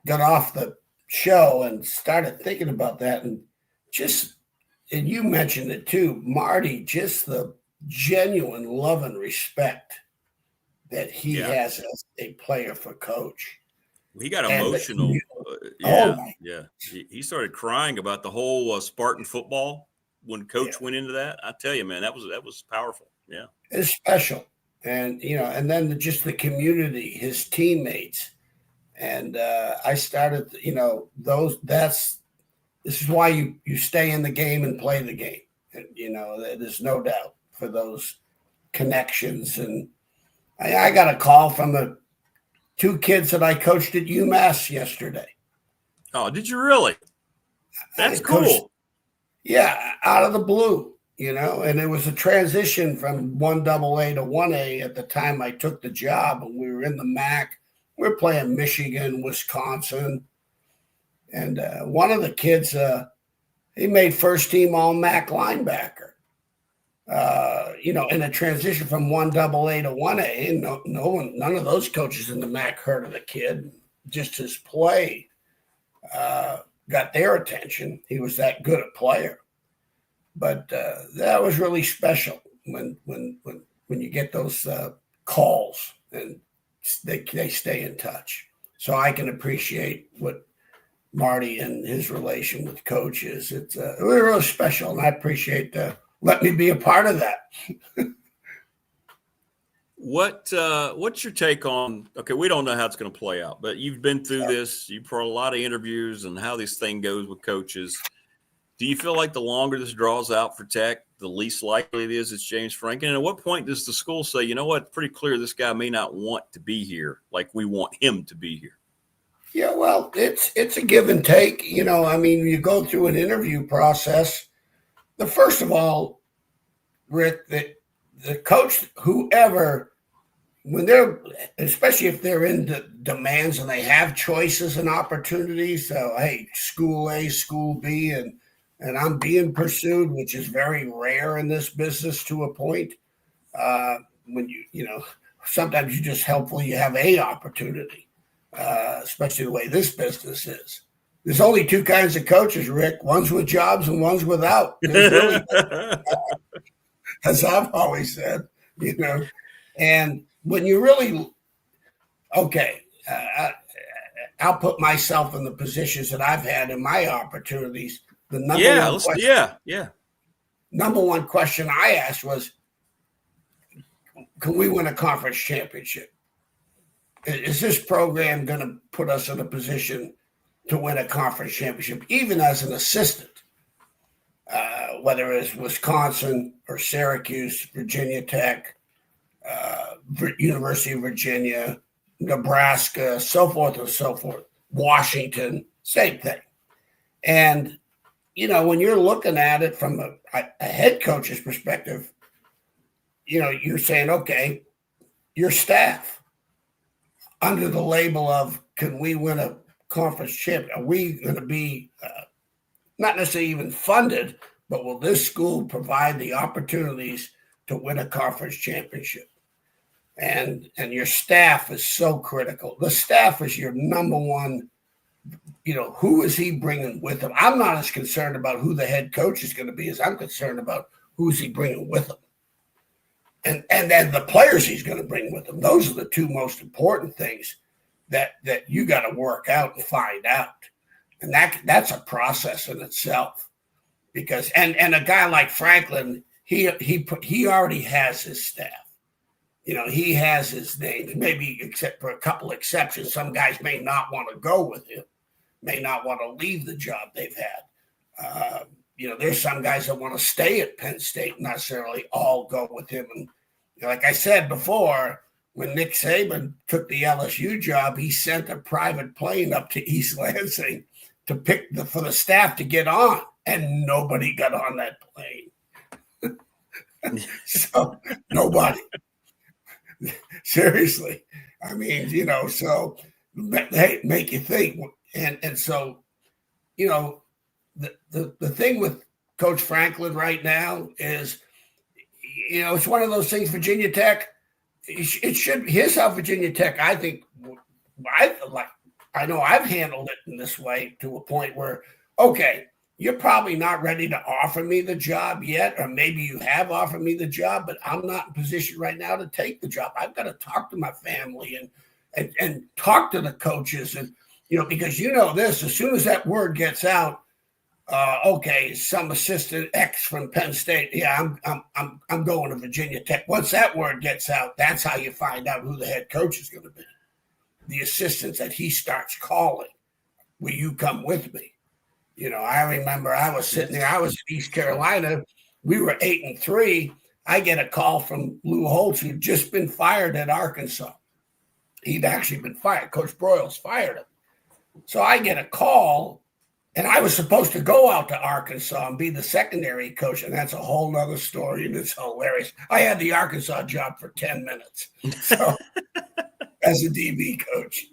got off the show and started thinking about that, and you mentioned it too, Marty, just the genuine love and respect that he has as a player for Coach. He got emotional. He started crying about the whole Spartan football when Coach went into that. I tell you, man, that was powerful. Yeah, it's special, and and then just the community, his teammates, and I started. This is why you stay in the game and play the game. And, there's no doubt for those connections. And I got a call from the two kids that I coached at UMass yesterday. Oh, did you really? That's cool. Out of the blue, and it was a transition from 1AA to 1A at the time I took the job, and we were in the MAC. We were playing Michigan, Wisconsin, and one of the kids, he made first team all MAC linebacker. In a transition from 1AA to 1A, none of those coaches in the MAC heard of the kid. Just his play got their attention. He was that good a player. But that was really special when you get those calls and they stay in touch. So I can appreciate what Marty and his relation with Coach is. It's really special, and I appreciate letting me be a part of that. What's your take on? Okay, we don't know how it's going to play out, but you've been through this. You've heard a lot of interviews and how this thing goes with coaches. Do you feel like the longer this draws out for Tech, the least likely it is it's James Franklin? And at what point does the school say, you know what, pretty clear this guy may not want to be here like we want him to be here? Yeah, well, it's a give and take. You know, I mean, you go through an interview process. First of all, Rick, the coach, whoever, when they're, especially if they're in the demands and they have choices and opportunities, so hey, school A, school B, and I'm being pursued, which is very rare in this business to a point. When you know, sometimes you're just helpful you have a opportunity, especially the way this business is. There's only two kinds of coaches, Rick. One's with jobs and one's without. Really, as I've always said, you know. And when you really, I'll put myself in the positions that I've had in my opportunities. The number one question I asked was, can we win a conference championship? Is this program going to put us in a position to win a conference championship, even as an assistant, whether it's Wisconsin or Syracuse, Virginia Tech, University of Virginia, Nebraska, so forth and so forth, Washington, same thing. And, you know, when you're looking at it from a head coach's perspective, you know, you're saying, okay, your staff, under the label of can we win a conference champion, are we going to be not necessarily even funded, but will this school provide the opportunities to win a conference championship? And your staff is so critical. The staff is your number one, you know, who is he bringing with him? I'm not as concerned about who the head coach is going to be as I'm concerned about who's he bringing with him. And then the players he's going to bring with him. Those are the two most important things that you got to work out and find out. And that's a process in itself. Because and a guy like Franklin, he already has his staff. You know, he has his name, maybe except for a couple exceptions. Some guys may not want to go with him, may not want to leave the job they've had. You know, there's some guys that want to stay at Penn State, not necessarily all go with him. And you know, like I said before, when Nick Saban took the LSU job, he sent a private plane up to East Lansing to pick for the staff to get on, and nobody got on that plane. So nobody. Seriously. I mean, you know, so hey, make you think. And so, you know, the thing with Coach Franklin right now is, you know, it's one of those things, Virginia Tech, it should, here's how Virginia Tech, I think, I know I've handled it in this way to a point where, okay, you're probably not ready to offer me the job yet, or maybe you have offered me the job, but I'm not in position right now to take the job. I've got to talk to my family and talk to the coaches, and you know, because you know this, as soon as that word gets out, okay, some assistant X from Penn State, yeah, I'm going to Virginia Tech. Once that word gets out, that's how you find out who the head coach is going to be. The assistants that he starts calling, will you come with me? You know, I remember I was sitting there. I was in East Carolina. We were 8-3. I get a call from Lou Holtz, who'd just been fired at Arkansas. He'd actually been fired. Coach Broyles fired him. So I get a call, and I was supposed to go out to Arkansas and be the secondary coach, and that's a whole nother story, and it's hilarious. I had the Arkansas job for 10 minutes so, as a DB coach.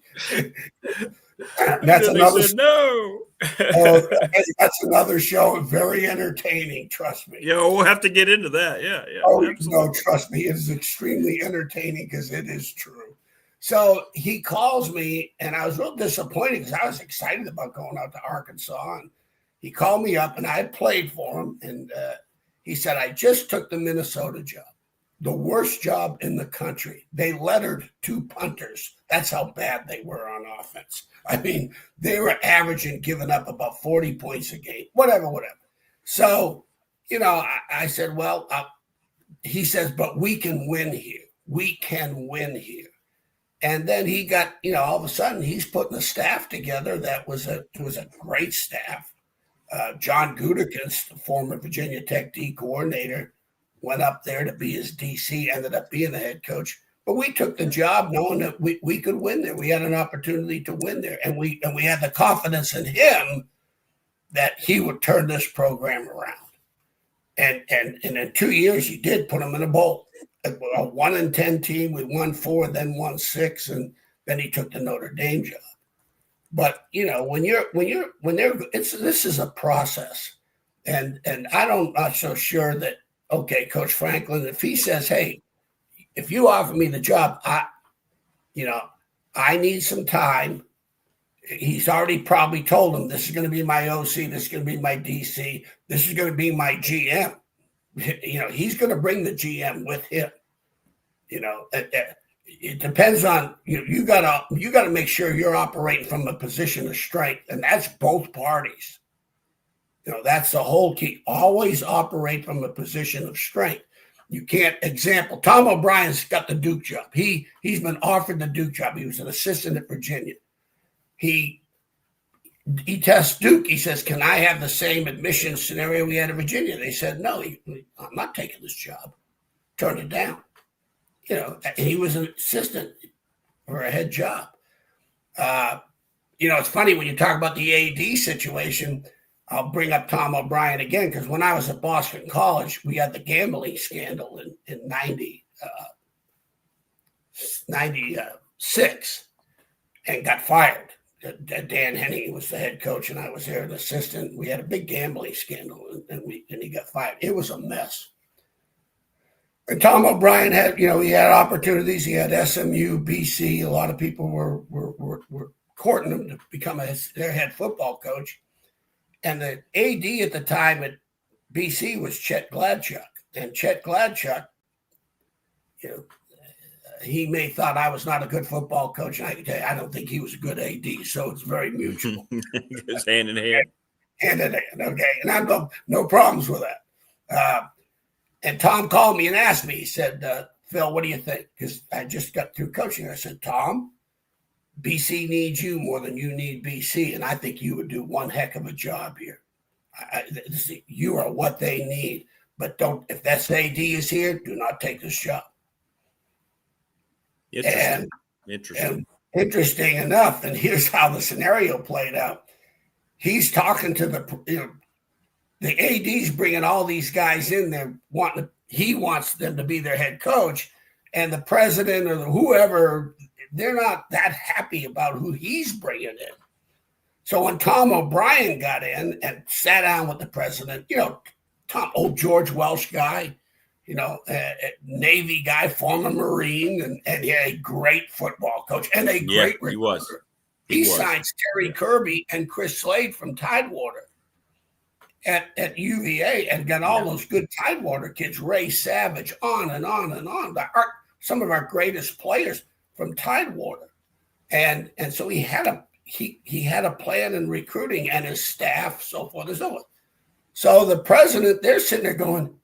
That's another no. That's another show. Very entertaining. Trust me. Yeah, we'll have to get into that. Yeah. Oh no, trust me, it is extremely entertaining because it is true. So he calls me, and I was real disappointed because I was excited about going out to Arkansas. And he called me up, and I had played for him, and he said, "I just took the Minnesota job, the worst job in the country. They lettered 2 punters. That's how bad they were on offense. I mean, they were averaging, giving up about 40 points a game, whatever. So, you know, I said, well, he says, but we can win here. We can win here. And then he got, you know, all of a sudden he's putting a staff together that was a great staff. John Gutekunst, the former Virginia Tech D coordinator, went up there to be his DC, ended up being the head coach. But we took the job knowing that we could win there. We had an opportunity to win there. And we had the confidence in him that he would turn this program around. And in 2 years, he did put them in a bowl. A 1-10 team. We won 4, then won 6, and then he took the Notre Dame job. But this is a process, and I'm not so sure that, okay, Coach Franklin, if he says, hey, if you offer me the job, I need some time. He's already probably told him this is going to be my OC, this is going to be my DC, this is going to be my GM. He's going to bring the GM with him. It depends on you got to make sure you're operating from a position of strength, and that's both parties. That's the whole key. Always operate from a position of strength. You can't. Example: Tom O'Brien's got the Duke job. He's been offered the Duke job. He was an assistant at Virginia. He tests Duke. He says, "Can I have the same admission scenario we had at Virginia?" They said, "No, I'm not taking this job." Turned it down. He was an assistant for a head job. It's funny when you talk about the AD situation. I'll bring up Tom O'Brien again because when I was at Boston College, we had the gambling scandal in 96 and got fired. Dan Henning was the head coach, and I was there an assistant. We had a big gambling scandal, and he got fired. It was a mess. And Tom O'Brien had, he had opportunities. He had SMU, BC. A lot of people were courting him to become their head football coach. And the AD at the time at BC was Chet Gladchuk. And Chet Gladchuk, he may have thought I was not a good football coach. And I can tell you, I don't think he was a good AD. So it's very mutual. It's hand in hand. Hand in hand, okay. And I've no problems with that. And Tom called me and asked me, he said, Phil, what do you think? Because I just got through coaching. I said, Tom, BC needs you more than you need BC, and I think you would do one heck of a job here. You are what they need, but if that AD is here, do not take this job. Interesting enough, and here's how the scenario played out. He's talking to the AD's bringing all these guys in there. He wants them to be their head coach, and the president or whoever, they're not that happy about who he's bringing in. So when Tom O'Brien got in and sat down with the president, old George Welsh guy, Navy guy, former Marine, and he had a great football coach and a great recruiter. He was. He signs Terry Kirby and Chris Slade from Tidewater at UVA and got all those good Tidewater kids, Ray Savage, on and on and on. Some of our greatest players from Tidewater. And so he had a plan in recruiting and his staff, so forth and so on. So the president, they're sitting there going,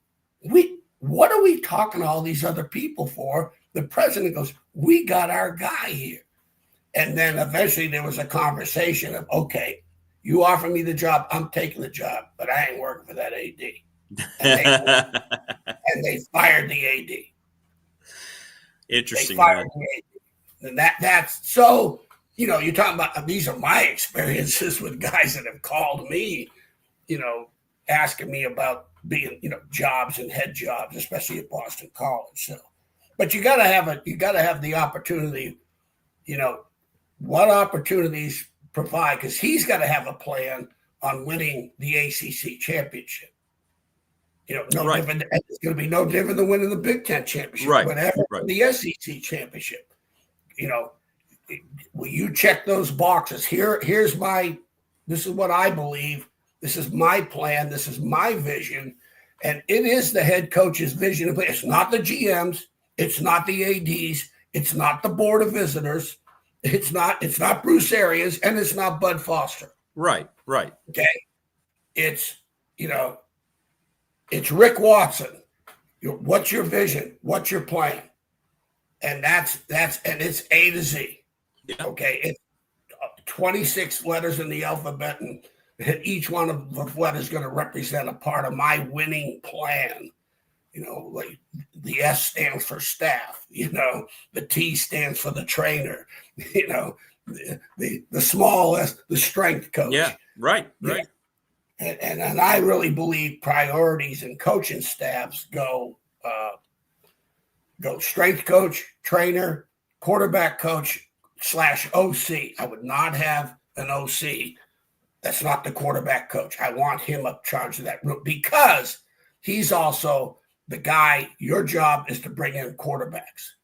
what are we talking to all these other people for? The president goes, we got our guy here. And then eventually there was a conversation of, okay, you offer me the job, I'm taking the job, but I ain't working for that AD. And they fired the AD. Interesting. They fired the AD. And that's so, you're talking about, these are my experiences with guys that have called me, asking me about being, jobs and head jobs, especially at Boston College. So, but you got to have the opportunity, what opportunities provide, because he's got to have a plan on winning the ACC championship. Different. It's going to be no different than winning the Big Ten championship, whatever, the SEC championship. Will you check those boxes? This is what I believe. This is my plan. This is my vision. And it is the head coach's vision. It's not the GMs. It's not the ADs. It's not the board of visitors. It's not Bruce Arians, and it's not Bud Foster. Right. Okay. It's Rick Watson. What's your vision? What's your plan? And that's it's A to Z. Yeah. Okay. It's 26 letters in the alphabet, and each one of what is going to represent a part of my winning plan. Like the S stands for staff, the T stands for the trainer, the small S, the strength coach. Yeah, right. And I really believe priorities in coaching staffs go strength coach, trainer, quarterback coach / OC. I would not have an OC that's not the quarterback coach. I want him up charge of that room because he's also the guy. Your job is to bring in quarterbacks,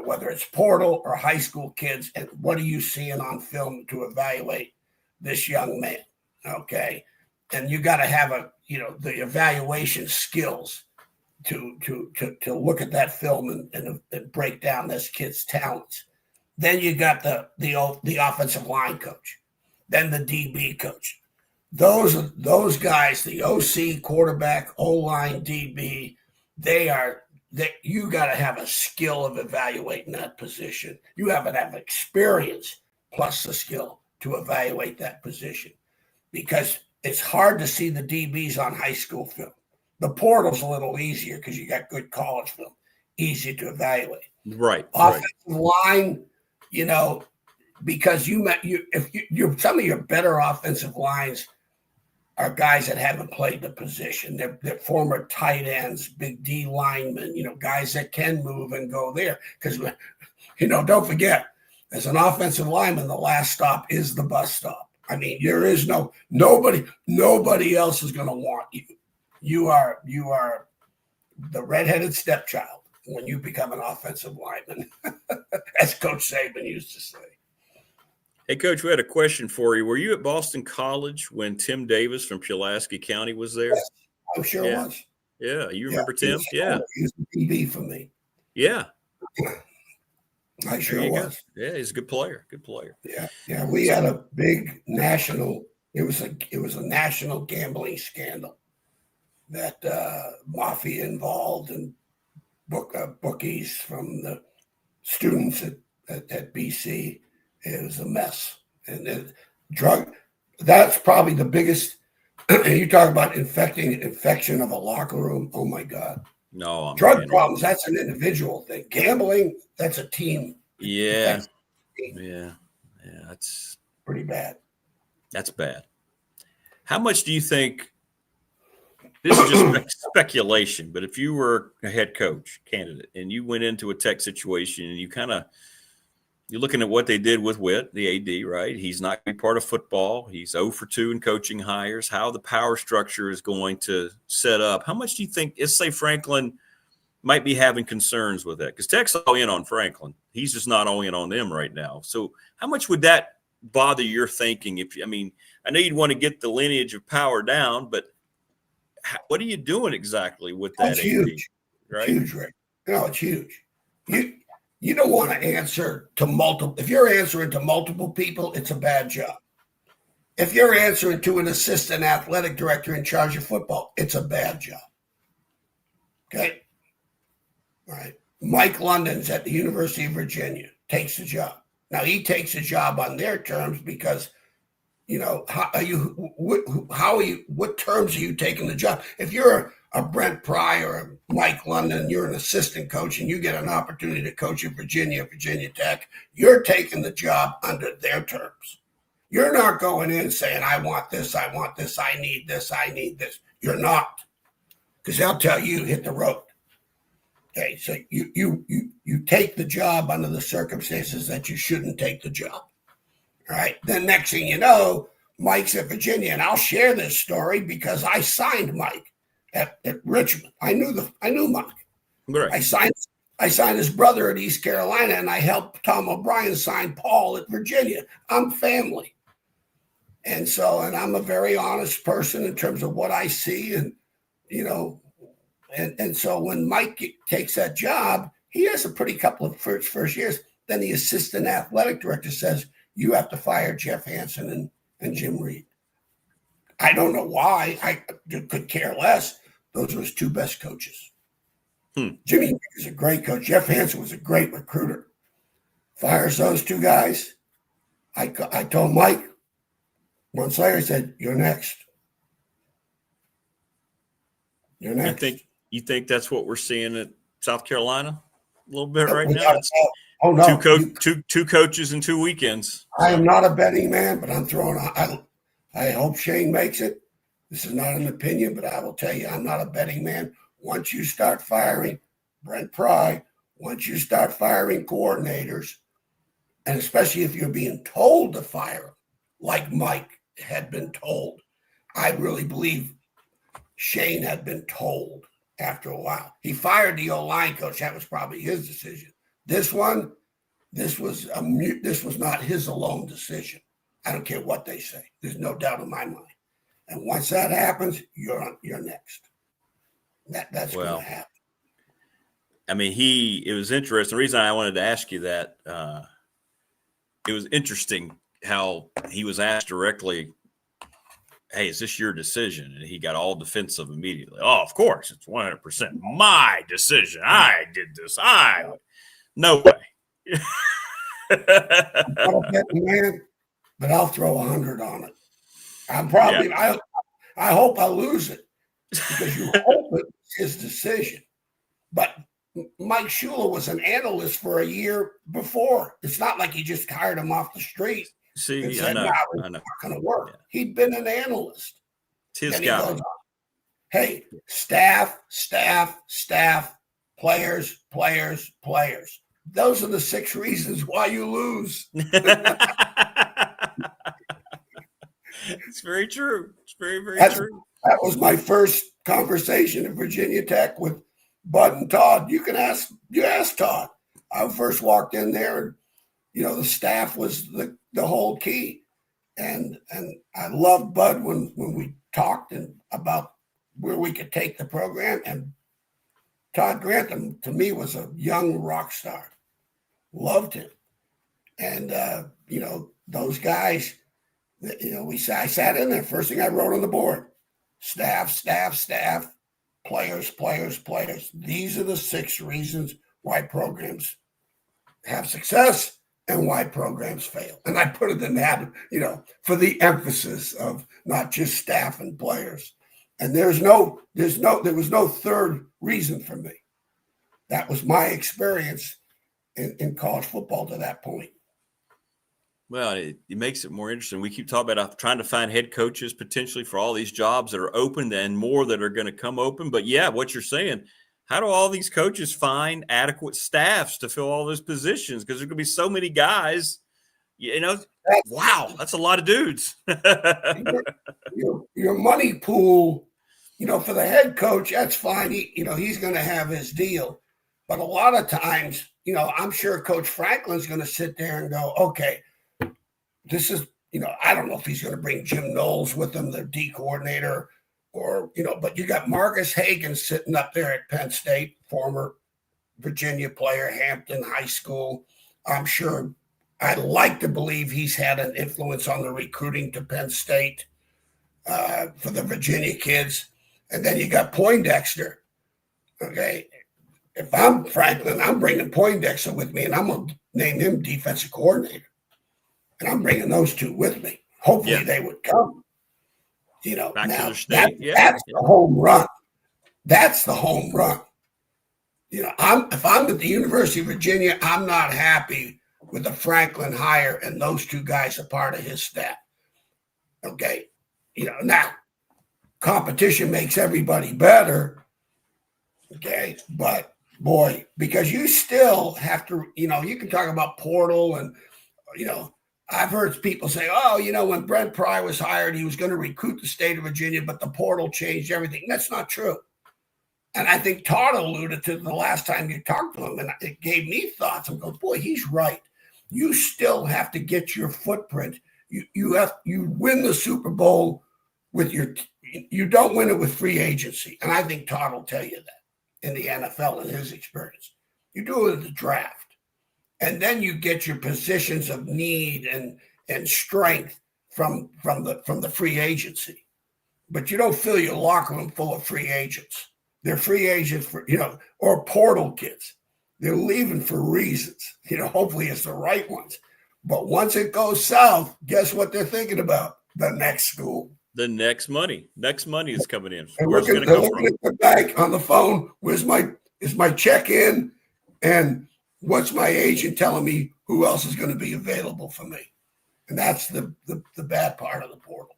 whether it's portal or high school kids. And what are you seeing on film to evaluate this young man? Okay. And you got to have the evaluation skills to look at that film and break down this kid's talents. Then you got the offensive line coach, then the DB coach. Those guys, the OC, quarterback, O-line, DB, you got to have a skill of evaluating that position. You have to have experience plus the skill to evaluate that position, because it's hard to see the DBs on high school film. The portal's a little easier because you got good college film, easy to evaluate. Right. Offensive line, because some of your better offensive lines are guys that haven't played the position. They're former tight ends, big D linemen, guys that can move and go there. Because, don't forget, as an offensive lineman, the last stop is the bus stop. I mean, there is nobody else is going to want you. You are the redheaded stepchild when you become an offensive lineman, as Coach Saban used to say. Hey, Coach, we had a question for you. Were you at Boston College when Tim Davis from Pulaski County was there? Yes, I sure was. Yeah, you remember Tim? Yeah. He was the DB for me. Yeah. I sure was. Yeah, he's a good player. Good player. Yeah. We had a big national. It was a national gambling scandal that mafia involved and bookies from the students at BC. It was a mess. And then that's probably the biggest. You talk about infection of a locker room. Oh my God. No, drug problems, that's an individual thing. Gambling, that's a team. Yeah. That's a team. Yeah. That's pretty bad. That's bad. How much do you think, this is just speculation, but if you were a head coach candidate and you went into a Tech situation and you're looking at what they did with Witt, the AD, right? He's not going to be part of football. He's 0 for 2 in coaching hires. How the power structure is going to set up. How much do you think, let's say Franklin might be having concerns with that? Because Tech's all in on Franklin. He's just not all in on them right now. So how much would that bother your thinking? I know you'd want to get the lineage of power down, but what are you doing exactly with that? It's huge. Right? It's huge, Rick. No, it's huge. You don't want to answer to multiple. If you're answering to multiple people, it's a bad job. If you're answering to an assistant athletic director in charge of football, it's a bad job. Okay? All right. Mike London's at the University of Virginia, takes the job. Now, he takes the job on their terms because, what terms are you taking the job? If you're a Brent Pry or a Mike London, you're an assistant coach and you get an opportunity to coach at Virginia Tech, you're taking the job under their terms. You're not going in saying, I want this, I need this, I need this. You're not. Because they'll tell you, hit the road. Okay, so you take the job under the circumstances that you shouldn't take the job. All right. Then next thing you know, Mike's at Virginia, and I'll share this story because I signed Mike at Richmond. I knew Mike. Right. I signed his brother at East Carolina, and I helped Tom O'Brien sign Paul at Virginia. I'm family. And I'm a very honest person in terms of what I see. And, and so when Mike takes that job, he has a pretty couple of first years. Then the assistant athletic director says, you have to fire Jeff Hansen and Jim Reed. I don't know why. I could care less. Those were his two best coaches. Jimmy Reed was a great coach. Jeff Hansen was a great recruiter. Fires those two guys. I told Mike, Once Larry said, "You're next. You're next." You think that's what we're seeing at South Carolina a little bit right We now? gotta It's go. Oh no, two coaches in 2 weekends. I am not a betting man, but I'm throwing. I hope Shane makes it. This is not an opinion, but I will tell you, I'm not a betting man. Once you start firing Brent Pry, once you start firing coordinators, and especially if you're being told to fire them, like Mike had been told, I really believe Shane had been told after a while. He fired the O-line coach. That was probably his decision. This was not his alone decision. I don't care what they say. There's no doubt in my mind. And once that happens, you're next. That's going to happen. I mean, it was interesting. The reason I wanted to ask you that, it was interesting how he was asked directly, "Hey, is this your decision?" And he got all defensive immediately. "Oh, of course, it's 100% my decision. I did this. No way." I'm not a betting man, but I'll throw 100 on it. I'm probably. Yeah. I hope I lose it because you hope it's his decision. But Mike Shula was an analyst for a year before. It's not like he just hired him off the street. See, and said, I know. It's not going to work. Yeah. He'd been an analyst. It's his guy. Hey, staff, players. Those are the 6 reasons why you lose. It's very true. It's very, very true. That was my first conversation at Virginia Tech with Bud and Todd. You ask Todd. I first walked in there, and the staff was the whole key. And I loved Bud when we talked about where we could take the program. And Todd Grantham, to me, was a young rock star. Loved him. And, those guys, I sat in there. First thing I wrote on the board, staff, players. These are the 6 reasons why programs have success and why programs fail. And I put it in that, for the emphasis of not just staff and players. And there was no third reason for me. That was my experience in college football to that point. Well, it makes it more interesting. We keep talking about trying to find head coaches potentially for all these jobs that are open and more that are going to come open. But yeah, what you're saying, how do all these coaches find adequate staffs to fill all those positions? Because there's going to be so many guys, wow, that's a lot of dudes. your money pool, for the head coach, that's fine. He's going to have his deal. But a lot of times, I'm sure Coach Franklin's going to sit there and go, okay, this is, I don't know if he's going to bring Jim Knowles with him, the D coordinator, or, but you got Marcus Hagan sitting up there at Penn State, former Virginia player, Hampton High School. I'm sure, I'd like to believe he's had an influence on the recruiting to Penn State for the Virginia kids. And then you got Poindexter. Okay. If I'm Franklin, I'm bringing Poindexter with me, and I'm going to name him defensive coordinator. And I'm bringing those 2 with me. Hopefully they would come. Back now to state. That's the home run. That's the home run. If I'm at the University of Virginia, I'm not happy with the Franklin hire and those 2 guys are part of his staff. Okay. Now competition makes everybody better. Okay. But boy, because you still have to, you can talk about portal and, I've heard people say, when Brent Pry was hired, he was going to recruit the state of Virginia, but the portal changed everything. That's not true. And I think Todd alluded to the last time you talked to him, and it gave me thoughts. I'm going, boy, he's right. You still have to get your footprint. You win the Super Bowl with you don't win it with free agency. And I think Todd will tell you that in the NFL in his experience. You do it at the draft. And then you get your positions of need and strength from the free agency. But you don't fill your locker room full of free agents. They're free agents for, or portal kids. They're leaving for reasons. Hopefully it's the right ones. But once it goes south, guess what they're thinking about? The next school. The next money is coming in. And Where's it going to come from? At the bank on the phone. Is my check in? And what's my agent telling me who else is going to be available for me? And that's the bad part of the portal.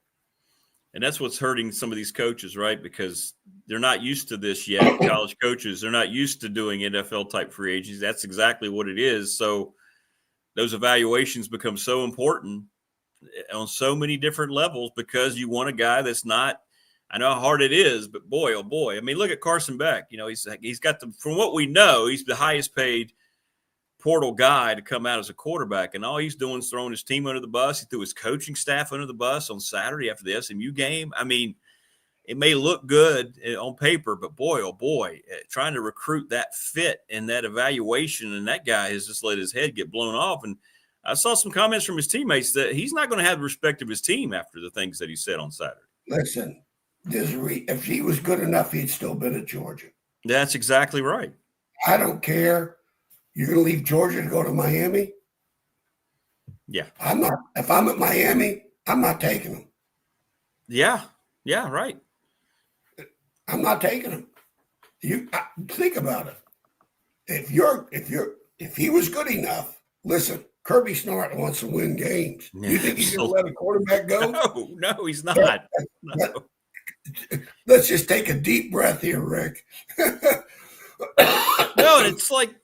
And that's what's hurting some of these coaches, right? Because they're not used to this yet. College coaches, they're not used to doing NFL type free agencies. That's exactly what it is. So those evaluations become so important on so many different levels because you want a guy that's not, I know how hard it is, but boy, oh boy. I mean, look at Carson Beck. You know, he's got from what we know, he's the highest paid portal guy to come out as a quarterback. And all he's doing is throwing his team under the bus. He threw his coaching staff under the bus on Saturday after the SMU game. I mean, it may look good on paper, but boy, oh boy, trying to recruit that fit and that evaluation, and that guy has just let his head get blown off. And I saw some comments from his teammates that he's not going to have the respect of his team after the things that he said on Saturday. Listen, if he was good enough, he'd still been at Georgia. That's exactly right. I don't care. You're going to leave Georgia to go to Miami? Yeah. I'm not. If I'm at Miami, I'm not taking him. Yeah. Yeah, right. I'm not taking him. Think about it. If he was good enough, listen, Kirby Smart wants to win games. You think he's going to let a quarterback go? No, he's not. No. Let's just take a deep breath here, Rick. No, and it's like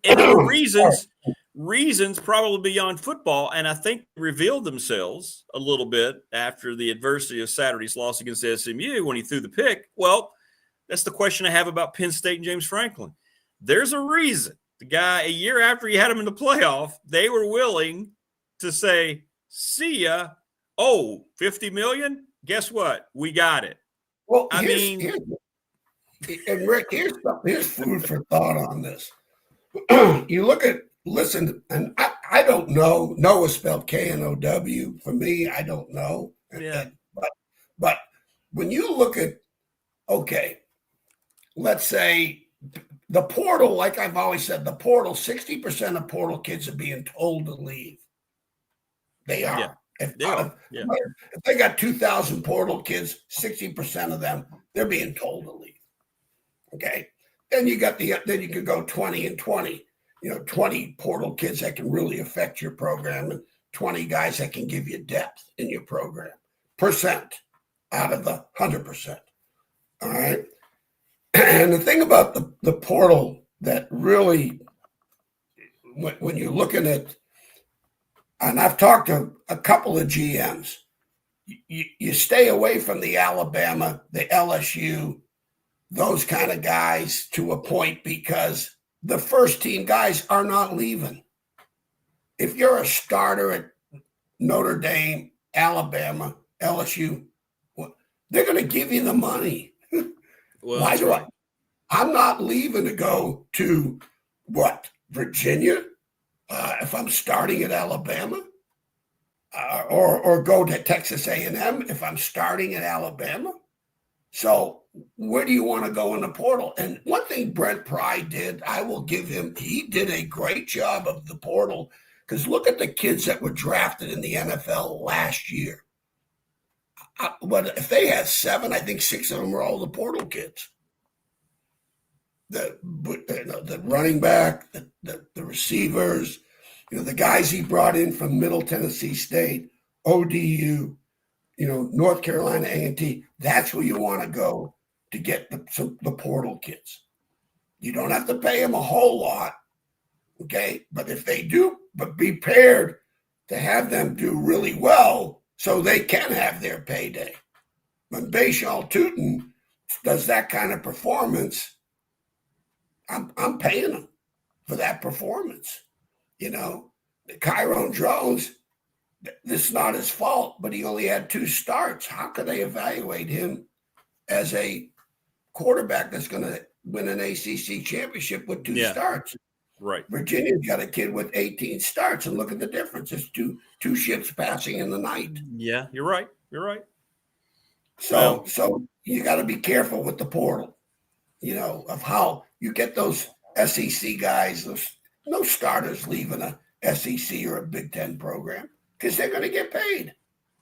the reasons probably beyond football, and I think revealed themselves a little bit after the adversity of Saturday's loss against SMU when he threw the pick. Well, that's the question I have about Penn State and James Franklin. There's a reason the guy, a year after he had him in the playoff, they were willing to say, see ya. Oh, $50 million? Guess what? We got it. Well, and Rick, here's food for thought on this. You listen, and I don't know. Noah spelled K-N-O-W. For me, I don't know. Yeah. But when you look at, okay, let's say the portal, like I've always said, the portal, 60% of portal kids are being told to leave. They are. Yeah. If they got 2,000 portal kids, 60% of them, they're being told to leave. Okay. Then you can go 20 and 20, 20 portal kids that can really affect your program and 20 guys that can give you depth in your program. Percent out of the 100%. All right. And the thing about the portal that really, when you're looking at, and I've talked to a couple of GMs, you stay away from the Alabama, the LSU, those kind of guys to a point because the first team guys are not leaving. If you're a starter at Notre Dame, Alabama, LSU, they're going to give you the money. Well, why do I'm not leaving to go to Virginia? If I'm starting at Alabama, or go to Texas A&M if I'm starting at Alabama. So where do you want to go in the portal? And one thing Brent Pry did, I will give him, he did a great job of the portal, because look at the kids that were drafted in the NFL last year. But if they had 7, I think 6 of them were all the portal kids. The running back, the receivers, the guys he brought in from Middle Tennessee State, ODU, North Carolina A&T. That's where you want to go to get the portal kids. You don't have to pay them a whole lot, okay? But if they do, but be prepared to have them do really well so they can have their payday. When Bashal Tutin does that kind of performance, I'm paying him for that performance. Kyron Jones, this is not his fault, but he only had 2 starts. How could they evaluate him as a quarterback that's going to win an ACC championship with 2 starts? Right. Virginia's got a kid with 18 starts, and look at the difference. It's two ships passing in the night. Yeah, you're right. You're right. So you got to be careful with the portal, of how you get those SEC guys. No starters leaving a SEC or a Big Ten program because they're going to get paid.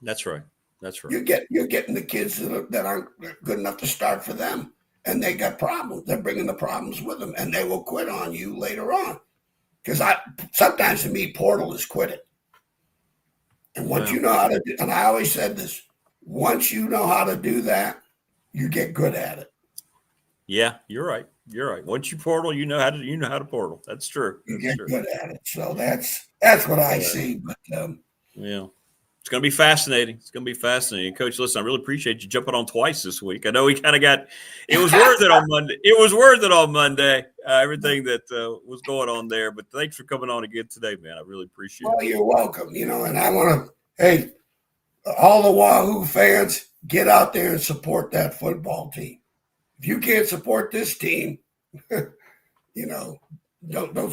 That's right. That's right. You're getting the kids that aren't good enough to start for them, and they got problems. They're bringing the problems with them, and they will quit on you later on. Because sometimes to me, portal is quitting. And once you know how to do, and I always said this, once you know how to do that, you get good at it. Yeah, you're right. You're right. Once you portal, you know how to portal. That's true. You That's get true. good at it. So that's what I see. But yeah. It's going to be fascinating. It's going to be fascinating. Coach, listen, I really appreciate you jumping on twice this week. I know we kind of it was worth it on Monday. It was worth it on Monday, everything that was going on there. But thanks for coming on again today, man. I really appreciate it. Well, you're welcome. And I want to, hey, all the Wahoo fans, get out there and support that football team. If you can't support this team, don't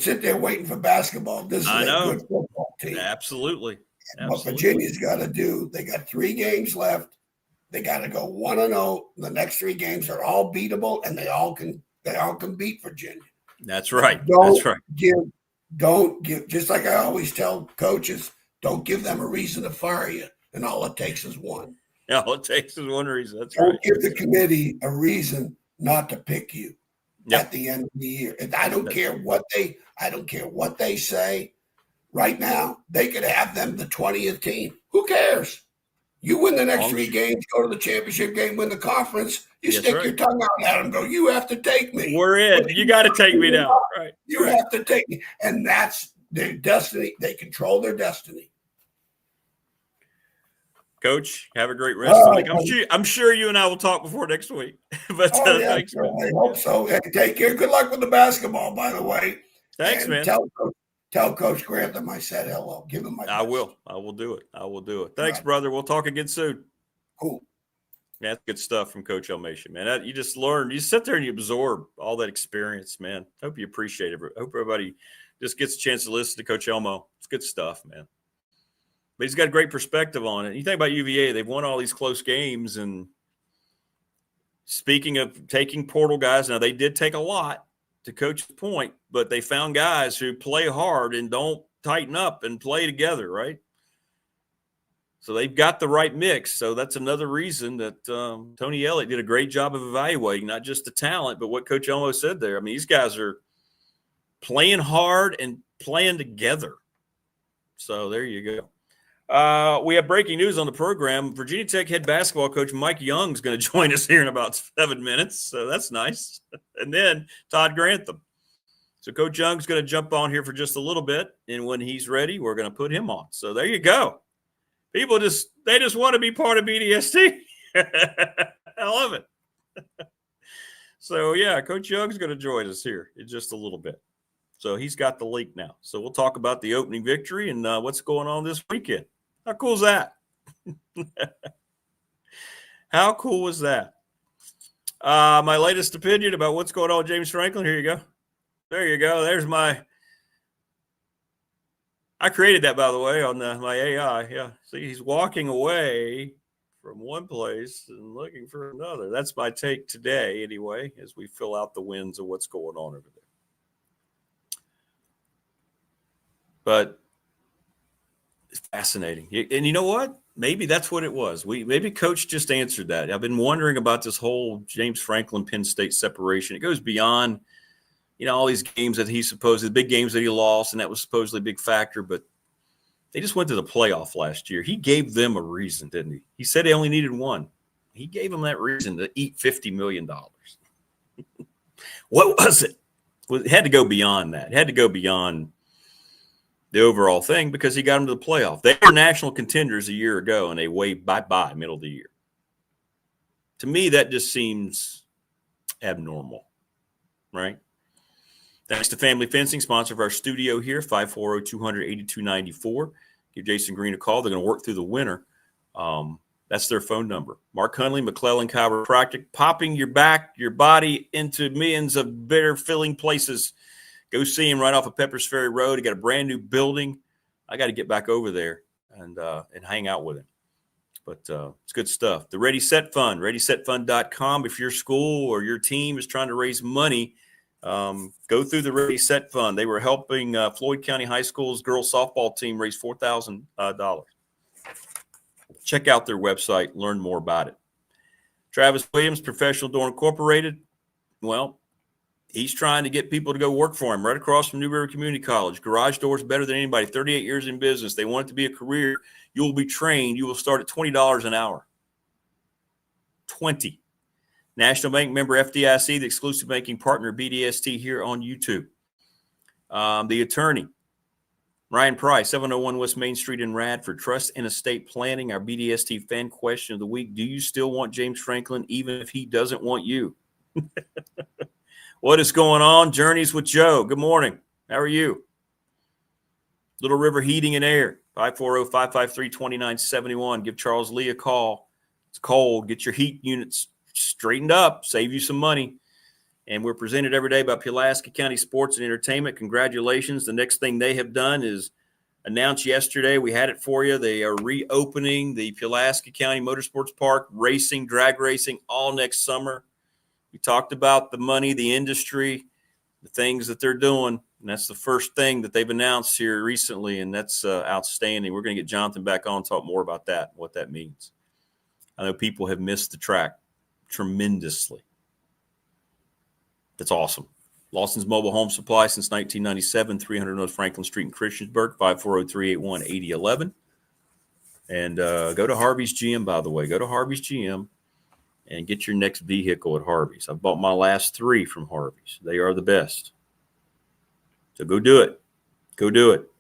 sit there waiting for basketball. This is a good football team. Absolutely. What Virginia's got to do, they got 3 games left. They got to go 1-0. The next 3 games are all beatable, and they all can beat Virginia. That's right. Don't give. Just like I always tell coaches, don't give them a reason to fire you, and all it takes is one. Yeah, all it takes is one reason. That's don't right. Give the committee a reason not to pick you at the end of the year. And I don't care what they say. Right now, they could have them the 20th team. Who cares? You win the next 3 games, go to the championship game, win the conference. You stick your tongue out at them, go, you have to take me. We're in. You got to take me now. Right. You have to take me. And that's their destiny. They control their destiny. Coach, have a great rest of the week. I'm sure you and I will talk before next week. But thanks, man. I hope so. And take care. Good luck with the basketball, by the way. Thanks, man. Tell Coach Grantham I said hello. Give him my best. I will do it. Thanks, brother. We'll talk again soon. Cool. Yeah, that's good stuff from Coach Elmassian, man. You just learn. You sit there and you absorb all that experience, man. Hope you appreciate it. Hope everybody just gets a chance to listen to Coach Elmo. It's good stuff, man. But he's got a great perspective on it. You think about UVA, they've won all these close games. And speaking of taking portal guys, now they did take a lot, to Coach's point, but they found guys who play hard and don't tighten up and play together, right? So they've got the right mix. So that's another reason that Tony Elliott did a great job of evaluating not just the talent, but what Coach Elmo said there. I mean, these guys are playing hard and playing together. So there you go. We have breaking news on the program. Virginia Tech head basketball coach Mike Young is going to join us here in about 7 minutes. So that's nice. And then Todd Grantham. So Coach Young's going to jump on here for just a little bit. And when he's ready, we're going to put him on. So there you go. People just want to be part of BDST. I love it. So, yeah, Coach Young's going to join us here in just a little bit. So he's got the link now. So we'll talk about the opening victory and what's going on this weekend. How cool is that? How cool was that? My latest opinion about what's going on with James Franklin. Here you go. There you go. There's I created that, by the way, on my AI. Yeah. See, he's walking away from one place and looking for another. That's my take today, anyway, as we fill out the wins of what's going on over there. But it's fascinating. And you know what? Maybe that's what it was. Maybe Coach just answered that. I've been wondering about this whole James Franklin Penn State separation. It goes beyond, all these games that the big games that he lost, and that was supposedly a big factor, but they just went to the playoff last year. He gave them a reason, didn't he? He said they only needed one. He gave them that reason to eat $50 million. What was it? Well, it had to go beyond that. It had to go beyond the overall thing because he got them to the playoff. They were national contenders a year ago, and they waved bye-bye middle of the year. To me, that just seems abnormal, right? Thanks to Family Fencing, sponsor of our studio here, 540-200-8294. Give Jason Green a call. They're going to work through the winter. That's their phone number. Mark Hunley, McClellan Chiropractic, popping your back, your body into millions of better filling places. Go see him right off of Peppers Ferry Road. He got a brand new building. I got to get back over there and hang out with him. But it's good stuff. The Ready Set Fund, ReadySetFund.com. If your school or your team is trying to raise money, go through the Ready Set Fund. They were helping Floyd County High School's girls softball team raise $4,000. Check out their website, learn more about it. Travis Williams, Professional Door Incorporated. Well, he's trying to get people to go work for him right across from New River Community College. Garage doors better than anybody, 38 years in business. They want it to be a career. You will be trained. You will start at $20 an hour. 20. National Bank member FDIC, the exclusive banking partner BDST here on YouTube. The attorney, Ryan Price, 701 West Main Street in Radford. Trust and estate planning, our BDST fan question of the week. Do you still want James Franklin even if he doesn't want you? What is going on? Journeys with Joe. Good morning. How are you? Little River Heating and Air, 540-553-2971. Give Charles Lee a call. It's cold. Get your heat units straightened up. Save you some money. And we're presented every day by Pulaski County Sports and Entertainment. Congratulations. The next thing they have done is announced yesterday. We had it for you. They are reopening the Pulaski County Motorsports Park, racing, drag racing, all next summer. We talked about the money, the industry, the things that they're doing. And that's the first thing that they've announced here recently. And that's outstanding. We're going to get Jonathan back on and talk more about that, what that means. I know people have missed the track tremendously. That's awesome. Lawson's Mobile Home Supply since 1997, 300 North Franklin Street in Christiansburg, 540-381-8011. And go to Harvey's GM, by the way. Go to Harvey's GM and get your next vehicle at Harvey's. I've bought my last 3 from Harvey's. They are the best. So go do it. Go do it.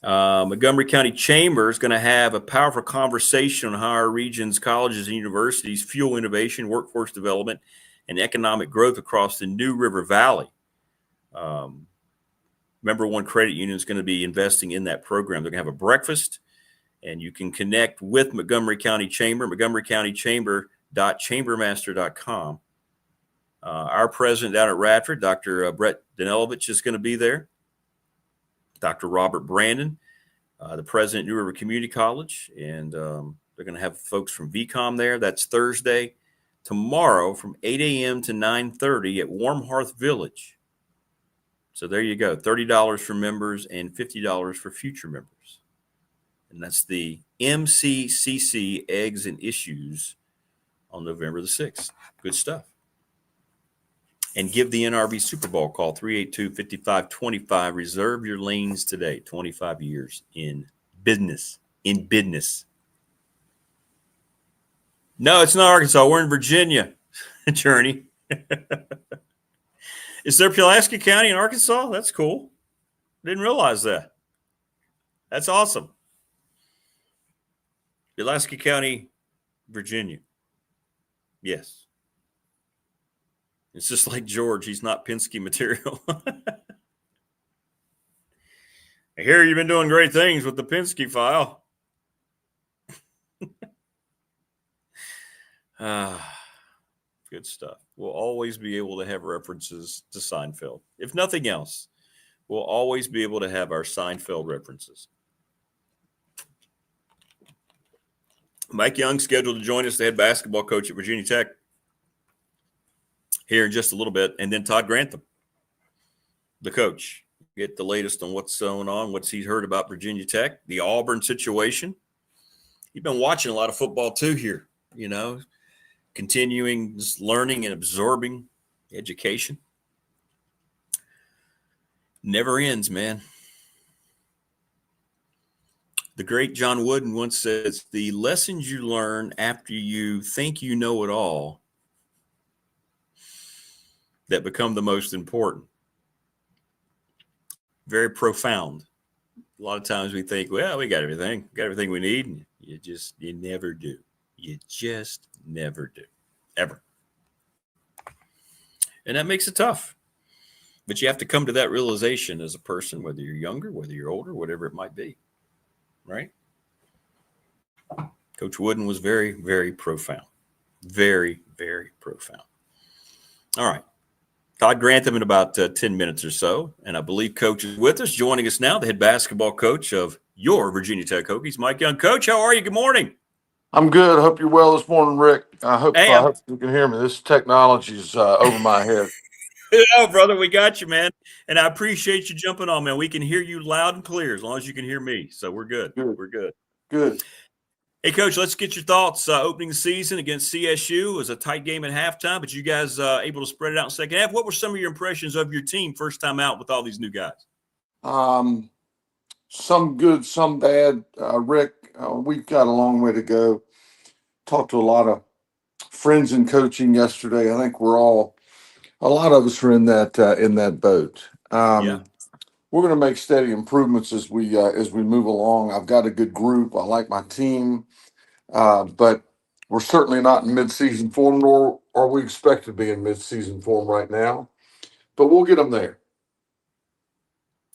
Montgomery County Chamber is going to have a powerful conversation on how our region's colleges and universities fuel innovation, workforce development, and economic growth across the New River Valley. Member One Credit Union is going to be investing in that program. They're going to have a breakfast, and you can connect with Montgomery County Chamber, montgomerycountychamber.chambermaster.com. Our president down at Radford, Dr. Brett Danelovich, is going to be there. Dr. Robert Brandon, the president of New River Community College, and they're going to have folks from VCOM there. That's Thursday. Tomorrow from 8 a.m. to 9:30 at Warm Hearth Village. So there you go, $30 for members and $50 for future members. And that's the MCCC Eggs and Issues on November the 6th. Good stuff. And give the NRB Super Bowl call, 382-5525. Reserve your lanes today. 25 years in business. No, it's not Arkansas. We're in Virginia, Journey. Is there Pulaski County in Arkansas? That's cool. Didn't realize that. That's awesome. Pulaski County, Virginia. Yes. It's just like George. He's not Penske material. I hear you've been doing great things with the Penske file. Good stuff. We'll always be able to have references to Seinfeld. If nothing else, we'll always be able to have our Seinfeld references. Mike Young scheduled to join us, the head basketball coach at Virginia Tech, here in just a little bit. And then Todd Grantham, the coach. Get the latest on what's going on, what's he's heard about Virginia Tech, the Auburn situation. You've been watching a lot of football too here, you know. Continuing just learning and absorbing education. Never ends, man. The great John Wooden once says, the lessons you learn after you think you know it all that become the most important. Very profound. A lot of times we think, well, we got everything we need. You never do. You just never do, ever. And that makes it tough. But you have to come to that realization as a person, whether you're younger, whether you're older, whatever it might be, right? Coach Wooden was very, very profound. Very, very profound. All right. Todd Grantham in about 10 minutes or so. And I believe Coach is with us. Joining us now, the head basketball coach of your Virginia Tech Hokies, Mike Young. Coach, how are you? Good morning. I'm good. I hope you're well this morning, Rick. I hope you can hear me. This technology is over my head. Oh, brother, we got you, man. And I appreciate you jumping on, man. We can hear you loud and clear as long as you can hear me. So we're good. We're good. Good. Hey, Coach, let's get your thoughts. Opening the season against CSU. It was a tight game at halftime, but you guys able to spread it out in the second half. What were some of your impressions of your team first time out with all these new guys? Some good, some bad. Rick, we've got a long way to go. Talked to a lot of friends in coaching yesterday. I think a lot of us are in that boat. We're going to make steady improvements as we move along. I've got a good group. I like my team, but we're certainly not in mid-season form, nor are we expected to be in mid-season form right now. But we'll get them there.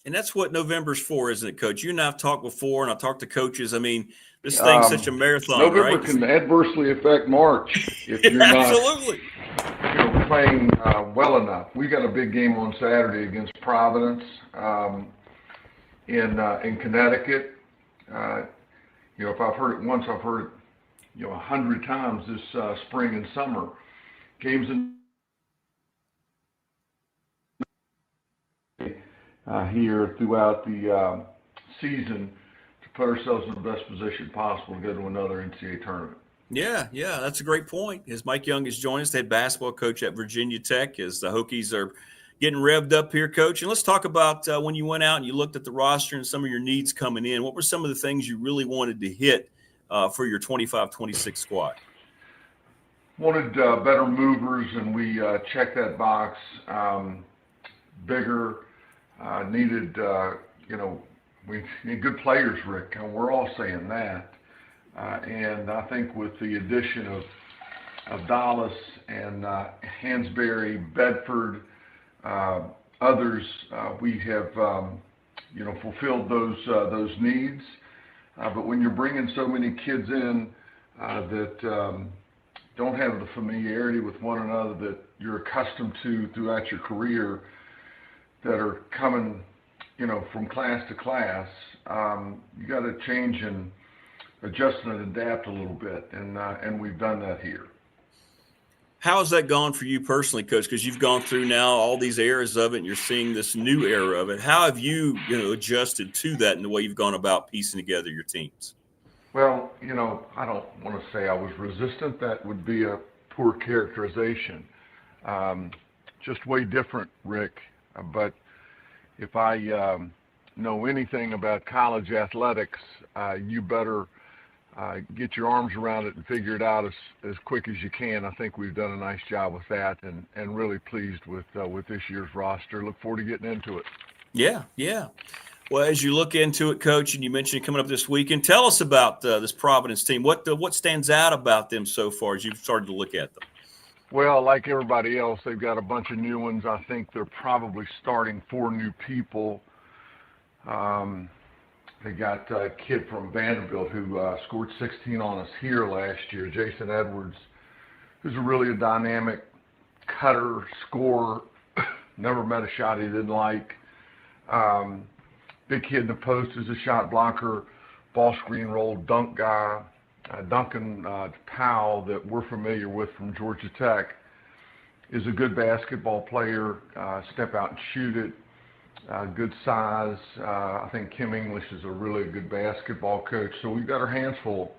And that's what November's for, isn't it, Coach? You and I have talked before, and I've talked to coaches. I mean, this thing's such a marathon, November right? can adversely affect March if you're absolutely not playing well enough. We got a big game on Saturday against Providence in Connecticut. If I've heard it once, I've heard it 100 times this spring and summer. Games here throughout the season to put ourselves in the best position possible to go to another NCAA tournament. Yeah, that's a great point. As Mike Young has joined us, the head basketball coach at Virginia Tech, as the Hokies are getting revved up here, Coach. And let's talk about when you went out and you looked at the roster and some of your needs coming in. What were some of the things you really wanted to hit for your 25-26 squad? Wanted better movers, and we checked that box. Bigger, needed, we need good players, Rick. We're all saying that. And I think with the addition of Dallas and Hansberry, Bedford, others, we have, fulfilled those needs. But when you're bringing so many kids in that don't have the familiarity with one another that you're accustomed to throughout your career, that are coming, from class to class, you got to change and adjust and adapt a little bit, and we've done that here. How has that gone for you personally, Coach? Because you've gone through now all these eras of it, and you're seeing this new era of it. How have you, adjusted to that in the way you've gone about piecing together your teams? Well, I don't want to say I was resistant. That would be a poor characterization. Just way different, Rick. But if I know anything about college athletics, you better get your arms around it and figure it out as quick as you can. I think we've done a nice job with that, and really pleased with this year's roster. Look forward to getting into it. Yeah. Well, as you look into it, Coach, and you mentioned coming up this weekend, tell us about this Providence team. What stands out about them so far as you've started to look at them? Well, like everybody else, they've got a bunch of new ones. I think they're probably starting 4 new people. They got a kid from Vanderbilt who scored 16 on us here last year, Jason Edwards, who's really a dynamic cutter, scorer. Never met a shot he didn't like. Big kid in the post is a shot blocker, ball screen roll, dunk guy. Duncan Powell, that we're familiar with from Georgia Tech, is a good basketball player, step out and shoot it, good size. I think Kim English is a really good basketball coach. So we've got our hands full.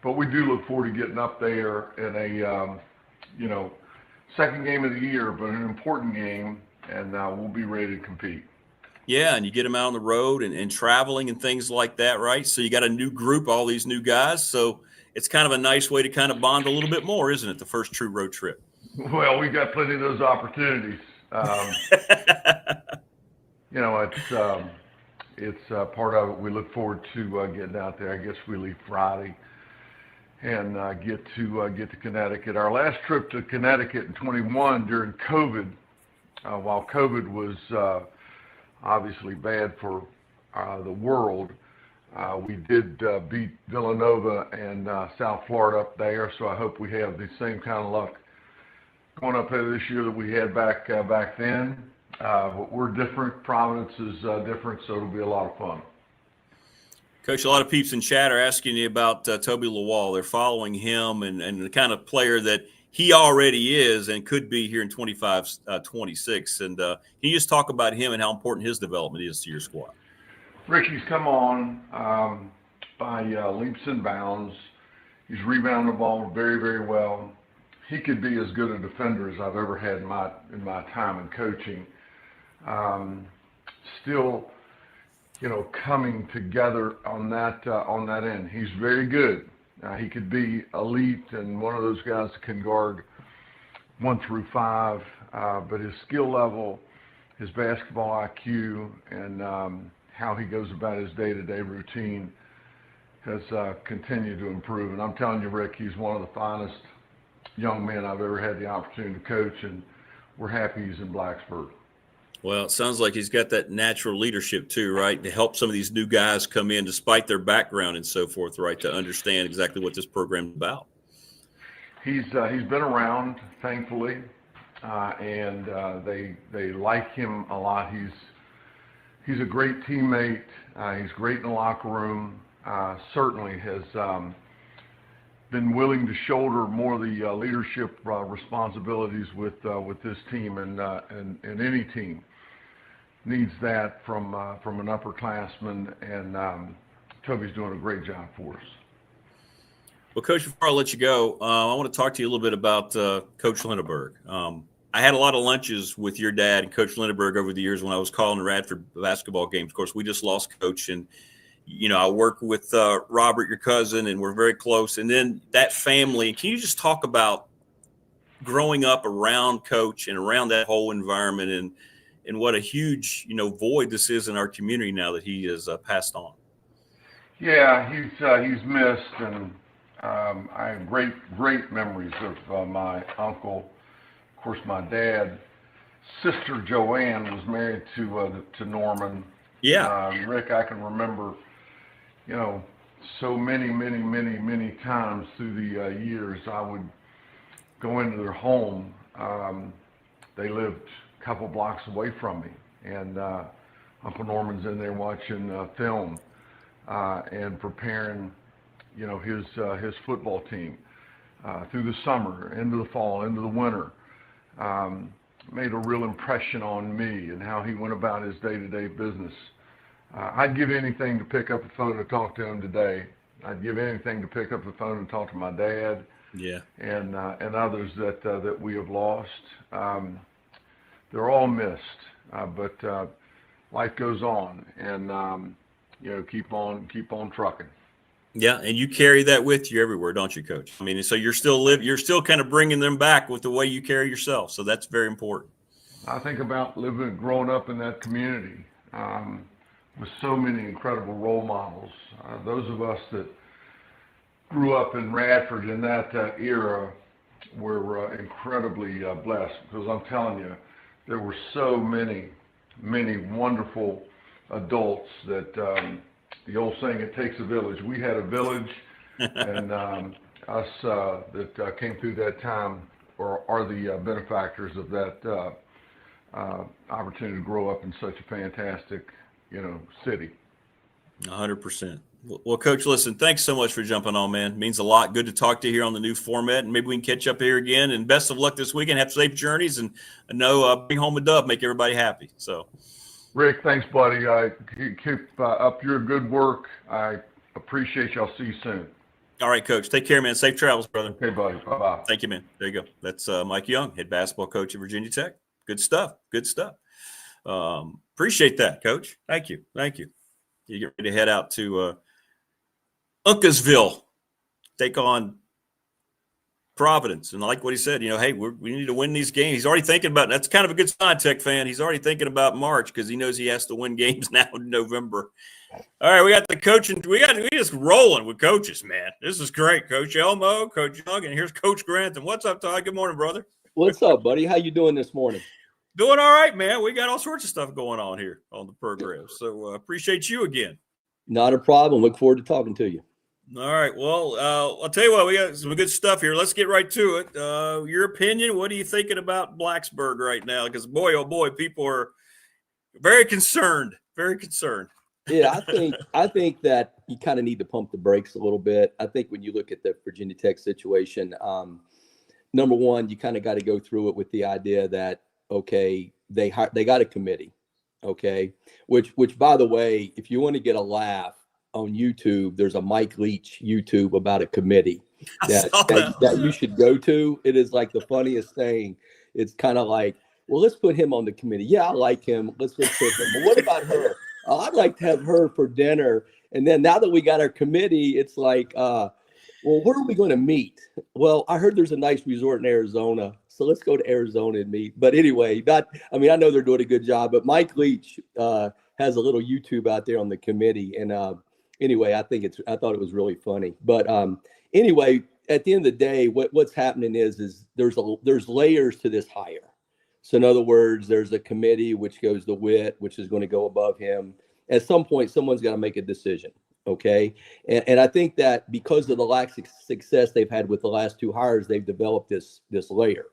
But we do look forward to getting up there in a, second game of the year, but an important game, and we'll be ready to compete. Yeah, and you get them out on the road and traveling and things like that, right? So you got a new group, all these new guys. So it's kind of a nice way to kind of bond a little bit more, isn't it, the first true road trip? Well, we've got plenty of those opportunities. It's part of it. We look forward to getting out there. I guess we leave Friday and get to Connecticut. Our last trip to Connecticut in 21 during COVID, while COVID was obviously bad for the world, we did beat Villanova and South Florida up there, so I hope we have the same kind of luck going up there this year that we had back then. But we're different. Providence is different, so it'll be a lot of fun. Coach, a lot of peeps in chat are asking you about Toby Lawal. They're following him and the kind of player that he already is and could be here in 25-26. And can you just talk about him and how important his development is to your squad? Ricky's come on by leaps and bounds. He's rebounding the ball very, very well. He could be as good a defender as I've ever had in my time in coaching. Still, coming together on that end. He's very good. He could be elite and one of those guys that can guard 1 through 5, but his skill level, his basketball IQ, and how he goes about his day-to-day routine has continued to improve. And I'm telling you, Rick, he's one of the finest young men I've ever had the opportunity to coach, and we're happy he's in Blacksburg. Well, it sounds like he's got that natural leadership too, right? To help some of these new guys come in despite their background and so forth, right? To understand exactly what this program is about. He's been around, thankfully, and they like him a lot. He's a great teammate. He's great in the locker room. Certainly has been willing to shoulder more of the leadership responsibilities with this team, and any team needs that from an upperclassman, and Toby's doing a great job for us. Well, Coach, before I let you go, I want to talk to you a little bit about Coach Lindeberg. I had a lot of lunches with your dad and Coach Lindeberg over the years when I was calling Radford basketball games. Of course, we just lost Coach, and I work with Robert, your cousin, and we're very close. And then that family, can you just talk about growing up around Coach and around that whole environment, and what a huge, void this is in our community now that he has passed on? Yeah, he's missed, and I have great memories of my uncle. Of course, my dad, sister Joanne, was married to Norman. Yeah. Rick, I can remember, so many times through the years, I would go into their home. They lived a couple blocks away from me, and Uncle Norman's in there watching film and preparing, his football team through the summer, into the fall, into the winter. Made a real impression on me and how he went about his day-to-day business. I'd give anything to pick up the phone and talk to him today. I'd give anything to pick up the phone and talk to my dad. Yeah. And others that we have lost. They're all missed, but life goes on, and keep on trucking. Yeah, and you carry that with you everywhere, don't you, Coach? I mean, so you're still kind of bringing them back with the way you carry yourself. So that's very important. I think about growing up in that community with so many incredible role models. Those of us that grew up in Radford in that era were incredibly blessed, because I'm telling you, there were so many wonderful adults that the old saying, it takes a village. We had a village, and us that came through that time are the benefactors of that opportunity to grow up in such a fantastic, city. 100%. Well, Coach, listen, thanks so much for jumping on, man. It means a lot. Good to talk to you here on the new format, and maybe we can catch up here again. And best of luck this weekend. Have safe journeys, and bring home a dub, make everybody happy. So. Rick, thanks, buddy. Keep up your good work. I appreciate you. I'll see you soon. All right, Coach. Take care, man. Safe travels, brother. Okay, buddy. Bye-bye. Thank you, man. There you go. That's Mike Young, head basketball coach at Virginia Tech. Good stuff. Appreciate that, Coach. Thank you. You get ready to head out to Uncasville, take on Providence. And I like what he said, hey, we need to win these games. He's already thinking about, that's kind of a good sign, Tech fan. He's already thinking about March because he knows he has to win games now in November. All right, we got the coaching. We just rolling with coaches, man. This is great. Coach Elmo, Coach Young, and here's Coach Grantham. What's up, Todd? Good morning, brother. What's up, buddy? How you doing this morning? Doing all right, man. We got all sorts of stuff going on here on the program. So appreciate you again. Not a problem. Look forward to talking to you. All right. Well, I'll tell you what, we got some good stuff here. Let's get right to it. Your opinion, what are you thinking about Blacksburg right now? Because boy, oh boy, people are very concerned. Yeah, I think that you kind of need to pump the brakes a little bit. I think when you look at the Virginia Tech situation, number one, you kind of got to go through it with the idea that, okay, they got a committee, okay, which by the way, if you want to get a laugh on YouTube, there's a Mike Leach YouTube about a committee. that you should go to. It is like the funniest thing. It's kind of like, well, let's put him on the committee. Yeah, I like him. Let's put him. But what about her? I'd like to have her for dinner. And then now that we got our committee, it's like, well, where are we going to meet? Well, I heard there's a nice resort in Arizona, so let's go to Arizona and meet. But anyway, I know they're doing a good job, but Mike Leach has a little YouTube out there on the committee. And anyway, I thought it was really funny. But anyway, at the end of the day, what's happening is there's layers to this hire. So in other words, there's a committee which goes to Witt, which is going to go above him. At some point, someone's got to make a decision. Okay. And I think that because of the lack of success they've had with the last two hires, they've developed this layer.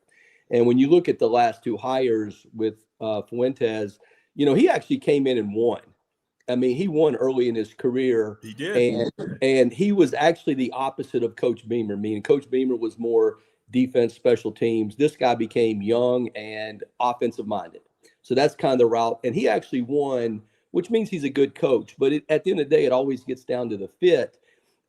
And when you look at the last two hires with Fuentes, he actually came in and won. I mean, he won early in his career. He did. And he was actually the opposite of Coach Beamer, meaning Coach Beamer was more defense, special teams. This guy became young and offensive minded. So that's kind of the route. And he actually won, which means he's a good coach. But at the end of the day, it always gets down to the fit.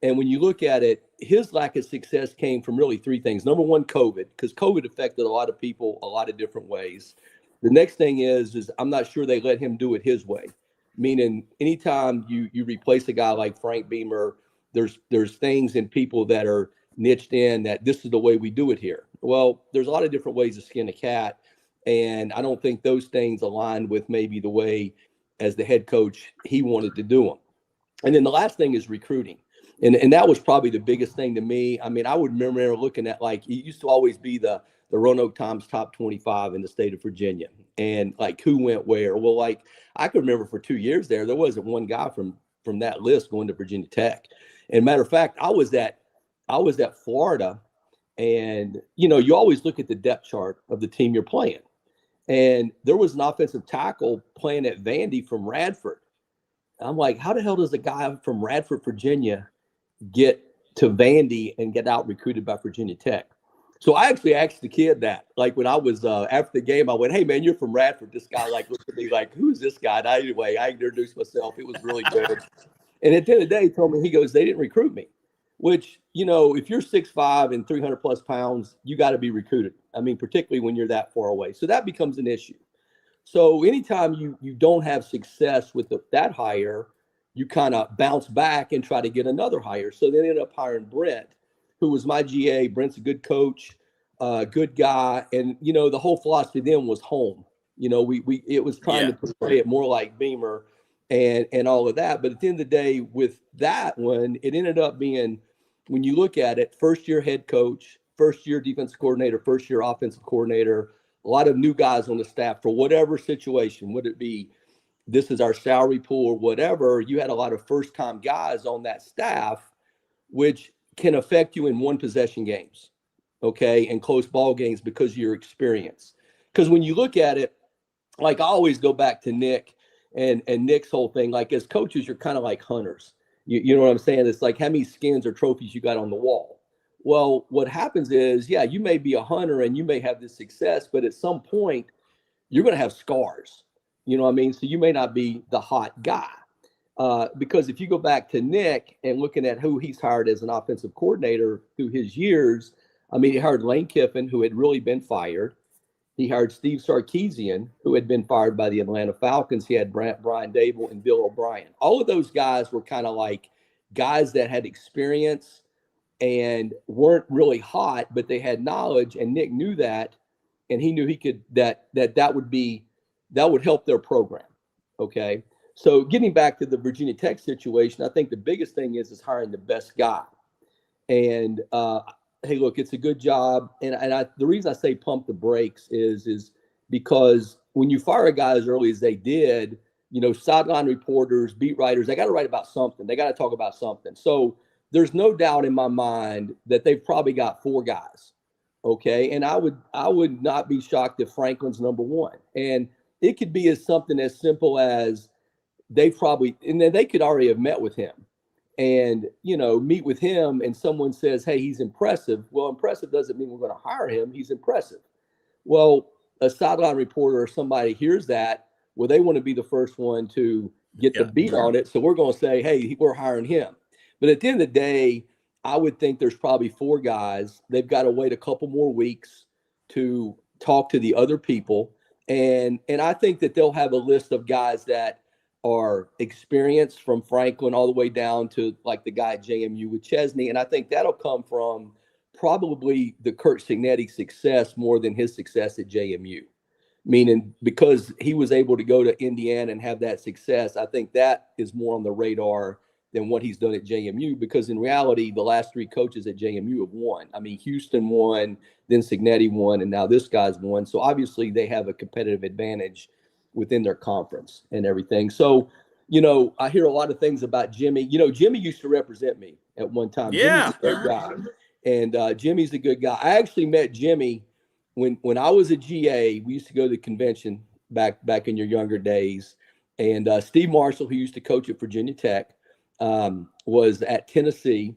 And when you look at it, his lack of success came from really three things. Number one, COVID, because COVID affected a lot of people a lot of different ways. The next thing is I'm not sure they let him do it his way. Meaning anytime you replace a guy like Frank Beamer, there's things in people that are niched in that this is the way we do it here. Well, there's a lot of different ways to skin a cat. And I don't think those things aligned with maybe the way as the head coach he wanted to do them. And then the last thing is recruiting. And that was probably the biggest thing to me. I mean, I would remember looking at, like, it used to always be the Roanoke Times top 25 in the state of Virginia, and like who went where. Well, like I could remember for 2 years there wasn't one guy from that list going to Virginia Tech. And matter of fact, I was at Florida, and you always look at the depth chart of the team you're playing, and there was an offensive tackle playing at Vandy from Radford. I'm like, how the hell does a guy from Radford, Virginia, get to Vandy and get out recruited by Virginia Tech? So I actually asked the kid that, like when I was after the game, I went, "Hey man, you're from Radford." This guy like looked at me like, "Who's this guy?" And anyway, I introduced myself. It was really good. And at the end of the day, he told me, he goes, "They didn't recruit me," which, if you're 6'5" and 300 plus pounds, you got to be recruited. I mean, particularly when you're that far away. So that becomes an issue. So anytime you don't have success with that hire, you kind of bounce back and try to get another hire. So they ended up hiring Brent, who was my GA. Brent's a good coach, good guy. And, the whole philosophy then was home. It was trying to portray it more like Beamer and all of that. But at the end of the day, with that one, it ended up being, when you look at it, first-year head coach, first-year defense coordinator, first-year offensive coordinator, a lot of new guys on the staff for whatever situation, would it be this is our salary pool or whatever, you had a lot of first-time guys on that staff, which can affect you in one possession games, okay, and close ball games because of your experience. Because when you look at it, like I always go back to Nick and Nick's whole thing, like as coaches, you're kind of like hunters. You know what I'm saying? It's like how many skins or trophies you got on the wall. Well, what happens is, you may be a hunter and you may have this success, but at some point you're going to have scars. You know what I mean? So you may not be the hot guy. Because if you go back to Nick and looking at who he's hired as an offensive coordinator through his years, I mean, he hired Lane Kiffin, who had really been fired. He hired Steve Sarkisian, who had been fired by the Atlanta Falcons. He had Brian Dable and Bill O'Brien. All of those guys were kind of like guys that had experience and weren't really hot, but they had knowledge. And Nick knew that, and he knew he could that would help their program. Okay. So getting back to the Virginia Tech situation, I think the biggest thing is hiring the best guy. And hey, look, it's a good job. And the reason I say pump the brakes is because when you fire a guy as early as they did, sideline reporters, beat writers, they got to write about something. They got to talk about something. So there's no doubt in my mind that they've probably got 4 guys. Okay. And I would not be shocked if Franklin's number 1. And it could be as something as simple as they could already have met with him and, meet with him, and someone says, "Hey, he's impressive." Well, impressive doesn't mean we're going to hire him. He's impressive. Well, a sideline reporter or somebody hears that. Well, they want to be the first one to get the beat on it. So we're going to say, "Hey, we're hiring him." But at the end of the day, I would think there's probably 4 guys. They've got to wait a couple more weeks to talk to the other people. And I think that they'll have a list of guys that are experienced from Franklin all the way down to like the guy at JMU with Chesney. And I think that'll come from probably the Kurt Signetti success more than his success at JMU. Meaning because he was able to go to Indiana and have that success, I think that is more on the radar than what he's done at JMU, because in reality, the last 3 coaches at JMU have won. I mean, Houston won, then Signetti won, and now this guy's won. So obviously they have a competitive advantage within their conference and everything. So, I hear a lot of things about Jimmy. Jimmy used to represent me at one time. Yeah. Jimmy's a good guy. And Jimmy's a good guy. I actually met Jimmy when I was a GA. We used to go to the convention back in your younger days. And Steve Marshall, who used to coach at Virginia Tech, was at Tennessee.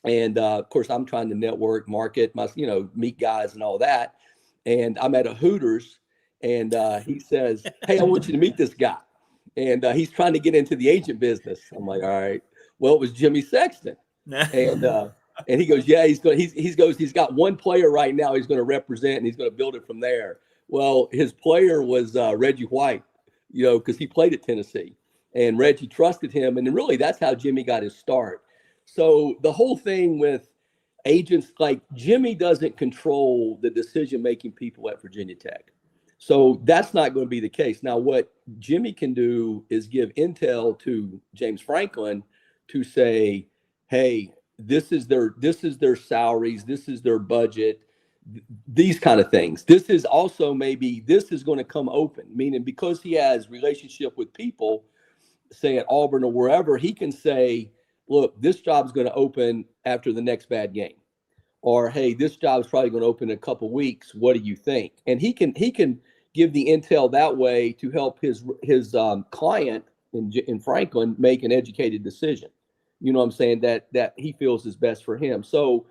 And of course, I'm trying to network, market, meet guys and all that. And I'm at a Hooters, and he says, "Hey, I want you to meet this guy." And he's trying to get into the agent business. I'm like, "All right." Well, it was Jimmy Sexton. And he goes, "Yeah, he's got one player right now he's going to represent, and he's going to build it from there." Well, his player was Reggie White, because he played at Tennessee, and Reggie trusted him. And really, that's how Jimmy got his start. So the whole thing with agents, like Jimmy doesn't control the decision-making people at Virginia Tech. So that's not going to be the case. Now, what Jimmy can do is give intel to James Franklin to say, "Hey, this is their salaries, this is their budget, these kind of things. This is also this is going to come open," meaning because he has relationship with people, say at Auburn or wherever, he can say, "Look, this job's going to open after the next bad game," or, "Hey, this job's probably going to open in a couple weeks. What do you think?" And he can give the intel that way to help his client in Franklin make an educated decision. You know what I'm saying? That he feels is best for him. So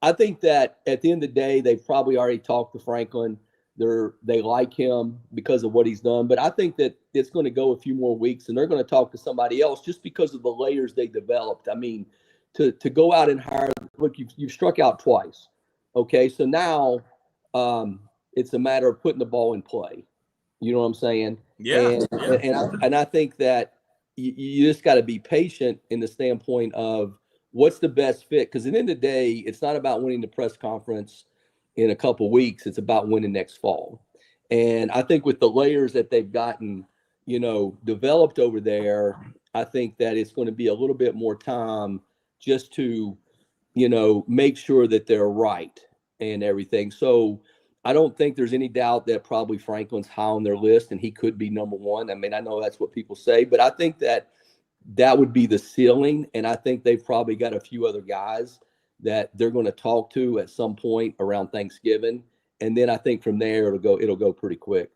I think that at the end of the day, they've probably already talked to Franklin. They like him because of what he's done. But I think that it's going to go a few more weeks, and they're going to talk to somebody else just because of the layers they developed. I mean, to go out and hire, look, you've struck out twice. Okay, so now it's a matter of putting the ball in play. You know what I'm saying? Yeah. And I think that you just got to be patient in the standpoint of what's the best fit. Because at the end of the day, it's not about winning the press conference in a couple weeks. It's about winning next fall. And I think with the layers that they've gotten, developed over there, I think that it's going to be a little bit more time just to, make sure that they're right and everything. So I don't think there's any doubt that probably Franklin's high on their list and he could be number 1. I mean, I know that's what people say, but I think that would be the ceiling. And I think they've probably got a few other guys that they're going to talk to at some point around Thanksgiving. And then I think from there, it'll go pretty quick.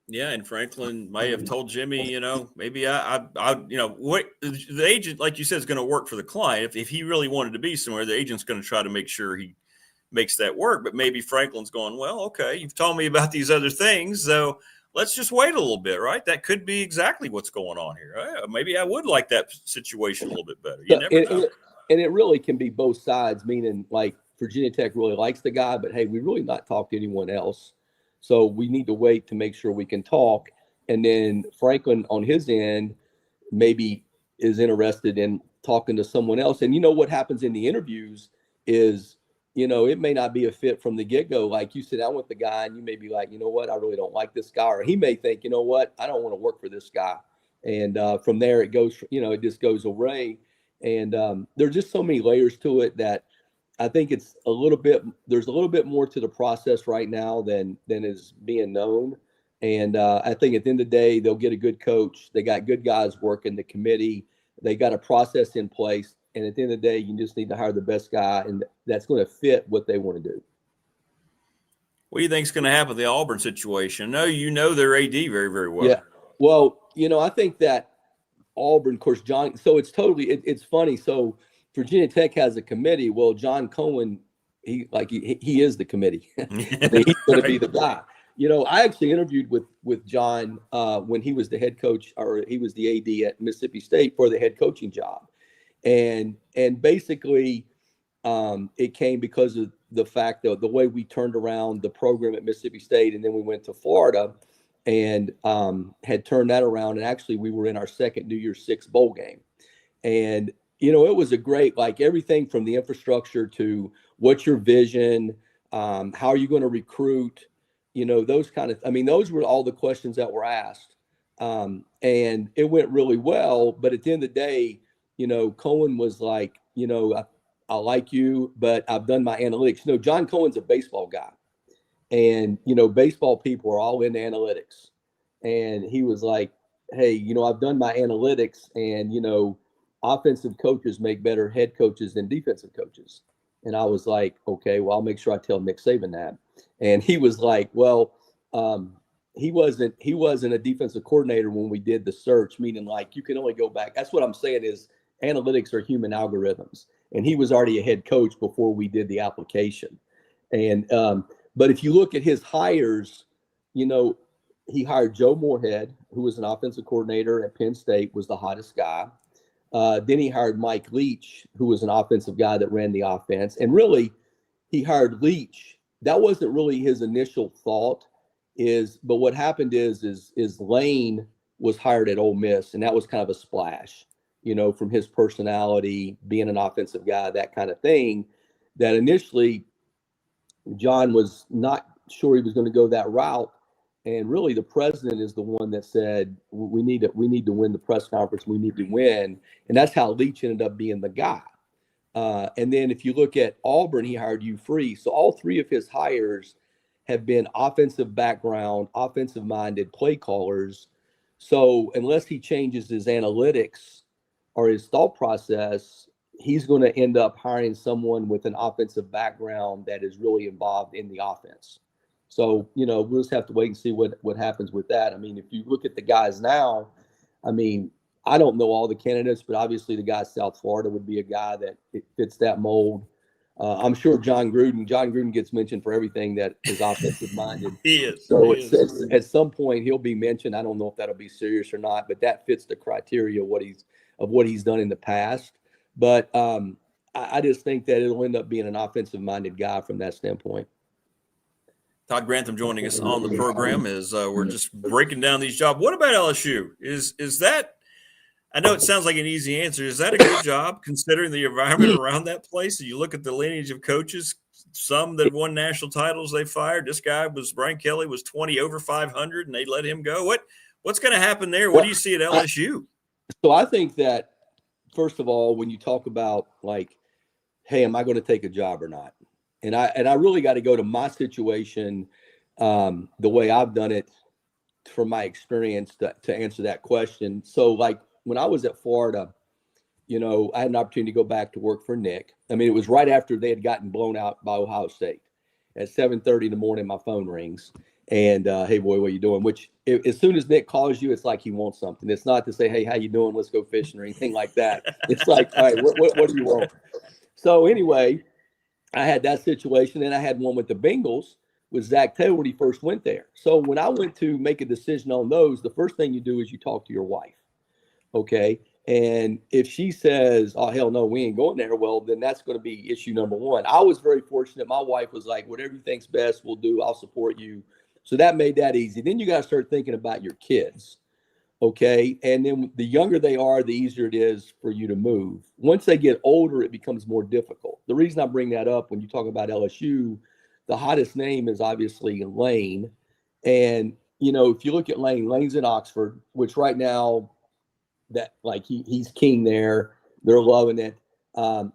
Yeah. And Franklin may have told Jimmy, maybe what the agent, like you said, is going to work for the client. If he really wanted to be somewhere, the agent's going to try to make sure he makes that work. But maybe Franklin's going, "Well, okay, you've told me about these other things, so let's just wait a little bit," right? That could be exactly what's going on here. Maybe I would like that situation a little bit better. You never know. And it really can be both sides, meaning like Virginia Tech really likes the guy, but hey, we really not talked to anyone else. So we need to wait to make sure we can talk. And then Franklin on his end maybe is interested in talking to someone else. And what happens in the interviews is, it may not be a fit from the get-go. Like you sit down with the guy and you may be like, "You know what, I really don't like this guy." Or he may think, "You know what, I don't want to work for this guy." And from there it goes, it just goes away. And there's just so many layers to it that I think there's a little bit more to the process right now than is being known. And I think at the end of the day, they'll get a good coach. They got good guys working the committee. They got a process in place. And at the end of the day, you just need to hire the best guy, and that's going to fit what they want to do. What do you think is going to happen with the Auburn situation? No, their AD very, very well. Yeah. Well, I think that Auburn, of course, John. So it's funny. So Virginia Tech has a committee. Well, John Cohen, he is the committee. He's going to be the guy. I actually interviewed with John when he was the head coach, or he was the AD at Mississippi State for the head coaching job. And basically it came because of the fact that the way we turned around the program at Mississippi State, and then we went to Florida and had turned that around. And actually, we were in our second New Year's Six bowl game. And, you know, it was a great, like everything from the infrastructure to what's your vision, how are you going to recruit, you know, those kind of, I mean, those were all the questions that were asked. And it went really well. But at the end of the day, you know, Cohen was like, you know, I like you, but I've done my analytics. You know, John Cohen's a baseball guy. And, you know, baseball people are all into analytics. And he was like, hey, you know, I've done my analytics, and, you know, offensive coaches make better head coaches than defensive coaches. And I was like, okay, well, I'll make sure I tell Nick Saban that. And he was like, well, he wasn't a defensive coordinator when we did the search, meaning like you can only go back. That's what I'm saying is analytics are human algorithms. And he was already a head coach before we did the application. And, but if you look at his hires, you know, he hired Joe Moorhead, who was an offensive coordinator at Penn State, was the hottest guy. Then he hired Mike Leach, who was an offensive guy that ran the offense. And really, he hired Leach. That wasn't really his initial thought. But what happened is Lane was hired at Ole Miss, and that was kind of a splash, you know, from his personality, being an offensive guy, that kind of thing. That initially, John was not sure he was going to go that route. And really, the president is the one that said, we need to win the press conference. We need to win. And that's how Leach ended up being the guy. And then if you look at Auburn, he hired Hugh Freeze. So all three of his hires have been offensive background, offensive-minded play callers. So unless he changes his analytics or his thought process, he's going to end up hiring someone with an offensive background that is really involved in the offense. So, you know, we'll just have to wait and see what happens with that. I mean, if you look at the guys now, I mean, I don't know all the candidates, but obviously the guy South Florida would be a guy that fits that mold. I'm sure John Gruden gets mentioned for everything that is offensive minded. He is. So at some point he'll be mentioned. I don't know if that'll be serious or not, but that fits the criteria of what he's done in the past. But I just think that it'll end up being an offensive minded guy from that standpoint. Todd Grantham joining us on the program as we're just breaking down these jobs. What about LSU? Is that, I know it sounds like an easy answer. Is that a good job considering the environment around that place? You look at the lineage of coaches, some that won national titles they fired. This guy Brian Kelly was 20 over 500 and they let him go. What's going to happen there? What do you see at LSU? So I think that, first of all, when you talk about like, hey, am I going to take a job or not? And I really got to go to my situation, the way I've done it from my experience to answer that question. So like when I was at Florida, you know, I had an opportunity to go back to work for Nick. I mean, it was right after they had gotten blown out by Ohio State. At 7:30 in the morning, my phone rings and, hey boy, what are you doing? Which as soon as Nick calls you, it's like he wants something. It's not to say, hey, how you doing? Let's go fishing or anything like that. It's like, all right, what do you want? So anyway, I had that situation, and I had one with the Bengals with Zach Taylor when he first went there. So when I went to make a decision on those, the first thing you do is you talk to your wife, okay? And if she says, oh, hell no, we ain't going there, well, then that's going to be issue number one. I was very fortunate. My wife was like, whatever you think's best, we'll do. I'll support you. So that made that easy. Then you got to start thinking about your kids. Okay. And then the younger they are, the easier it is for you to move. Once they get older, it becomes more difficult. The reason I bring that up when you talk about LSU, the hottest name is obviously Lane. And, you know, if you look at Lane's in Oxford, which right now that like he's king there. They're loving it.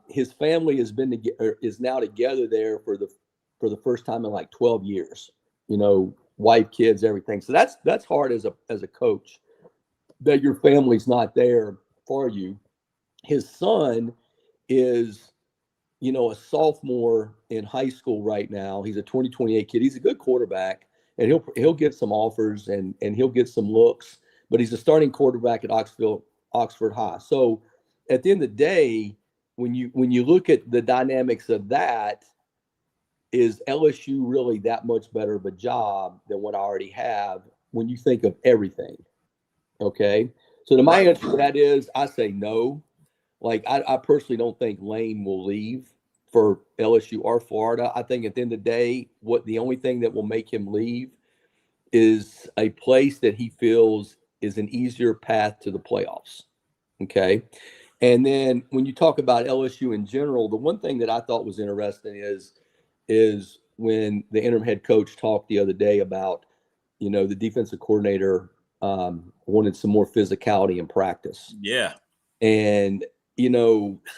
His family is now together there for the first time in like 12 years, you know, wife, kids, everything. So that's hard as a coach, that your family's not there for you. His son is, you know, a sophomore in high school right now. He's a 2028 kid. He's a good quarterback, and he'll get some offers and he'll get some looks, but he's a starting quarterback at Oxford High. So at the end of the day, when you look at the dynamics of that, is LSU really that much better of a job than what I already have when you think of everything? Okay. So my answer to that is I say no. Like I personally don't think Lane will leave. for LSU or Florida. I think at the end of the day, the only thing that will make him leave is a place that he feels is an easier path to the playoffs. Okay. And then when you talk about LSU in general, the one thing that I thought was interesting is when the interim head coach talked the other day about, the defensive coordinator wanted some more physicality in practice. Yeah. And,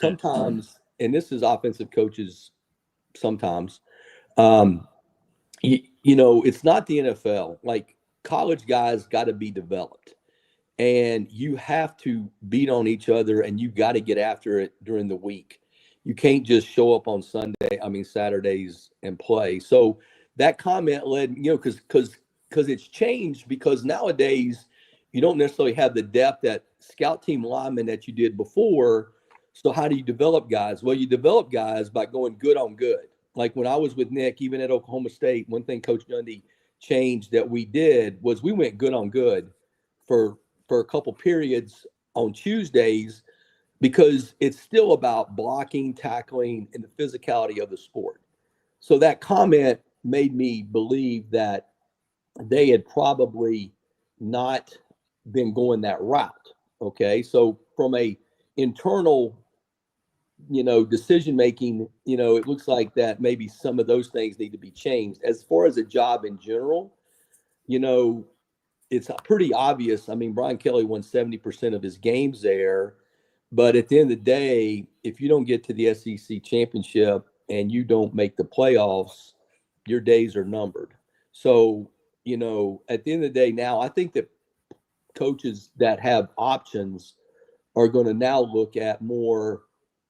sometimes, and this is offensive coaches sometimes, it's not the NFL. Like, college guys got to be developed. And you have to beat on each other, and you got to get after it during the week. You can't just show up on Saturdays and play. So that comment led, because it's changed, because nowadays you don't necessarily have the depth at scout team linemen that you did before. So how do you develop guys? Well, you develop guys by going good on good. Like when I was with Nick, even at Oklahoma State, one thing Coach Gundy changed that we did was we went good on good for a couple periods on Tuesdays, because it's still about blocking, tackling, and the physicality of the sport. So that comment made me believe that they had probably not been going that route. Okay. So from a internal, decision making, it looks like that maybe some of those things need to be changed. As far as a job in general, it's pretty obvious. I mean, Brian Kelly won 70% of his games there. But at the end of the day, if you don't get to the SEC championship and you don't make the playoffs, your days are numbered. So, at the end of the day now, I think that coaches that have options are going to now look at more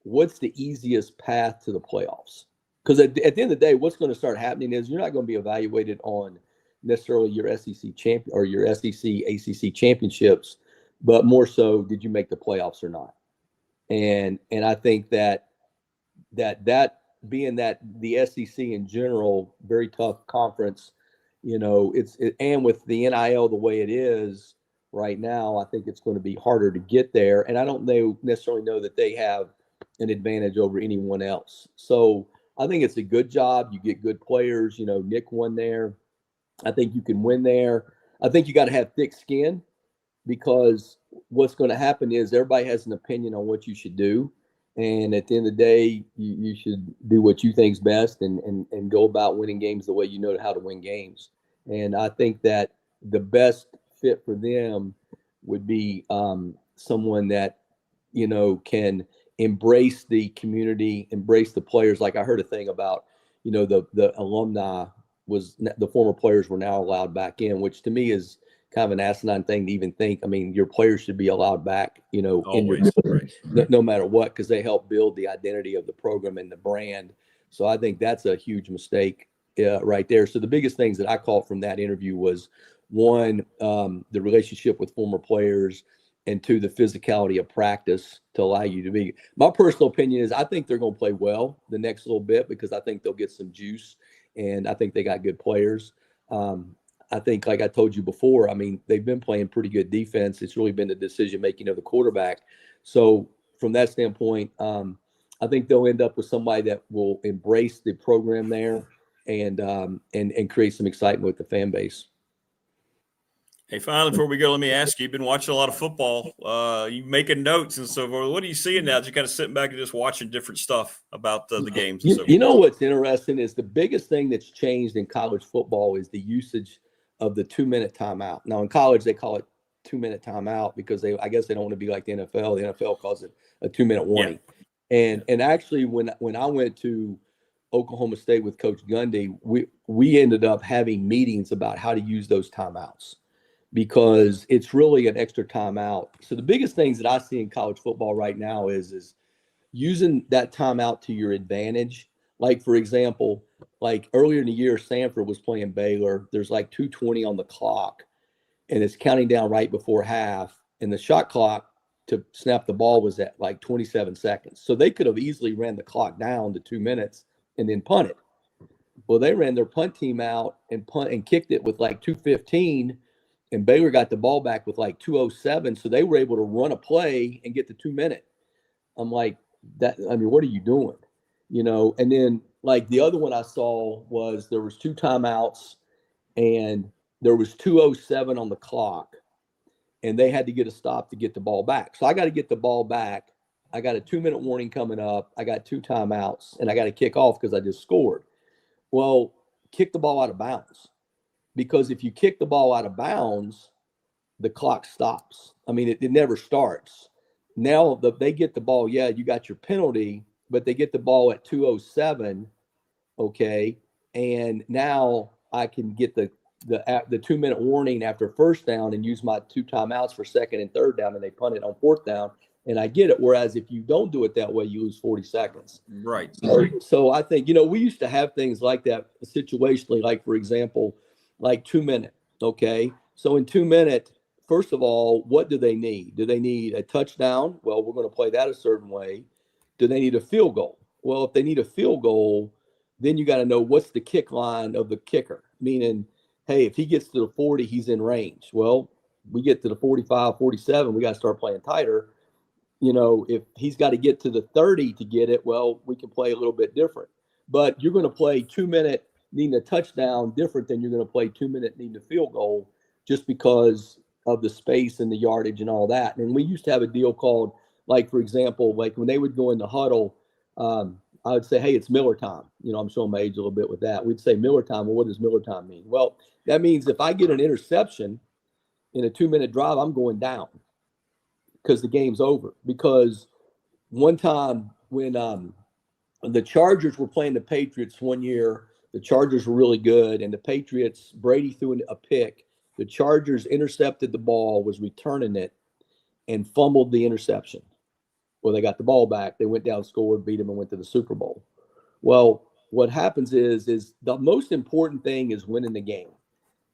what's the easiest path to the playoffs. Because at the end of the day, what's going to start happening is you're not going to be evaluated on necessarily your SEC champion or your SEC ACC championships, but more so, did you make the playoffs or not? And I think that being that the SEC in general, very tough conference, and with the NIL the way it is right now, I think it's going to be harder to get there. And I don't necessarily know that they have an advantage over anyone else. So I think it's a good job. You get good players. Nick won there. I think you can win there. I think you got to have thick skin, because what's going to happen is everybody has an opinion on what you should do. And at the end of the day, you should do what you think's best and go about winning games the way you know how to win games. And I think that the best fit for them would be someone that, can embrace the community, embrace the players. Like I heard a thing about, the alumni the former players were now allowed back in, which to me is kind of an asinine thing to even think. I mean, your players should be allowed back, Always, no matter what, because they help build the identity of the program and the brand. So I think that's a huge mistake right there. So the biggest things that I caught from that interview was, one, the relationship with former players, and two, the physicality of practice to allow you to be. My personal opinion is I think they're going to play well the next little bit, because I think they'll get some juice, and I think they got good players. I think, like I told you before, I mean, they've been playing pretty good defense. It's really been the decision-making of the quarterback. So from that standpoint, I think they'll end up with somebody that will embrace the program there and create some excitement with the fan base. Hey, finally, before we go, let me ask you, you've been watching a lot of football. You making notes and so forth. What are you seeing now? You're kind of sitting back and just watching different stuff about the games and so forth. You know what's interesting is the biggest thing that's changed in college football is the usage of the 2-minute timeout. Now, in college, they call it 2-minute timeout because I guess they don't want to be like the NFL. The NFL calls it a 2-minute warning. Yeah. And actually, when I went to Oklahoma State with Coach Gundy, we ended up having meetings about how to use those timeouts, because it's really an extra timeout. So the biggest things that I see in college football right now is using that timeout to your advantage. Like, for example, like earlier in the year, Sanford was playing Baylor. There's like 2:20 on the clock, and it's counting down right before half. And the shot clock to snap the ball was at like 27 seconds. So they could have easily ran the clock down to 2 minutes and then punted. Well, they ran their punt team out and kicked it with like 2:15. And Baylor got the ball back with like 2:07. So they were able to run a play and get the 2 minute. I'm like, what are you doing? And then like the other one I saw was there was 2 timeouts and there was 2:07 on the clock and they had to get a stop to get the ball back. So I got to get the ball back. I got a 2-minute warning coming up. I got 2 timeouts and I got to kick off because I just scored. Well, kick the ball out of bounds, because if you kick the ball out of bounds, the clock stops. I mean, it never starts. Now they get the ball. Yeah, you got your penalty, but they get the ball at 2:07. Okay. And now I can get the 2-minute warning after first down and use my 2 timeouts for second and third down, and they punt it on fourth down. And I get it. Whereas if you don't do it that way, you lose 40 seconds. Right. So I think, we used to have things like that situationally, like, for example, like 2-minute. Okay. So in 2-minute, first of all, what do they need? Do they need a touchdown? Well, we're going to play that a certain way. Do they need a field goal? Well, if they need a field goal, then you got to know what's the kick line of the kicker. Meaning, hey, if he gets to the 40, he's in range. Well, we get to the 45, 47, we got to start playing tighter. If he's got to get to the 30 to get it, well, we can play a little bit different. But you're going to play 2-minute needing a touchdown different than you're going to play 2-minute needing a field goal, just because of the space and the yardage and all that. And we used to have a deal called, like, for example, like when they would go in the huddle, I would say, hey, it's Miller time. I'm showing my age a little bit with that. We'd say Miller time. Well, what does Miller time mean? Well, that means if I get an interception in a 2-minute drive, I'm going down because the game's over. Because one time when the Chargers were playing the Patriots one year, the Chargers were really good, and the Patriots, Brady threw a pick. The Chargers intercepted the ball, was returning it, and fumbled the interception. Well, they got the ball back. They went down, scored, beat them, and went to the Super Bowl. Well, what happens is the most important thing is winning the game.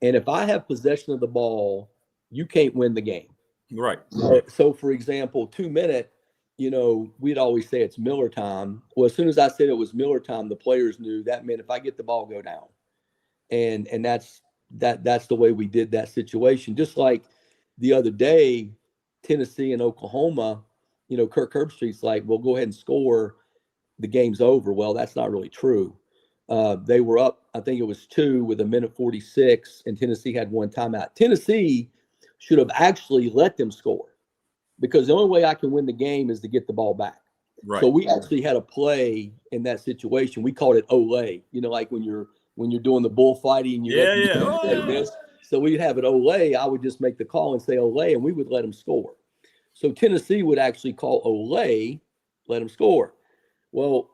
And if I have possession of the ball, you can't win the game. Right. So for example, 2-minute, we'd always say it's Miller time. Well, as soon as I said it was Miller time, the players knew that meant if I get the ball, go down. And that's the way we did that situation. Just like the other day, Tennessee and Oklahoma, Kirk Herbstreit's like, well, go ahead and score. The game's over. Well, that's not really true. They were up, I think it was 2 with 1:46, and Tennessee had 1 timeout. Tennessee should have actually let them score, because the only way I can win the game is to get the ball back. Right. So we actually had a play in that situation. We called it Olay, like when you're doing the bullfighting. This. So we'd have it Olay. I would just make the call and say Olay, and we would let them score. So Tennessee would actually call Olay, let them score. Well,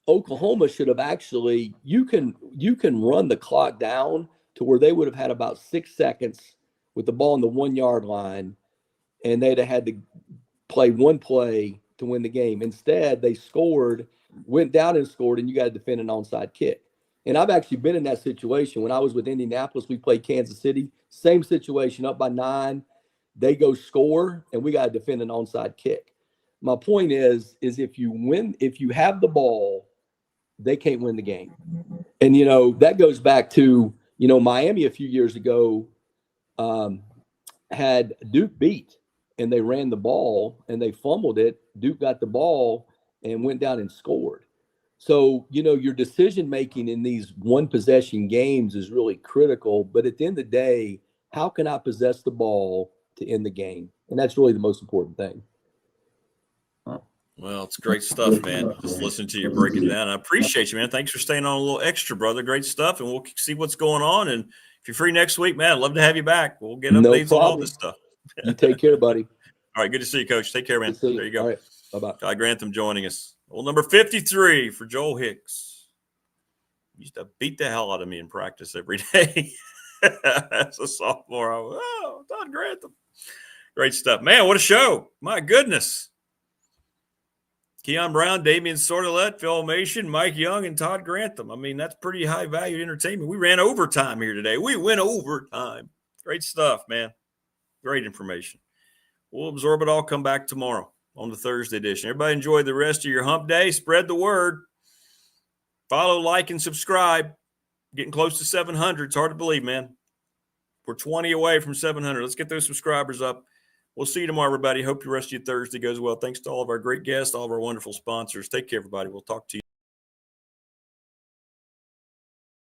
Oklahoma should have actually, you can run the clock down to where they would have had about 6 seconds with the ball on the 1-yard line, and they'd have had to play one play to win the game. Instead, they scored, went down and scored, and you got to defend an onside kick. And I've actually been in that situation. When I was with Indianapolis, we played Kansas City, same situation, up by 9. They go score, and we got to defend an onside kick. My point is if you have the ball, they can't win the game. And, that goes back to, Miami a few years ago had Duke beat, and they ran the ball and they fumbled it. Duke got the ball and went down and scored. So, your decision-making in these one-possession games is really critical. But at the end of the day, how can I possess the ball to end the game? And that's really the most important thing. Well, it's great stuff, man. Just listening to you break it down. I appreciate you, man. Thanks for staying on a little extra, brother. Great stuff. And we'll see what's going on. And if you're free next week, man, I'd love to have you back. We'll get updates on all this stuff. You take care, buddy. All right. Good to see you, Coach. Take care, man. There you go. All right. Bye-bye. Todd Grantham joining us. Well, number 53 for Joel Hicks. He used to beat the hell out of me in practice every day. As a sophomore, I was, Todd Grantham. Great stuff. Man, what a show. My goodness. Kion Brown, Damien Sordelett, Phil Elmassian, Mike Young, and Todd Grantham. I mean, that's pretty high-value entertainment. We ran overtime here today. We went overtime. Great stuff, man. Great information. We'll absorb it all. Come back tomorrow on the Thursday edition. Everybody enjoy the rest of your hump day. Spread the word. Follow, like, and subscribe. Getting close to 700. It's hard to believe, man. We're 20 away from 700. Let's get those subscribers up. We'll see you tomorrow, everybody. Hope your rest of your Thursday goes well. Thanks to all of our great guests, all of our wonderful sponsors. Take care, everybody. We'll talk to you.